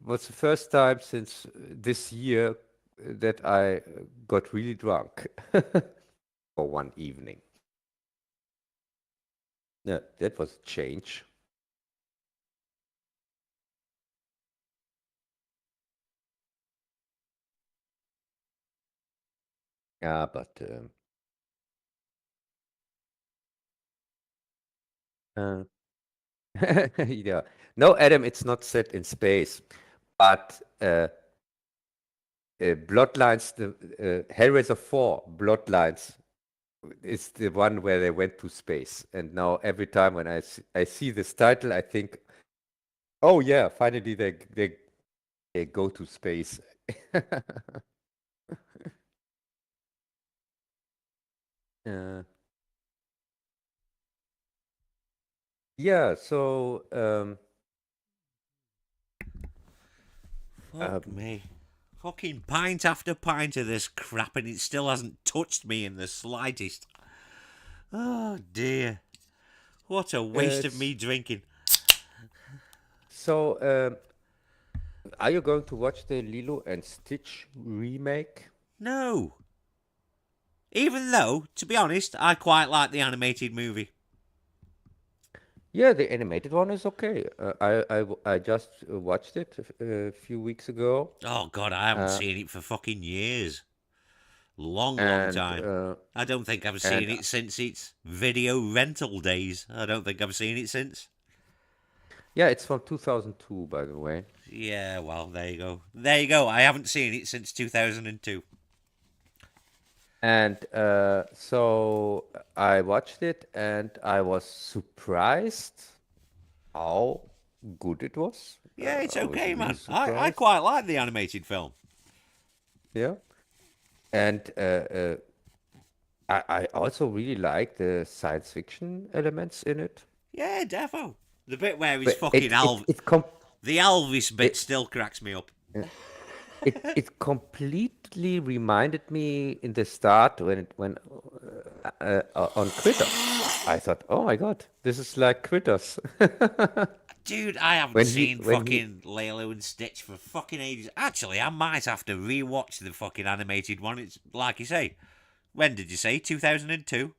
was the first time since this year that I got really drunk for one evening. Yeah, that was a change. Yeah, but uh, yeah. No, Adam, it's not set in space, but Bloodlines, the Hellraiser 4 Bloodlines is the one where they went to space. And now every time when I see this title, I think, oh yeah, finally they go to space. uh, yeah, so Fuck me. Fucking pint after pint of this crap, and it still hasn't touched me in the slightest. Oh dear. What a waste of it's me drinking. so are you going to watch the Lilo and Stitch remake? No. Even though, to be honest, I quite like the animated movie. Yeah, the animated one is okay. I just watched it a few weeks ago, Oh god, I haven't uh, seen it for fucking years. Long and time. I don't think I've seen and it since its video rental days. I don't think I've seen it since. yeah, it's from 2002, by the way. Yeah, well, there you go. There you go. I haven't seen it since 2002. And so I watched it, and I was surprised how good it was. Yeah, it's I was okay, really man. I surprised. quite like the animated film. Yeah, and I also really like the science fiction elements in it. Yeah, defo. The bit where he's But fucking the Elvis bit it still cracks me up. it completely reminded me in the start when on Critters. I thought, oh my God, this is like Critters. Dude, I haven't when he seen when he fucking Lilo and Stitch for fucking ages. Actually, I might have to rewatch the fucking animated one. It's like you say. When did you say? 2002?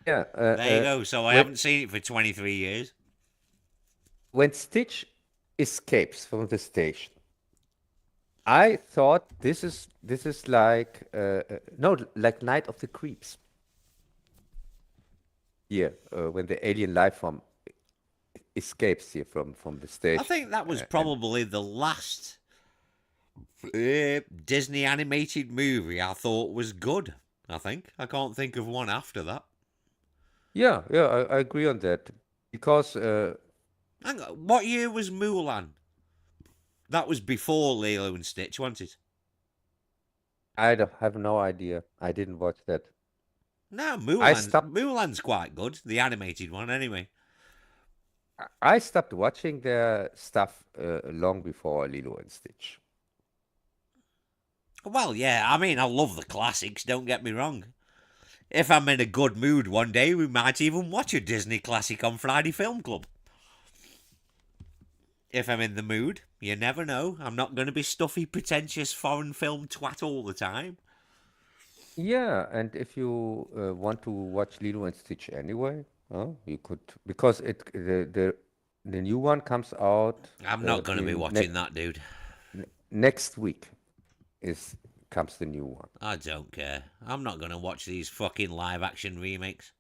yeah There you go. So I when haven't seen it for 23 years. when Stitch escapes from the station, I thought this is like no, like Night of the Creeps. Here, when the alien life form escapes here from the I station, think that was and probably the last Disney animated movie I thought was good. I think I can't think of one after that. yeah, yeah, I agree on that because Hang on, what year was Mulan? That was before Lilo and Stitch, wasn't it? have no idea. I didn't watch that. No, I Mulan's stopped. Mulan's quite good. The animated one, anyway. I stopped watching their stuff long before Lilo and Stitch. Well, yeah, I mean, I love the classics, don't get me wrong. If I'm in a good mood one day, we might even watch a Disney classic on Friday Film Club. If I'm in the mood, you never know. I'm not going to be stuffy, pretentious foreign film twat all the time. Yeah, and if you want to watch Lilo and Stitch anyway, you could because the new one comes out I'm not going to be in watching that, dude. next week is comes the new one. I don't care. I'm not going to watch these fucking live action remakes.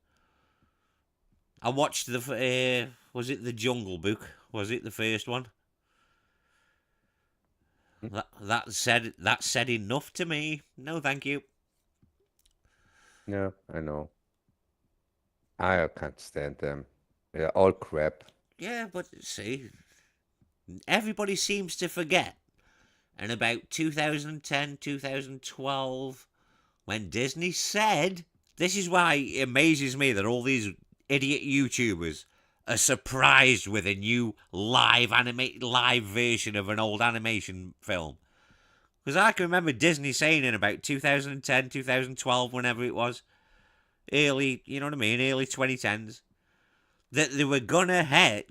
I watched was it the Jungle Book? Was it the first one? Hmm? That said enough to me. No, thank you. Yeah, I know. I can't stand them. They're all crap. Yeah, but see, everybody seems to forget. And about 2010, 2012, when Disney said, this is why it amazes me that all these idiot YouTubers are surprised with a new live version of an old animation film. Because I can remember Disney saying in about 2010, 2012, whenever it was, early, you know what I mean, early 2010s, that they were going ahead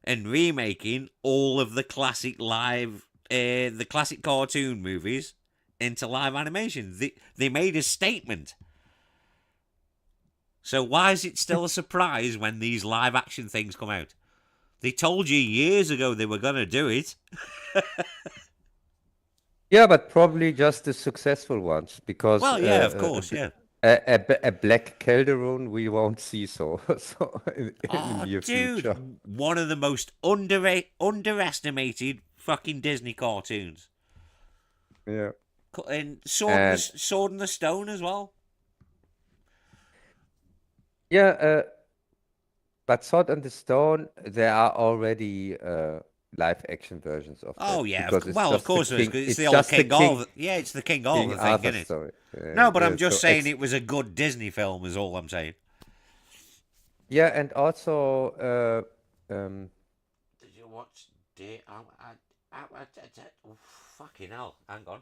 and remaking all of the classic cartoon movies into live animation. They made a statement. So why is it still a surprise when these live action things come out? They told you years ago they were going to do it. Yeah, but probably just the successful ones because Well, yeah, of course, yeah. a Black Calderon we won't see so in the Oh, near future. dude, one of the most underestimated fucking Disney cartoons. Yeah. And And Sword in the Stone as well. yeah, but Sword and the Stone, there are already live action versions of that Oh yeah, because it's well of just the course there is, king. 'cause it's the It's old just the King king Arthur. Yeah, it's the King King Arthur thing, Arthur isn't it? story. No, but I'm just So saying it was a good Disney film. Is all I'm saying. yeah, and also Did you watch? Oh, fucking hell! Hang on.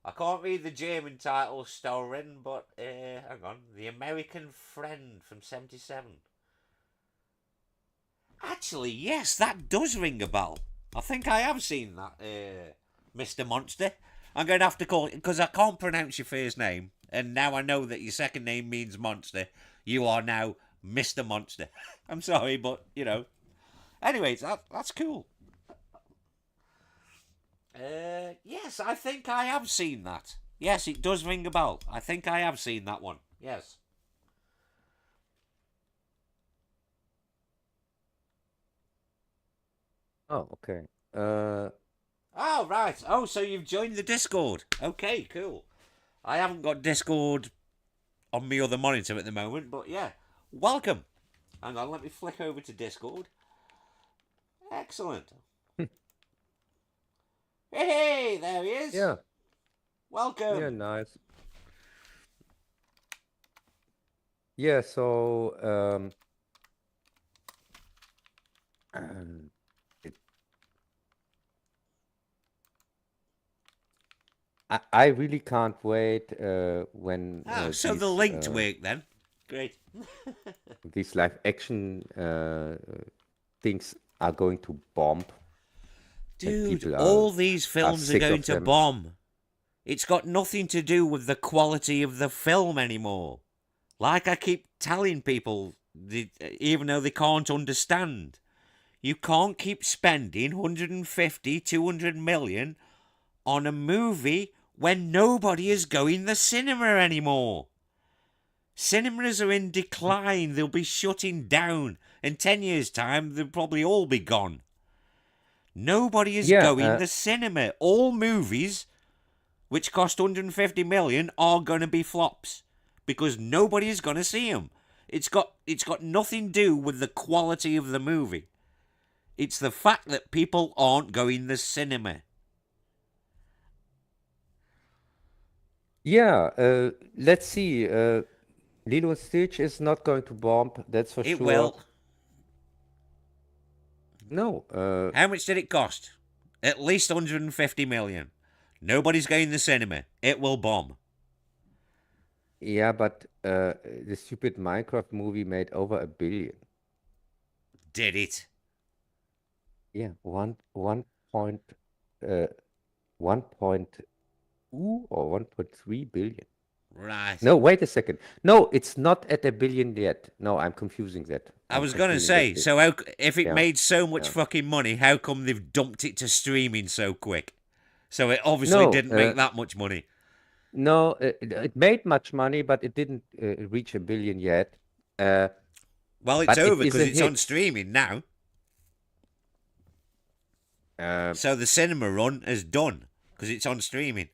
I can't read the German title starring, but hang on. The American Friend from '77. Actually, yes, that does ring a bell. I think I have seen that, Mr. Monster. I'm going to have to call it because I can't pronounce your first name, and now I know that your second name means monster. You are now Mr. Monster. I'm sorry, but you know. Anyways, that's cool. Yes, I think I have seen that. Yes, it does ring a bell. I think I have seen that one. Yes. oh, okay. Uh, Oh, right. Oh, so you've joined the Discord. Okay, cool. I haven't got Discord on my other monitor at the moment, but yeah. Welcome. Hang on, let me flick over to Discord. Excellent. Hey, there he is. yeah, yeah, Welcome. nice. Yeah, so it, I really can't wait when Ah, so the linked work then. Great. these live action things are going to bomb and Dude, people all these are films are sick going of to them. bomb. It's got nothing to do with the quality of the film anymore. Like I keep telling people Even though they can't understand. You can't keep spending 150, 200 million on a movie when nobody is going the cinema anymore. Cinemas are in decline. They'll be shutting down. In 10 years' time, they'll probably all be gone. Nobody is Yeah, going the cinema. All movies which cost 150 million are going to be flops because nobody is going to see them. It's got nothing to do with the quality of the movie. It's the fact that people aren't going the cinema. yeah. Let's see. Lilo and Stitch is not going to bomb, that's for It sure. will. No. How much did it cost? At least 150 million. Nobody's going the cinema. It will bomb. Yeah, but the stupid Minecraft movie made over 1 billion. Did it? Yeah, uh, 1.2 or 1.3 billion. Right. No, wait a second. No, it's not at 1 billion yet. No, I'm confusing that. I I'm was going to confusing that. say, so if it Yeah, made so much yeah. fucking money, how come they've dumped it to streaming so quick? So it obviously No, didn't make that much money. no, it made much money, but it didn't reach 1 billion yet. Uh, Well, it's but it over is because a it's on hit. streaming now. Uh, So the cinema run is done because it's on streaming.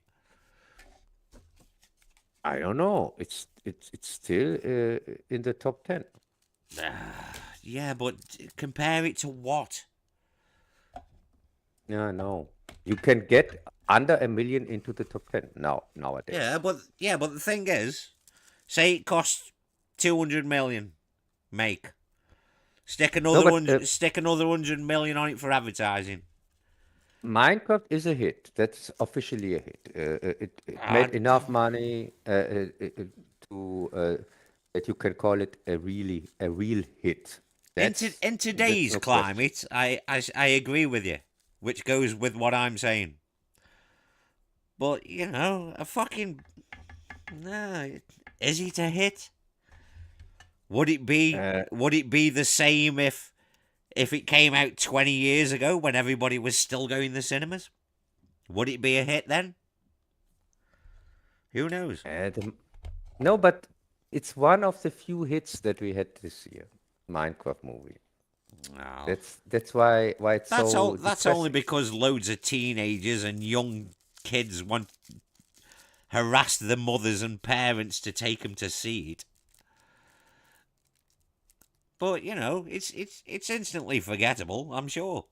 I don't know. It's still in the top 10. Yeah, but compare it to what? Yeah, no. You can get under 1 million into the top 10 nowadays. But the thing is, say it costs 200 million make. Stick No, another but 100 million on it for advertising. Minecraft is a hit. That's officially a hit. It Ah, made enough money to that you can call it a real hit. in That's today's no question. climate, I agree with you, which goes with what I'm saying. But a fucking no, is it a hit? Would it be? Uh, Would it be the same if it came out 20 years ago when everybody was still going to the cinemas? Would it be a hit then? Who knows? the, no, but it's one of the few hits that we had this year. Minecraft movie. No. That's why it's That's all. so That's only depressing. because loads of teenagers and young kids want harass the mothers and parents to take them to see it. But it's instantly forgettable. I'm sure.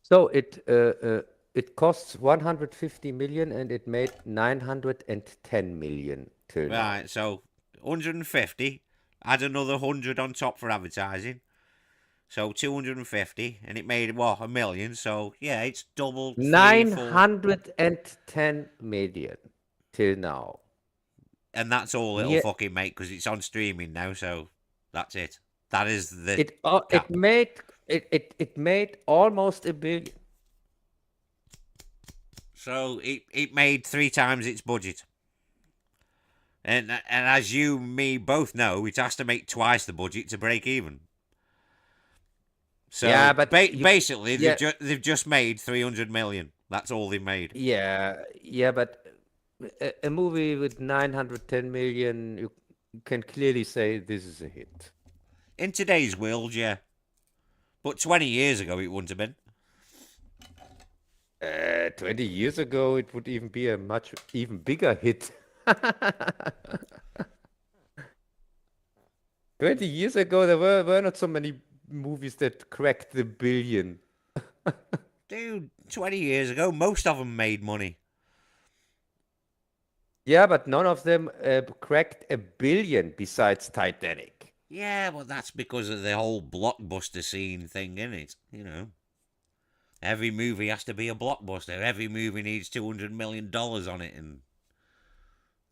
So it costs 150 million and it made 910 million till now. Right. So 150. Add another 100 on top for advertising. So 250, and it made what 1 million. So yeah, it's double three, four, 910 million till now. and that's all it'll Yeah, fucking make because it's on streaming now. So that's it. That is the it cap. made almost 1 billion. So it made 3 times its budget. And as you me both know, it has to make twice the budget to break even. Yeah, So but basically, yeah, they've just made 300 million. That's all they've made. yeah, but a movie with 910 million, you can clearly say this is a hit. In today's world, yeah. But 20 years ago, it wouldn't have been. 20 years ago, it would even be a much even bigger hit. 20 years ago, there were not so many movies that cracked the billion. Dude, 20 years ago, most of them made money. Yeah, but none of them cracked 1 billion besides Titanic. Yeah, but that's because of the whole blockbuster scene thing, innit? Every movie has to be a blockbuster. Every movie needs $200 million on it, and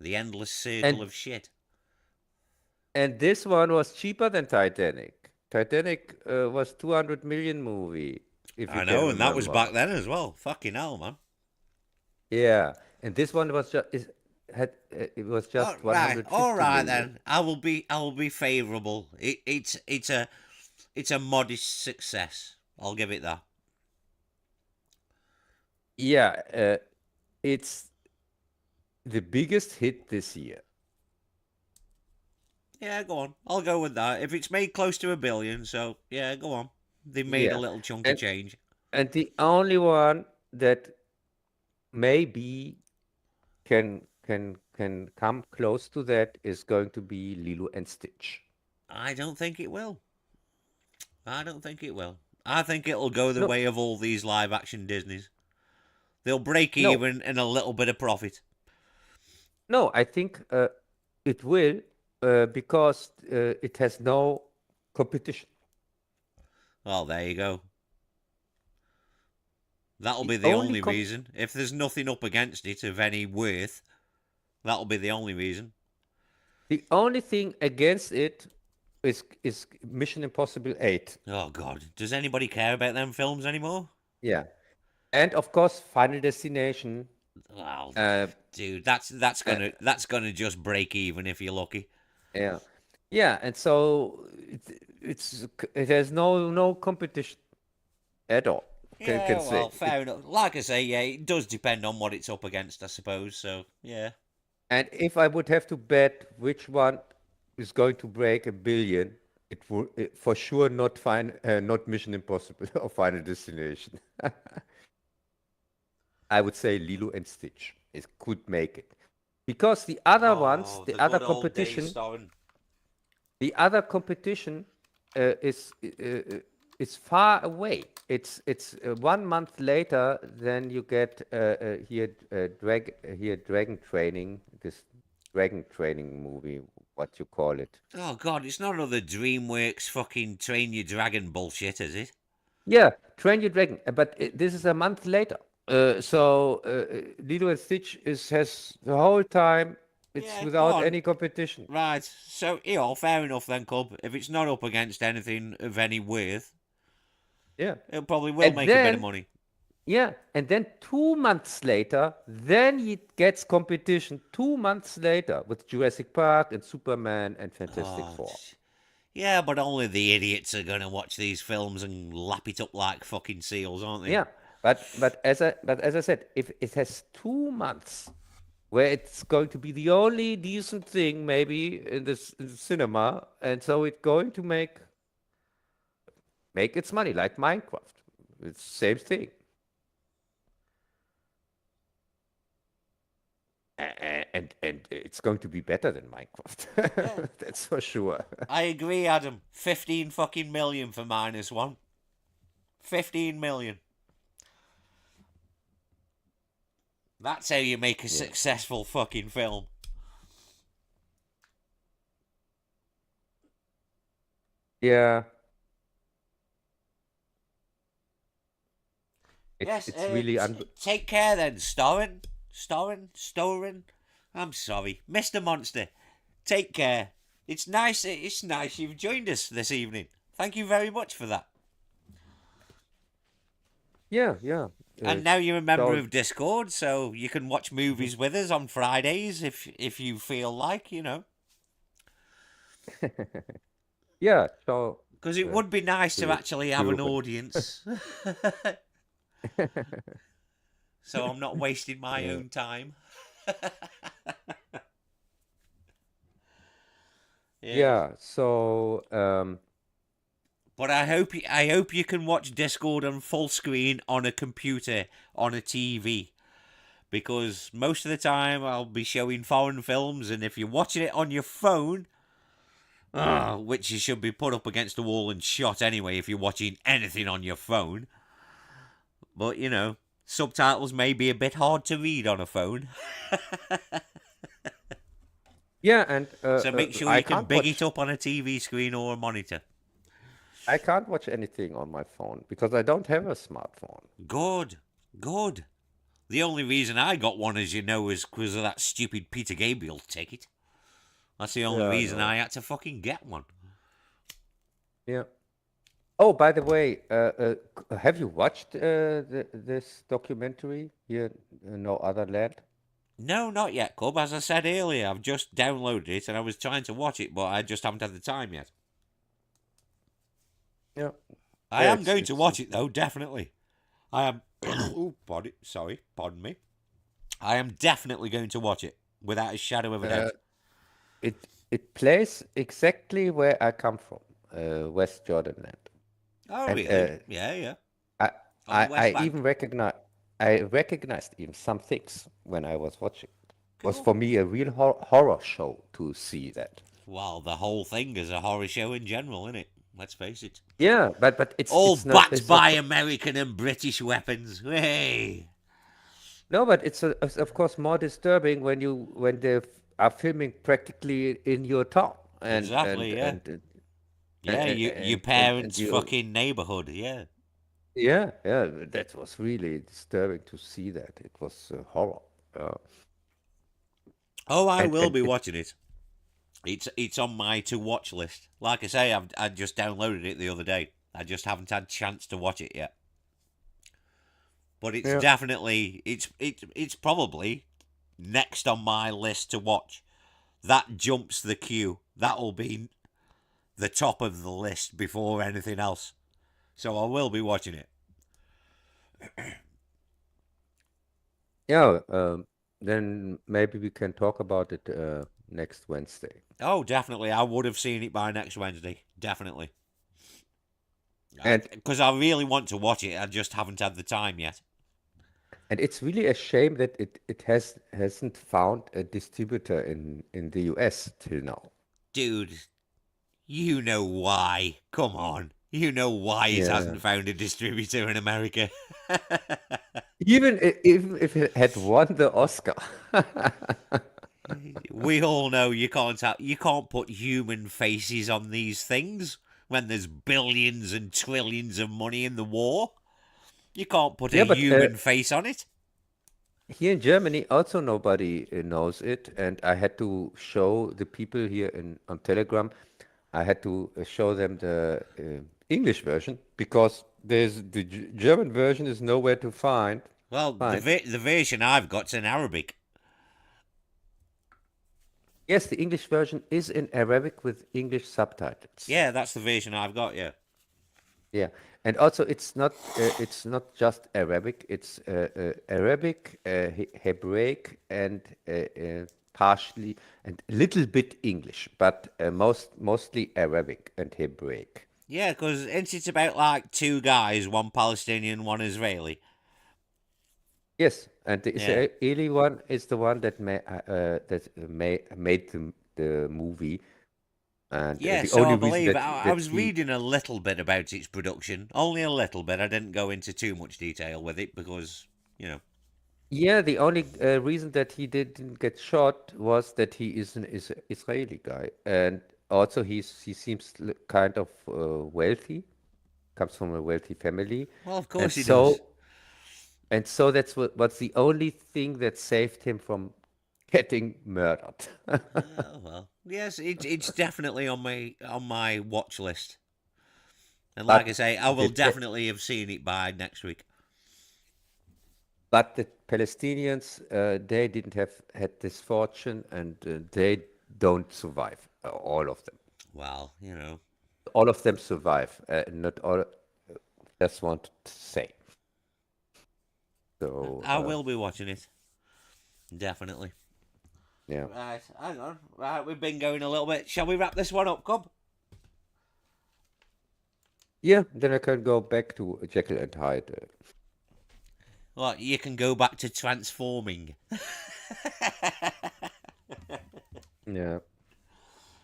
the endless circle And of shit. and this one was cheaper than Titanic. Titanic was 200 million movie, if you I can know, and that was remember. back then as well. Fucking hell, man. Yeah, and this one was just it was All just right, all 150 right million. then. I will be favourable. It's a modest success. I'll give it that. Yeah, it's the biggest hit this year. Yeah, go on. I'll go with that. If it's made close to 1 billion, so yeah, go on. They made a Yeah, little chunk of and change. the only one that maybe can come close to that is going to be Lilo and Stitch. I don't think it will. I don't think it will. I think it'll go the No, way of all these live action Disneys. They'll break no, even and a little bit of profit. no. I think it will because it has no competition. Well, there you go. That'll The be the only only reason. If there's nothing up against it of any worth, that'll be the only reason. the only thing against it is Mission Impossible 8. Oh God, does anybody care about them films anymore? Yeah, and of course Final Destination. Well, Uh, dude, that's uh, gonna just break even if you're lucky. yeah, yeah, and so it has no competition at all. Can Yeah, well, say it. fair enough. Like I say, yeah, it does depend on what it's up against, I suppose. So yeah. And if I would have to bet which one is going to break 1 billion, it would for sure not Mission Impossible or Final Destination. I would say Lilo and Stitch. It could make it because the other ones, Oh, the good old days, Storm. the other competition uh, is uh, uh, is far away. It's 1 month later than you get here Dragon Training, this Dragon Training movie, what you call it. Oh God, it's not another DreamWorks fucking Train Your Dragon bullshit, is it? Yeah, Train Your Dragon, but this is a month later. Lilo and Stitch has the whole time. It's Yeah, go without on. any competition. Right. So, fair enough then, Cub. If it's not up against anything of any worth, Yeah, it probably will and make a bit of then money. yeah, and then 2 months later, then it gets competition 2 months later with Jurassic Park and Superman and Fantastic Oh, Four. yeah, but only the idiots are gonna watch these films and lap it up like fucking seals, aren't they? Yeah, but as I said, if it has 2 months where it's going to be the only decent thing maybe in the cinema, and so it's going to make its money like Minecraft. It's the same thing. And it's going to be better than Yeah, Minecraft. That's for sure. I agree, Adam. 15 fucking million for -1. 15 million. That's how you make a Yeah. successful fucking film. Yeah. Yes, It's really take care then, Storin. I'm sorry, Mr. Monster. Take care. It's nice. It's nice you've joined us this evening. Thank you very much for that. yeah, yeah. And now you're a member So of Discord, so you can watch movies with us on Fridays if you feel like, yeah, so because it would be nice to to actually have an Cuban. audience, so I'm not wasting my Yeah. own time. Yeah. Yeah, so But I hope you can watch Discord on full screen on a computer, on a TV, because most of the time I'll be showing foreign films, and if you're watching it on your phone, which you should be put up against the wall and shot anyway if you're watching anything on your phone, but subtitles may be a bit hard to read on a phone, yeah, and so make sure you can big it up on a TV screen or a monitor. I can't watch anything on my phone because I don't have a smartphone. Good, good. The only reason I got one, as you know, is because of that stupid Peter Gabriel ticket. That's the only Yeah, I reason know. I had to fucking get one. Yeah. Oh, by the way, have you watched this documentary here, No Other Land? No, not yet, Cub. As I said earlier, I've just downloaded it and I was trying to watch it, but I just haven't had the time yet. Yeah, I yeah, am going to watch it though, definitely. I am. Oh, body. Sorry, pardon me. I am definitely going to watch it without a shadow of a uh, doubt. it plays exactly where I come from, West Jordanland, Oh, and really? Yeah, yeah. I, On the I West even Bank. recognized even some things when I was watching. It was Cool. for me a real horror show to see that. Well, the whole thing is a horror show in general, isn't it? Let's face it. Yeah, but All backed it's not by American and British weapons. Hey. no, but it's of course more disturbing when are filming practically in your town Exactly, yeah. Yeah, your and parents' you fucking neighborhood, yeah. yeah, that was really disturbing to see that. It was horror. Uh, Oh, I will and be it watching it. It's on my to watch list. Like I say, I just downloaded it the other day. I just haven't had chance to watch it yet. But it's yeah. definitely it's probably next on my list to watch. That jumps the queue. That'll be the top of the list before anything else. So I will be watching it. Yeah, then maybe we can talk about it next Wednesday. Oh, definitely. I would have seen it by next Wednesday. Definitely. And Because I really want to watch it. I just haven't had the time yet. and it's really a shame that it hasn't found a distributor in the US till now. Dude, you know why. Come on. You know why it Yeah. hasn't found a distributor in America. Even if it had won the Oscar. We all know you can't put human faces on these things when there's billions and trillions of money in the war. You can't put a Yeah, but human face on it. here in Germany also nobody knows it, and I had to show the people here in on Telegram. I had to show them the English version because there's the German version is nowhere to find. Well, Find. the version I've got's in Arabic. Yes, the English version is in Arabic with English subtitles. Yeah, that's the version I've got. Yeah. Yeah, and also it's not just Arabic. It's Arabic, Hebraic, and partially and a little bit English, but mostly Arabic and Hebraic. Yeah, because it's about like two guys, one Palestinian, one Israeli. Yes, and the Yeah. Israeli one is the one that made the movie, and Yeah, the so only I reason believe I that was he reading a little bit about its production, only a little bit. I didn't go into too much detail with it because, you know, yeah, the only reason that he didn't get shot was that he is an Israeli guy, and also he seems kind of wealthy, comes from a wealthy family, well, of and course he does. so and so that's what's the only thing that saved him from getting murdered. Oh well, yes, it's definitely on my watch list, and like I But say, I the will Pa- definitely have seen it by next week. but the Palestinians they didn't have had this fortune, and they don't survive. All of them. Well, you know, All of them survive. Not all. Just want to say. So, I will be watching it definitely. yeah. Right, hang on. Right, we've been going a little bit. Shall we wrap this one up, Cub? Yeah, then I can go back to Jekyll and Hyde. Well, you can go back to transforming. Yeah.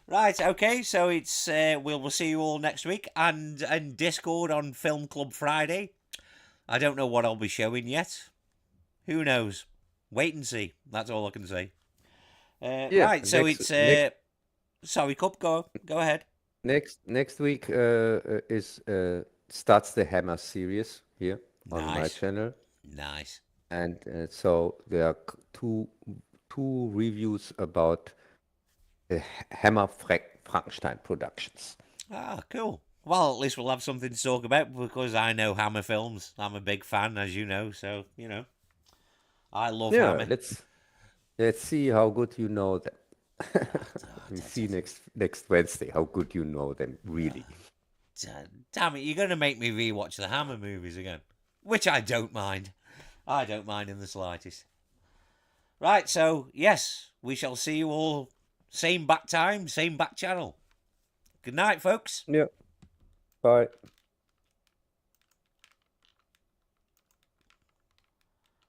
Right, okay, so it's we'll see you all next week and Discord on Film Club Friday. I don't know what I'll be showing yet. Who knows? Wait and see. That's all I can say. Yeah. Right, so it's sorry, Cup, go ahead. Next week is starts the Hammer series here on my Nice. channel, Nice. and so there are two reviews about Hammer Frankenstein Productions. Ah, cool. Well, at least we'll have something to talk about because I know Hammer films. I'm a big fan, as you know, so, you know, I love Yeah, Hammer. Let's see how good you know them. We Da- see da- next Wednesday how good you know them really. Damn it, you're going to make me rewatch the Hammer movies again. Which I don't mind. I don't mind in the slightest. Right, so, yes, we shall see you all same back time, same back channel. Good night, folks. Yeah. Bye.